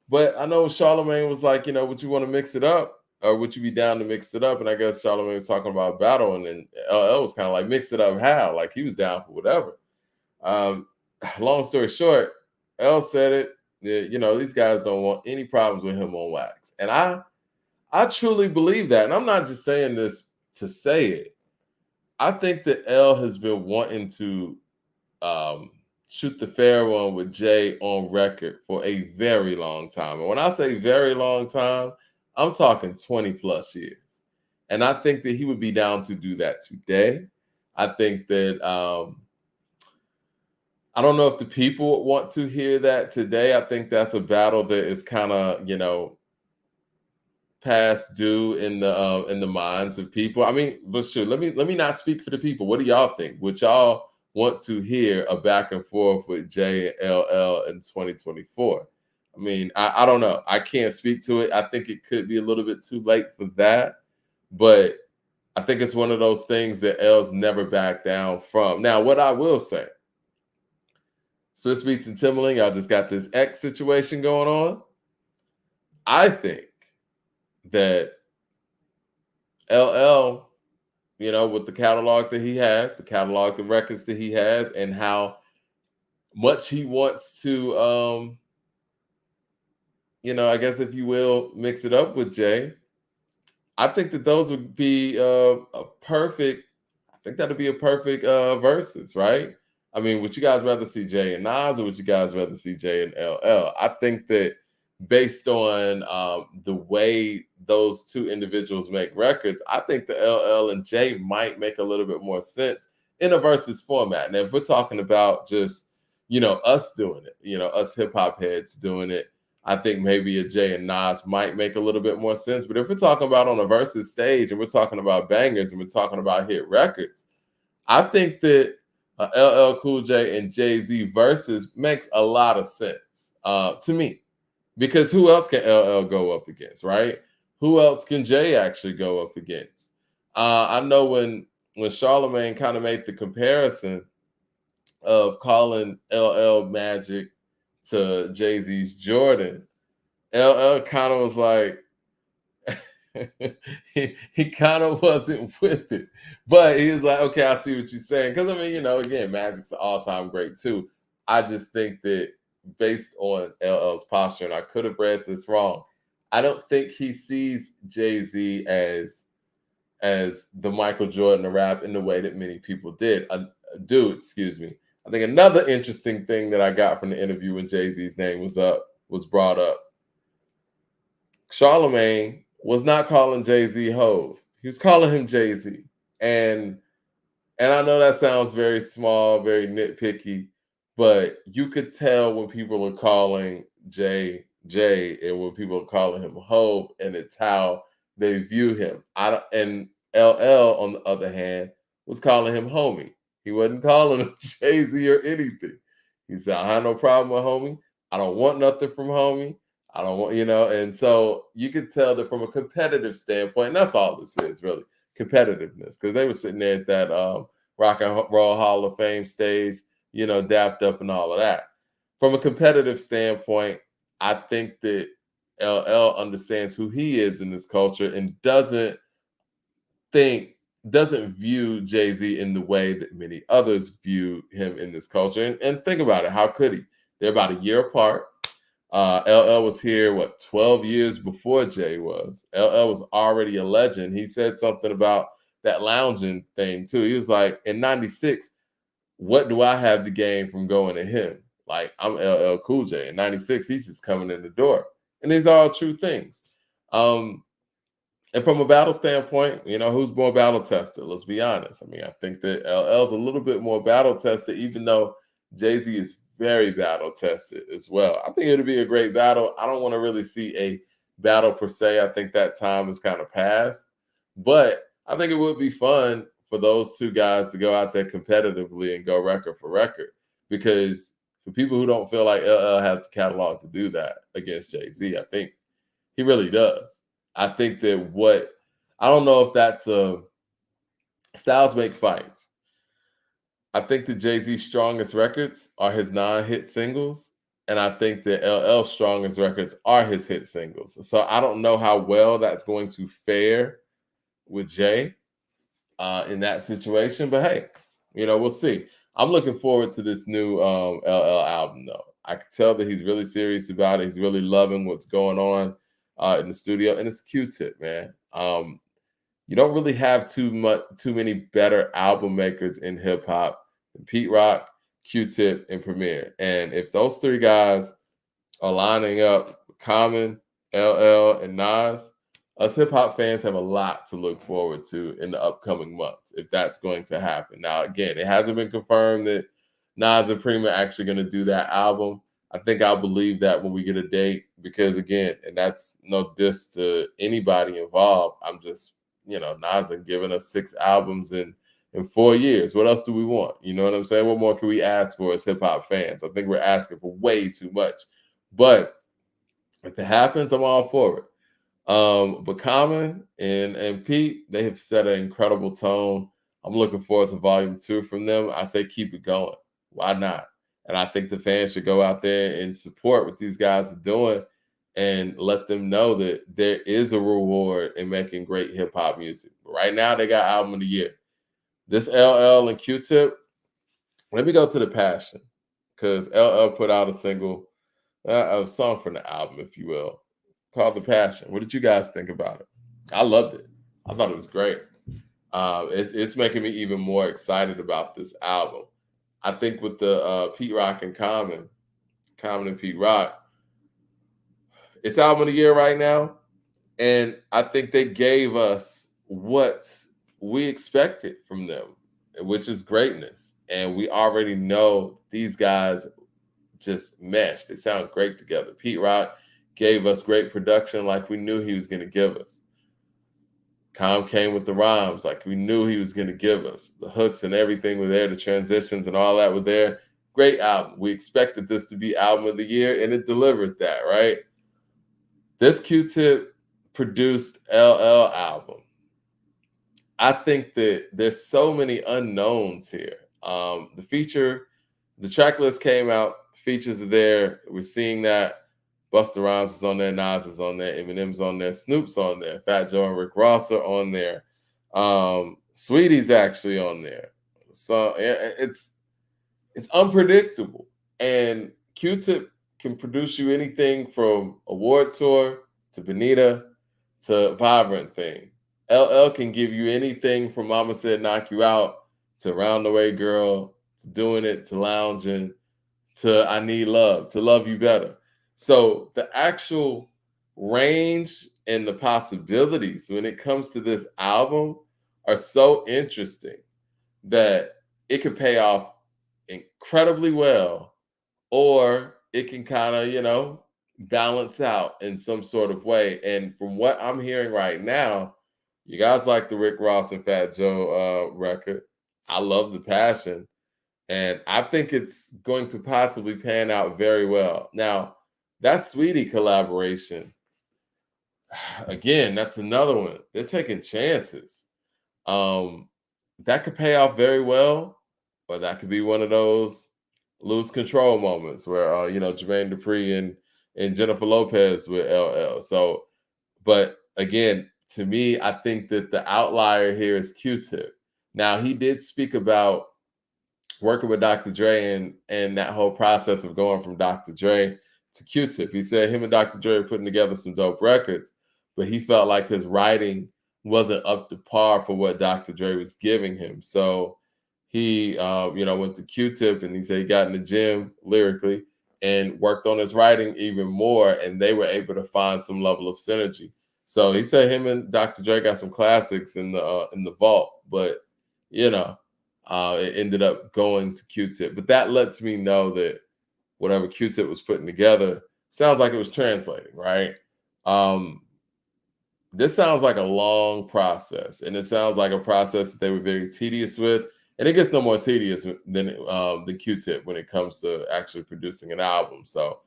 but I know Charlamagne was like, would you want to mix it up? Or would you be down to mix it up? And I guess Charlamagne was talking about battle, and then LL was kind of like, mix it up how? Like he was down for whatever. Long story short, L said it, these guys don't want any problems with him on wax. And I truly believe that. And I'm not just saying this to say it. I think that L has been wanting to shoot the fair one with Jay on record for a very long time. And when I say very long time, I'm talking 20 plus years. And I think that he would be down to do that today. I think that I don't know if the people want to hear that today. I think that's a battle that is kind of, past due in the minds of people. I mean, but sure, let me not speak for the people. What do y'all think? Would y'all want to hear a back and forth with Jay and LL in 2024? I mean, I don't know. I can't speak to it. I think it could be a little bit too late for that, but I think it's one of those things that L's never backed down from. Now, what I will say, Swiss Beats and Timberland, y'all just got this X situation going on. I think that LL, with the catalog that he has, the catalog, the records that he has, and how much he wants to, I guess, if you will, mix it up with Jay, I think that those would be a perfect versus, right? I mean, would you guys rather see Jay and Nas, or would you guys rather see Jay and LL? I think that based on the way those two individuals make records, I think the LL and Jay might make a little bit more sense in a versus format. And if we're talking about just, us doing it, us hip hop heads doing it, I think maybe a Jay and Nas might make a little bit more sense. But if we're talking about on a versus stage and we're talking about bangers and we're talking about hit records, I think that LL Cool J and Jay-Z versus makes a lot of sense to me. Because who else can LL go up against, right? Who else can Jay actually go up against? I know when Charlemagne kind of made the comparison of calling LL Magic to Jay-Z's Jordan, LL kind of was like, he kind of wasn't with it. But he was like, okay, I see what you're saying. Because, I mean, again, Magic's an all-time great, too. I just think that based on LL's posture, and I could have read this wrong, I don't think he sees Jay-Z as the Michael Jordan of rap in the way that many people do. Excuse me. I think another interesting thing that I got from the interview when Jay-Z's name was brought up. Charlemagne was not calling Jay-Z Hove. He was calling him Jay-Z. And I know that sounds very small, very nitpicky, but you could tell when people are calling Jay and when people are calling him Hove, and it's how they view him. And LL, on the other hand, was calling him homie. He wasn't calling him Jay-Z or anything. He said, I have no problem with homie. I don't want nothing from homie. I don't want, and so you could tell that from a competitive standpoint, and that's all this is really, competitiveness, because they were sitting there at that Rock and Roll Hall of Fame stage, dapped up and all of that. From a competitive standpoint, I think that LL understands who he is in this culture and doesn't view Jay-Z in the way that many others view him in this culture. And think about it, how could he? They're about a year apart. LL was here, 12 years before Jay was. LL was already a legend. He said something about that lounging thing too. He was like, in 96, what do I have to gain from going to him? Like, I'm LL Cool J. In 96, he's just coming in the door. And these are all true things. And from a battle standpoint, who's more battle tested? Let's be honest. I mean, I think that LL's a little bit more battle tested, even though Jay-Z is very battle tested as well. I think it'll be a great battle. I don't want to really see a battle per se. I think that time is kind of past. But I think it would be fun for those two guys to go out there competitively and go record for record. Because for people who don't feel like LL has the catalog to do that against Jay-Z, I think he really does. I think that I don't know if that's styles make fights. I think that Jay-Z's strongest records are his non-hit singles, and I think that LL's strongest records are his hit singles. So I don't know how well that's going to fare with Jay in that situation, but hey, we'll see. I'm looking forward to this new LL album, though. I can tell that he's really serious about it. He's really loving what's going on in the studio, and it's Q-Tip, man. You don't really have too many better album makers in hip hop than Pete Rock, Q-Tip, and Premier. And if those three guys are lining up, Common, LL, and Nas, us hip hop fans have a lot to look forward to in the upcoming months, if that's going to happen. Now, again, it hasn't been confirmed that Nas and Premier are actually going to do that album. I think I'll believe that when we get a date, because again, and that's no diss to anybody involved. I'm just, Nas has given us 6 albums in 4 years. What else do we want? You know what I'm saying? What more can we ask for as hip hop fans? I think we're asking for way too much. But if it happens, I'm all for it. But Common and Pete, they have set an incredible tone. I'm looking forward to volume 2 from them. I say keep it going. Why not? And I think the fans should go out there and support what these guys are doing and let them know that there is a reward in making great hip hop music. Right now, they got album of the year. This LL and Q-Tip, let me go to The Passion, because LL put out a single, a song from the album, if you will, called The Passion. What did you guys think about it? I loved it. I thought it was great. It's making me even more excited about this album. I think with the Pete Rock and Common and Pete Rock, it's album of the year right now. And I think they gave us what we expected from them, which is greatness. And we already know these guys just mesh. They sound great together. Pete Rock gave us great production like we knew he was going to give us. Calm came with the rhymes like we knew he was going to give us. The hooks and everything were there, the transitions and all that were there. Great album. We expected this to be album of the year, and it delivered that, right? This Q-Tip produced LL album. I think that there's so many unknowns here. The track list came out, features are there. We're seeing that Busta Rhymes is on there, Nas is on there, Eminem's on there, Snoop's on there, Fat Joe and Rick Ross are on there. Sweety's actually on there. So it's unpredictable. And Q-Tip can produce you anything from Award Tour to Benita to Vibrant Thing. LL can give you anything from Mama Said Knock You Out to Round the Way Girl to Doing It to Lounging to I Need Love to Love You Better. So the actual range and the possibilities when it comes to this album are so interesting that it could pay off incredibly well, or it can kind of, balance out in some sort of way. And from what I'm hearing right now, you guys like the Rick Ross and Fat Joe record. I love the passion. And I think it's going to possibly pan out very well. Now, that Sweetie collaboration, again, that's another one. They're taking chances. That could pay off very well, or that could be one of those lose control moments where, Jermaine Dupri and Jennifer Lopez with LL. So, but again, to me, I think that the outlier here is Q-Tip. Now, he did speak about working with Dr. Dre and that whole process of going from Dr. Dre to Q-Tip. He said him and Dr. Dre were putting together some dope records, but he felt like his writing wasn't up to par for what Dr. Dre was giving him. So he, went to Q-Tip, and he said he got in the gym lyrically and worked on his writing even more, and they were able to find some level of synergy. So he said him and Dr. Dre got some classics in the vault, but it ended up going to Q-Tip. But that lets me know that whatever Q-Tip was putting together sounds like it was translating, right? This sounds like a long process, and it sounds like a process that they were very tedious with. And it gets no more tedious than the Q-Tip when it comes to actually producing an album. So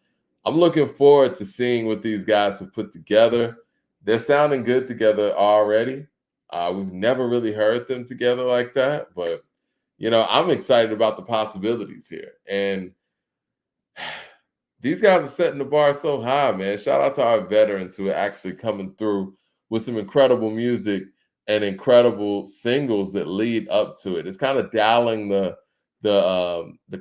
I'm looking forward to seeing what these guys have put together. They're sounding good together already. We've never really heard them together like that, but I'm excited about the possibilities here. And these guys are setting the bar so high, man. Shout out to our veterans who are actually coming through with some incredible music and incredible singles that lead up to it. It's kind of dialing the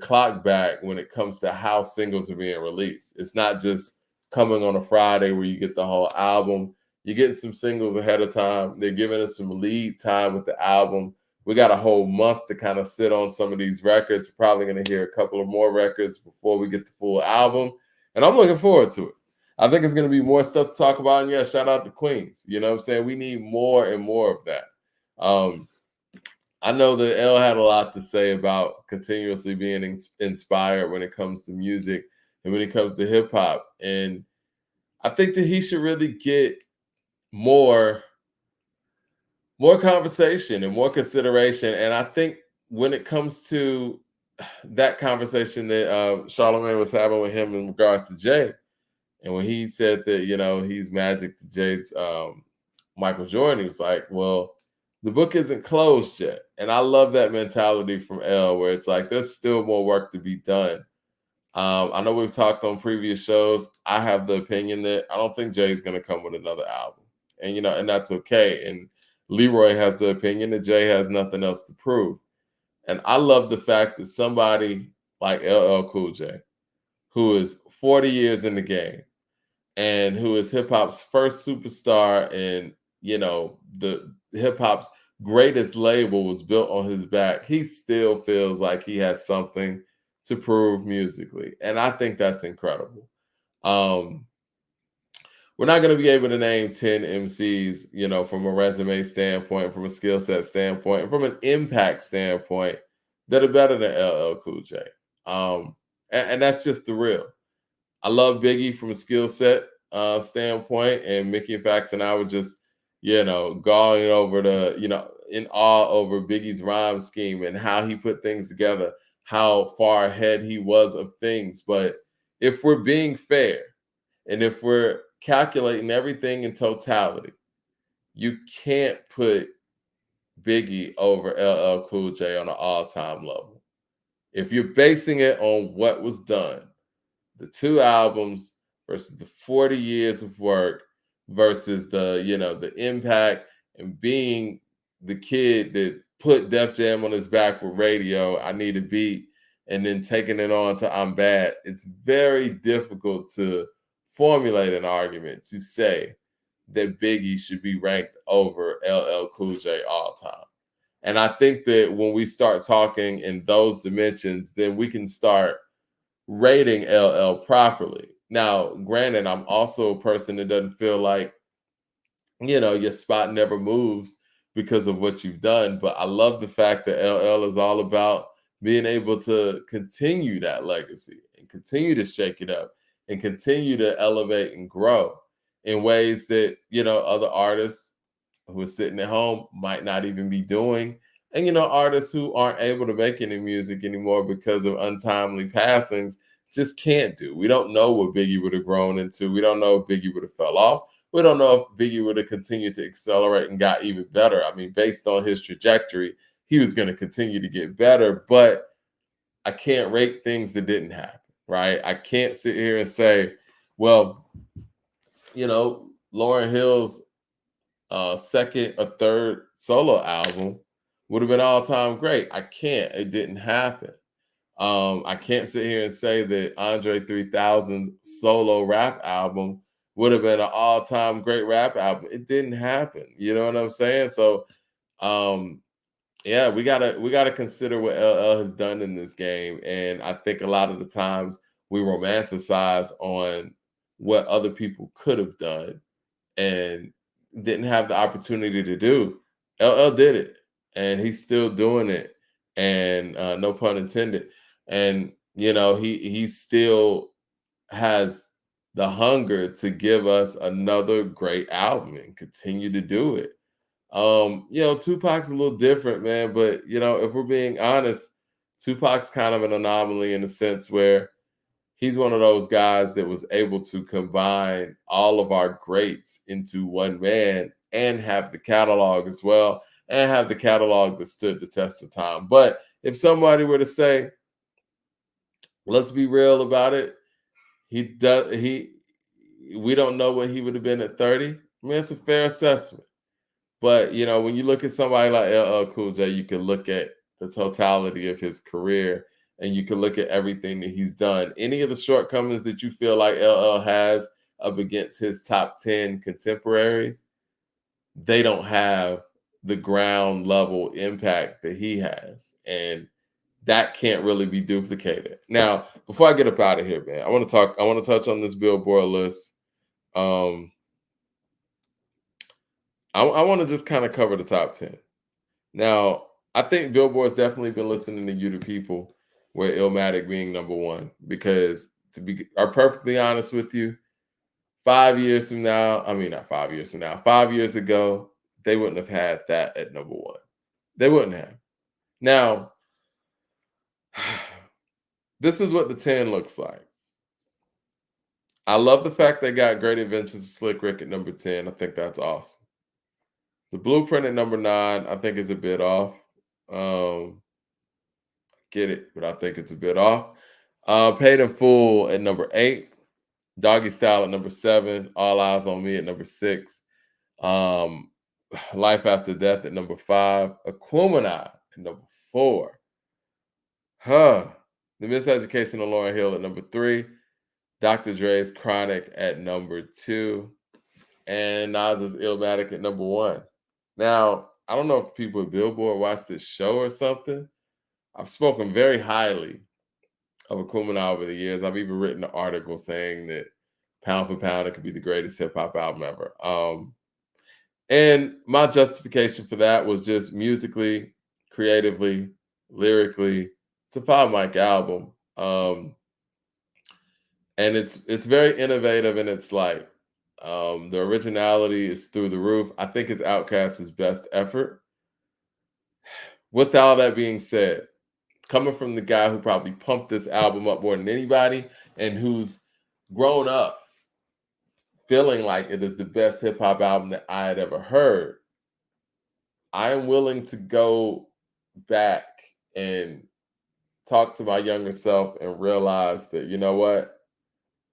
clock back when it comes to how singles are being released. It's not just coming on a Friday where you get the whole album. You're getting some singles ahead of time. They're giving us some lead time with the album. We got a whole month to kind of sit on some of these records. We're probably going to hear a couple of more records before we get the full album. And I'm looking forward to it. I think it's going to be more stuff to talk about. And yeah, shout out to Queens. You know what I'm saying? We need more and more of that. I know that L had a lot to say about continuously being inspired when it comes to music and when it comes to hip hop. And I think that he should really get more conversation and more consideration. And I think when it comes to that conversation that Charlamagne was having with him in regards to Jay, and when he said that, he's Magic to Jay's Michael Jordan, he was like, well, the book isn't closed yet. And I love that mentality from L, where it's like, there's still more work to be done. I know we've talked on previous shows. I have the opinion that I don't think Jay's going to come with another album. And, and that's okay. And Leroy has the opinion that Jay has nothing else to prove. And I love the fact that somebody like LL Cool J, who is 40 years in the game and who is hip hop's first superstar, and, the hip hop's greatest label was built on his back, he still feels like he has something to prove musically. And I think that's incredible. We're not going to be able to name 10 MCs, from a resume standpoint, from a skill set standpoint, and from an impact standpoint that are better than LL Cool J. And that's just the real. I love Biggie from a skill set. standpoint, and Mickey and Factz and I were just, going over in awe over Biggie's rhyme scheme and how he put things together, how far ahead he was of things. But if we're being fair and if we're calculating everything in totality, you can't put Biggie over LL Cool J on an all-time level. If you're basing it on what was done, the 2 albums versus the 40 years of work versus the impact and being the kid that put Def Jam on his back with Radio, I Need a Beat, and then taking it on to I'm Bad, it's very difficult to formulate an argument to say that Biggie should be ranked over LL Cool J all time. And I think that when we start talking in those dimensions, then we can start rating LL properly. Now, granted, I'm also a person that doesn't feel like, your spot never moves because of what you've done. But I love the fact that LL is all about being able to continue that legacy and continue to shake it up and continue to elevate and grow in ways that, other artists who are sitting at home might not even be doing. And, artists who aren't able to make any music anymore because of untimely passings just can't do. We don't know what Biggie would have grown into. We don't know if Biggie would have fell off. We don't know if Biggie would have continued to accelerate and got even better. I mean, based on his trajectory, he was going to continue to get better, but I can't rate things that didn't happen, right? I can't sit here and say, well, Lauryn Hill's second or third solo album would have been all-time great. I can't. It didn't happen. I can't sit here and say that Andre 3000's solo rap album would have been an all-time great rap album. It didn't happen. You know what I'm saying? So, we gotta consider what LL has done in this game. And I think a lot of the times we romanticize on what other people could have done and didn't have the opportunity to do. LL did it, and he's still doing it, and no pun intended. And he still has the hunger to give us another great album and continue to do it. Tupac's a little different, man, but if we're being honest, Tupac's kind of an anomaly in the sense where he's one of those guys that was able to combine all of our greats into one man and have the catalog as well, and have the catalog that stood the test of time. But if somebody were to say, let's be real about it, we don't know what he would have been at 30. I mean, it's a fair assessment. But, when you look at somebody like LL Cool J, you can look at the totality of his career and you can look at everything that he's done. Any of the shortcomings that you feel like LL has up against his top 10 contemporaries, they don't have the ground level impact that he has. And that can't really be duplicated. Now, before I get up out of here, man, I want to touch on this Billboard list. I want to just kind of cover the top 10. Now, I think Billboard's definitely been listening to you, the people, with Illmatic being number one. Because to be perfectly honest with you, 5 years from now, not 5 years from now, 5 years ago, they wouldn't have had that at number one. They wouldn't have. Now, this is what the 10 looks like. I love the fact they got Great Inventions of Slick Rick at number 10. I think that's awesome. The Blueprint at number 9, I think is a bit off. Get it, but I think it's a bit off. Paid in Full at number 8. Doggy Style at number 7. All Eyes on Me at number 6. Life After Death at number 5. Aquemini at number 4. The Miseducation of Lauryn Hill at number 3. Dr. Dre's Chronic at number 2. And Nas's Illmatic at number 1. Now, I don't know if people at Billboard watch this show or something. I've spoken very highly of Aquemini over the years. I've even written an article saying that pound for pound, it could be the greatest hip-hop album ever. And my justification for that was just musically, creatively, lyrically, it's a 5-mic album. And it's very innovative, and it's like The originality is through the roof. I think it's Outkast's best effort. With all that being said, coming from the guy who probably pumped this album up more than anybody and who's grown up feeling like it is the best hip hop album that I had ever heard, I am willing to go back and talk to my younger self and realize that, you know what,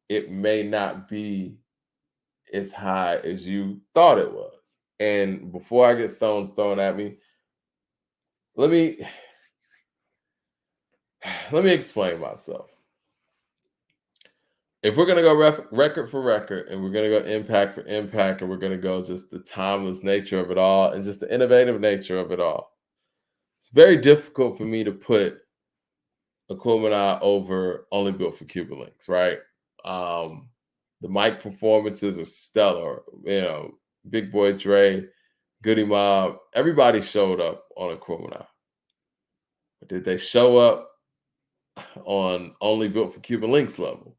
it may not be as high as you thought it was. And before I get stones thrown at me, let me explain myself. If we're going to go record for record, and we're going to go impact for impact, and we're going to go just the timeless nature of it all and just the innovative nature of it all, it's very difficult for me to put a Coup over Only Built for Cuban Links, right? The mic performances are stellar. You know, Big Boy Dre, Goody Mob, everybody showed up on a Coup. But did they show up on Only Built for Cuban Links level?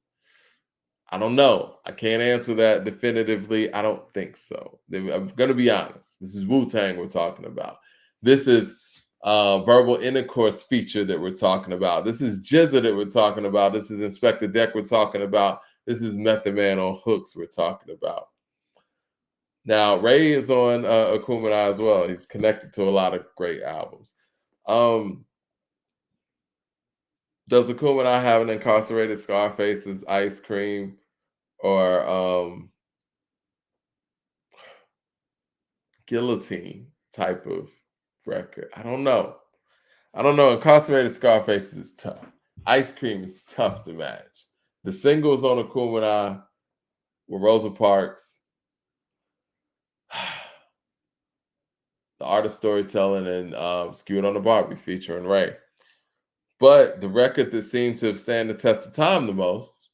I don't know. I can't answer that definitively. I don't think so. I'm going to be honest. This is Wu-Tang we're talking about. This is Verbal Intercourse feature that we're talking about. This is Jizza that we're talking about. This is Inspector Deck we're talking about. This is Method Man on Hooks we're talking about. Now, Ray is on Akumina as well. He's connected to a lot of great albums. Does Akumina have an incarcerated Scarface's Ice Cream or Guillotine type of record? I don't know. Incarcerated Scarface is tough. Ice Cream is tough to match. The singles on Akumina were Rosa Parks, The Art of Storytelling, and Skewed on the Barbie featuring Ray. But the record that seemed to have stand the test of time the most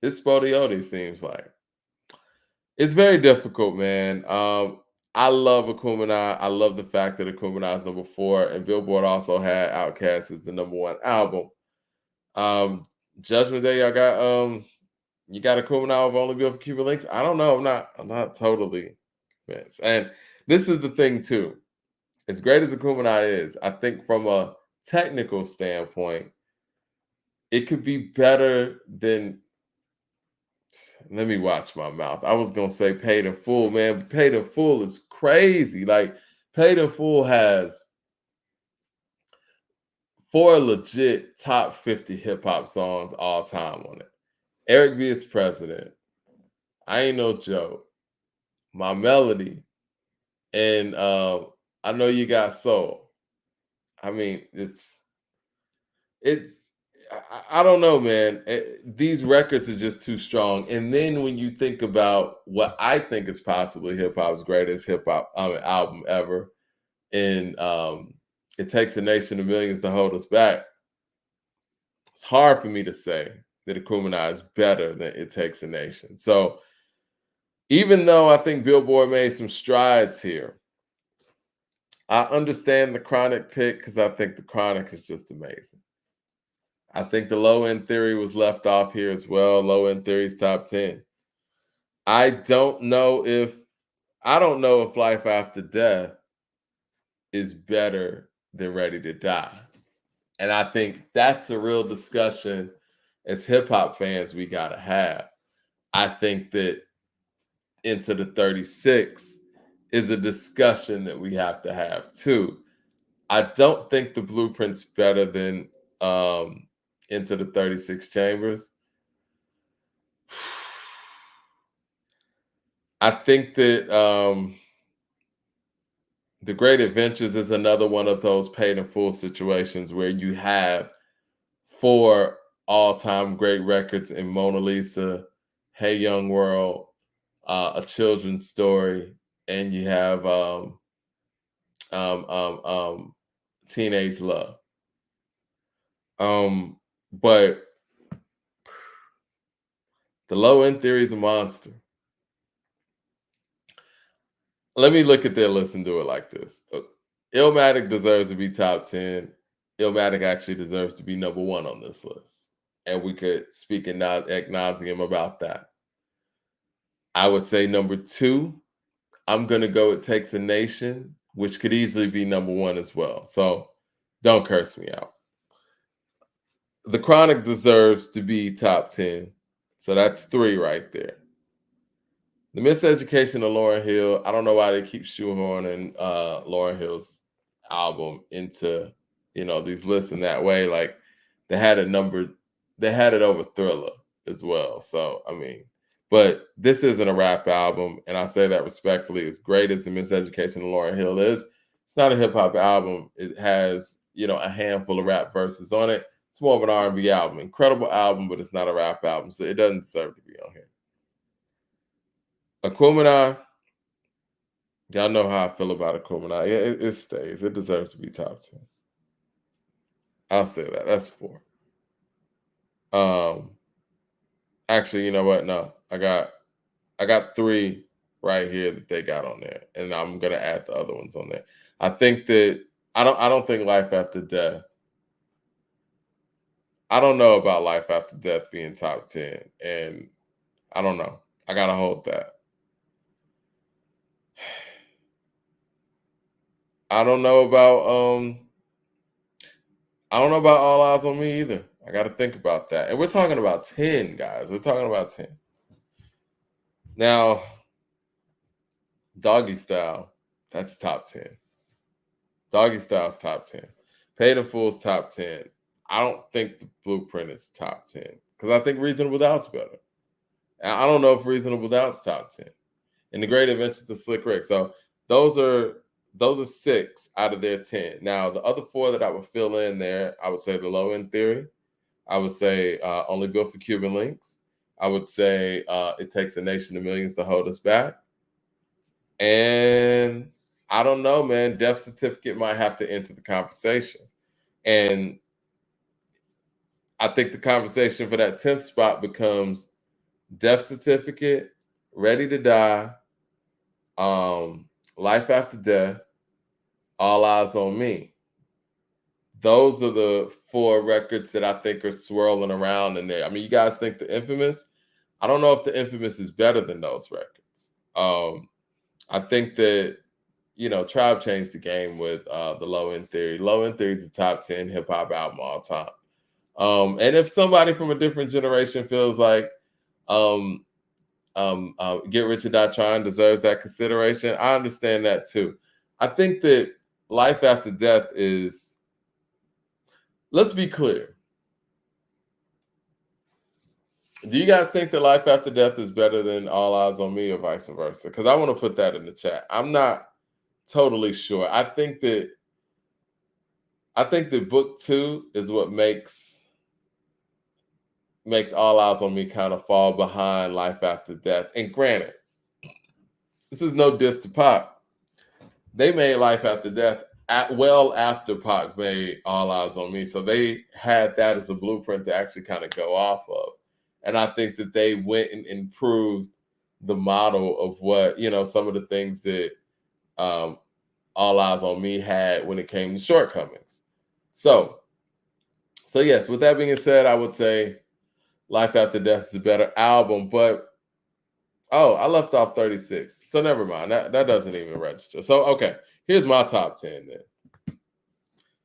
is Spodioti, seems like. It's very difficult, man. I love Akumina. I love the fact that Akumina is number 4, and Billboard also had Outkast as the number 1 album. Judgment Day, you got Akumina of Only Built for Cuban Links. I don't know. I'm not totally convinced. And this is the thing too. As great as Akumina is, I think from a technical standpoint, it could be better than. Let me watch my mouth. I was gonna say Paid in Full, man. Paid in Full is crazy. Like, Paid in Full has 4 legit top 50 hip hop songs all time on it. Eric B. is President, I Ain't No Joke, My Melody, and I Know You Got Soul. I mean, it's I don't know, man. These records are just too strong. And then when you think about what I think is possibly hip hop's greatest album ever, and It Takes a Nation of Millions to Hold Us Back, it's hard for me to say that Akumina is better than It Takes a Nation. So even though I think Billboard made some strides here, I understand the Chronic pick because I think the Chronic is just amazing. I think the Low End Theory was left off here as well. Low End Theory's top 10. I don't know if Life After Death is better than Ready to Die. And I think that's a real discussion as hip hop fans we got to have. I think that Into the 36 is a discussion that we have to have too. I don't think the Blueprint's better than Into the 36 Chambers. I think that The Great Adventures is another one of those Paid in Full situations where you have 4 all-time great records in Mona Lisa, Hey Young World, A Children's Story, and you have Teenage Love. But the Low End Theory is a monster. Let me look at their list and do it like this. Illmatic deserves to be top 10. Illmatic actually deserves to be number 1 on this list. And we could speak ad nauseum about that. I would say number 2, I'm going to go It Takes a Nation, which could easily be number 1 as well. So don't curse me out. The Chronic deserves to be top 10. So that's 3 right there. The Miseducation of Lauryn Hill, I don't know why they keep shoehorning Lauryn Hill's album into, these lists in that way. Like they had it over Thriller as well. So, but this isn't a rap album, and I say that respectfully. As great as The Miseducation of Lauryn Hill is, it's not a hip hop album. It has, a handful of rap verses on it. It's more of an R&B album. Incredible album, but it's not a rap album, so it doesn't deserve to be on here. Aquemini, y'all know how I feel about Aquemini. Yeah, it stays. It deserves to be top 10. I'll say that. That's 4. Actually, you know what? No, I got 3 right here that they got on there, and I'm gonna add the other ones on there. I think that I don't think Life After Death. I don't know about Life After Death being top 10, and I don't know. I gotta hold that. I don't know about All Eyes on Me either. I got to think about that. And we're talking about 10, guys. We're talking about 10. Now, Doggy Style, that's top 10. Doggy Style's top 10. Paid in Full's top 10. I don't think The Blueprint is top 10 because I think Reasonable Doubt's better. And I don't know if Reasonable Doubt's top 10. And The Great Adventures of Slick Rick. So those are 6 out of their 10. Now, the other 4 that I would fill in there, I would say The Low End Theory. I would say Only Built for Cuban Links. I would say It Takes a Nation of Millions to Hold Us Back. And I don't know, man. Death Certificate might have to enter the conversation. And I think the conversation for that 10th spot becomes Death Certificate, Ready to Die, Life After Death, All Eyes on Me. Those are the 4 records that I think are swirling around in there. You guys think The Infamous? I don't know if The Infamous is better than those records. I think that, Tribe changed the game with the Low End Theory. Low End Theory is a top 10 hip hop album all time. And if somebody from a different generation feels like Get Rich or Die Trying deserves that consideration, I understand that too. I think that Life After Death is, let's be clear. Do you guys think that Life After Death is better than All Eyes on Me or vice versa? Because I want to put that in the chat. I'm not totally sure. I think that Book 2 is what makes All Eyes on Me kind of fall behind Life After Death. And granted, this is no diss to Pac. They made Life After Death well after Pac made All Eyes on Me. So they had that as a blueprint to actually kind of go off of. And I think that they went and improved the model of what, some of the things that All Eyes on Me had when it came to shortcomings. So yes, with that being said, I would say Life After Death is a better album, but I left off 36. So never mind. That doesn't even register. So, okay, here's my top 10 then.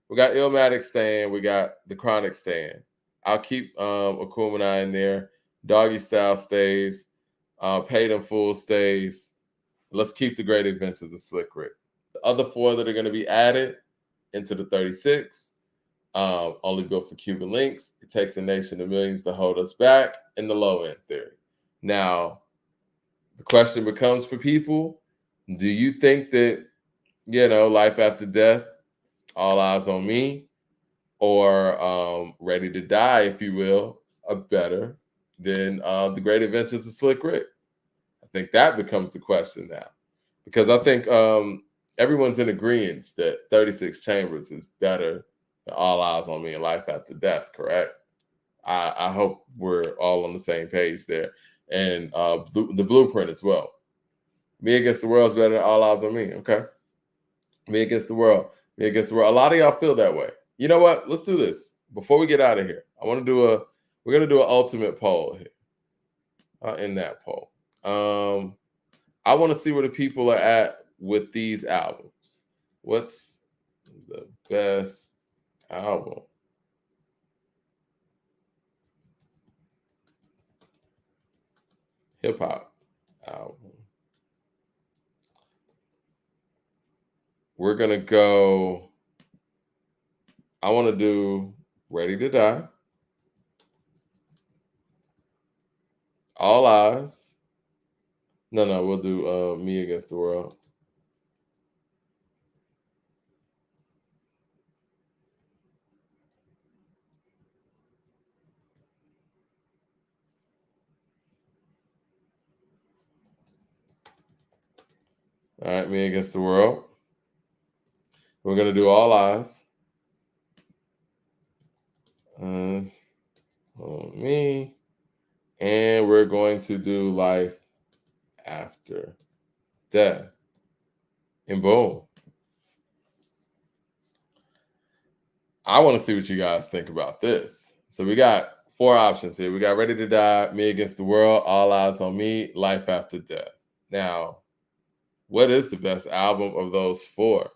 We got Illmatic staying. We got The Chronic staying. I'll keep Aquemini in there. Doggy Style stays. Paid in Full stays. Let's keep The Great Adventures of Slick Rick. The other 4 that are going to be added into the 36, Only Built for Cuban Links, It Takes a Nation of Millions to Hold Us Back, and The Low End Theory. Now, the question becomes for people, do you think that, Life After Death, All Eyes on Me, or Ready to Die, if you will, are better than The Great Adventures of Slick Rick? I think that becomes the question now. Because I think everyone's in agreement that 36 Chambers is better than All Eyes on Me and Life After Death, correct? I hope we're all on the same page there. And the Blueprint as well. Me Against the World is better than All Eyes on Me, okay? Me Against the World. Me Against the World. A lot of y'all feel that way. You know what? Let's do this. Before we get out of here, we're going to do an ultimate poll here. In that poll. I want to see where the people are at with these albums. What's the best album? Hip hop album. We're gonna go. I want to do Ready to Die, All Eyes. No, we'll do Me Against the World. All right, Me Against the World. We're gonna do All Eyes. On Me. And we're going to do Life After Death. And boom. I want to see what you guys think about this. So we got 4 options here. We got Ready to Die, Me Against the World, All Eyes on Me, Life After Death. Now, what is the best album of those 4?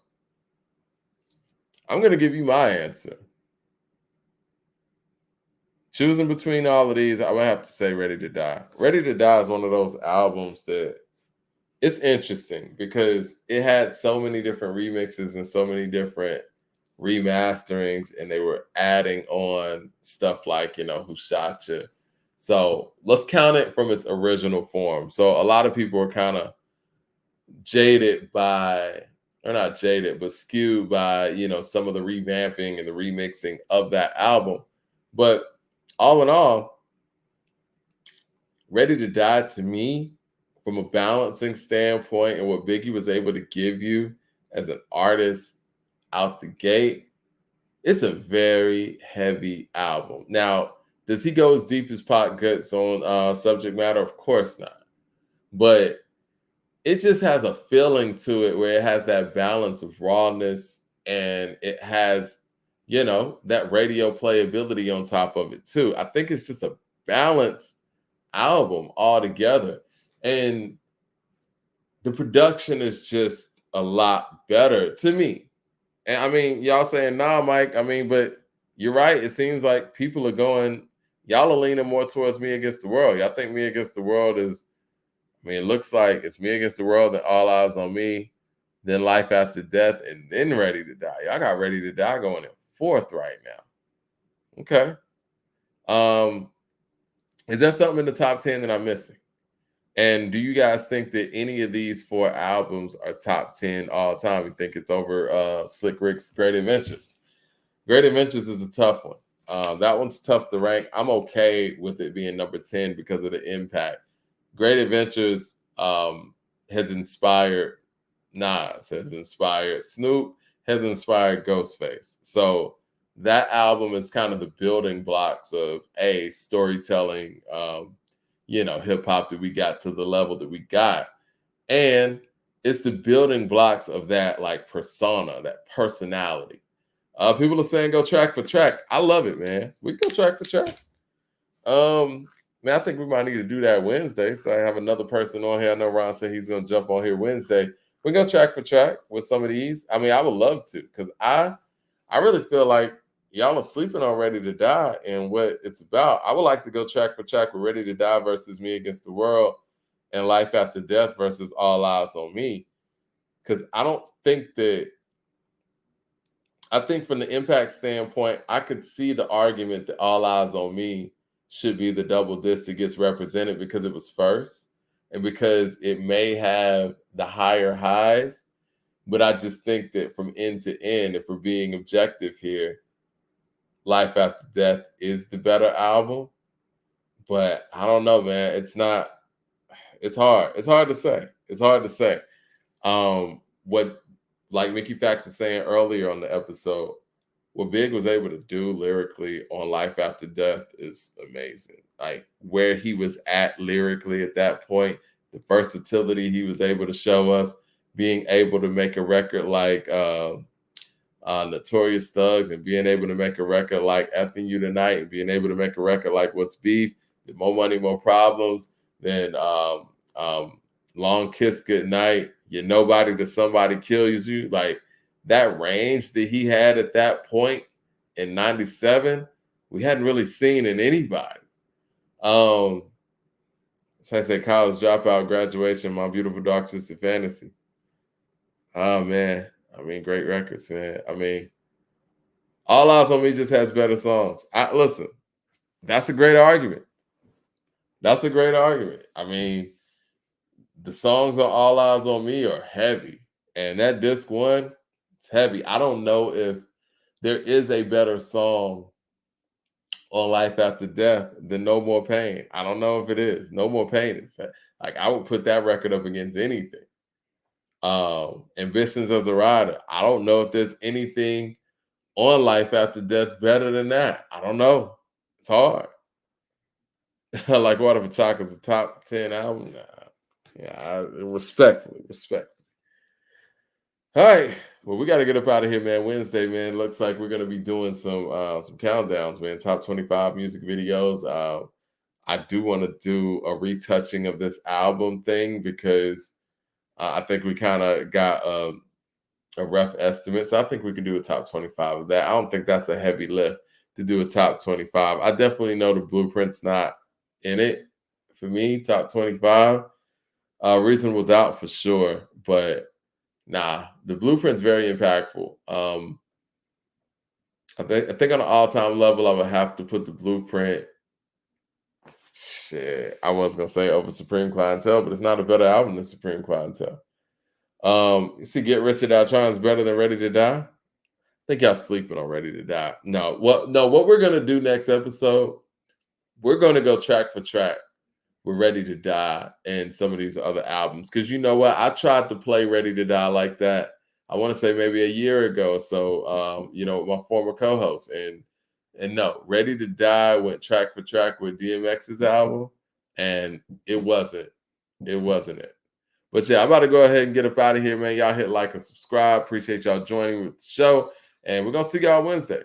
I'm going to give you my answer. Choosing between all of these, I would have to say Ready to Die. Ready to Die is one of those albums that it's interesting because it had so many different remixes and so many different remasterings, and they were adding on stuff like, Who Shot You? So let's count it from its original form. So a lot of people are kind of jaded by, or not jaded, but skewed by, some of the revamping and the remixing of that album. But all in all, Ready to Die to me, from a balancing standpoint and what Biggie was able to give you as an artist out the gate, it's a very heavy album. Now, does he go as deep as Pac gets on subject matter? Of course not. But it just has a feeling to it where it has that balance of rawness, and it has, that radio playability on top of it too. I think it's just a balanced album altogether. And the production is just a lot better to me. And I mean, y'all saying, nah, Mike, but you're right. It seems like people are y'all are leaning more towards Me Against the World. Y'all think Me Against the World is, it looks like it's Me Against the World, then All Eyes on Me, then Life After Death, and then Ready to Die. Y'all got Ready to Die going in 4th right now. Okay. Is there something in the top 10 that I'm missing? And do you guys think that any of these 4 albums are top 10 all time? You think it's over Slick Rick's Great Adventures? Great Adventures is a tough one. That one's tough to rank. I'm okay with it being number 10 because of the impact. Great Adventures has inspired Nas, has inspired Snoop, has inspired Ghostface. So that album is kind of the building blocks of storytelling, hip hop that we got to the level that we got. And it's the building blocks of that like persona, that personality. People are saying go track for track. I love it, man. We go track for track. Man, I think we might need to do that Wednesday. So I have another person on here. I know Ron said he's going to jump on here Wednesday. We go track for track with some of these. I would love to, because I really feel like y'all are sleeping on Ready to Die and what it's about. I would like to go track for track with Ready to Die versus Me Against the World, and Life After Death versus All Eyes on Me. Because I think from the impact standpoint, I could see the argument that All Eyes on Me should be the double disc that gets represented because it was first and because it may have the higher highs. But I just think that from end to end, if we're being objective here, Life After Death is the better album. But I don't know, man. It's hard. It's hard to say. It's hard to say. What, like Mickey Factz was saying earlier on the episode, what Big was able to do lyrically on Life After Death is amazing. Like where he was at lyrically at that point, the versatility he was able to show us, being able to make a record like Notorious Thugs, and being able to make a record like Effing You Tonight, and being able to make a record like What's Beef, More Money, More Problems, then Long Kiss Goodnight, You're Nobody to Somebody Kills You. Like that range that he had at that point in 97, we hadn't really seen in anybody. So I say College Dropout, Graduation, My Beautiful Dark Twisted Fantasy. Oh man, I mean, great records, man. I mean, All Eyes on Me just has better songs. Listen, that's a great argument. That's a great argument. I mean, the songs on All Eyes on Me are heavy, and that disc one, it's heavy. I don't know if there is a better song on Life After Death than No More Pain. I don't know if it is. No More Pain is like, I would put that record up against anything. Ambitions as a Rider, I don't know if there's anything on Life After Death better than that. I don't know. It's hard. Like Water for Chocolate's a top 10 album. Nah. Yeah, respectfully. All right. Well, we got to get up out of here, man. Wednesday, man. Looks like we're going to be doing some countdowns, man. Top 25 music videos. I do want to do a retouching of this album thing because I think we kind of got a rough estimate. So I think we could do a top 25 of that. I don't think that's a heavy lift to do a top 25. I definitely know the Blueprint's not in it for me, top 25. Reasonable Doubt for sure. But nah, the Blueprint's very impactful. I think on an all-time level, I would have to put the Blueprint. Shit, I was gonna say over Supreme Clientele, but it's not a better album than Supreme Clientele. You see, Get Rich or Die Trying is better than Ready to Die. I think y'all sleeping on Ready to Die. No, what we're gonna do next episode, we're gonna go track for track. We're Ready to Die and some of these other albums. Because you know what? I tried to play Ready to Die like that, I want to say maybe a year ago. So, my former co-host. And no, Ready to Die went track for track with DMX's album. And it wasn't it. But yeah, I'm about to go ahead and get up out of here, man. Y'all hit like and subscribe. Appreciate y'all joining with the show. And we're going to see y'all Wednesday.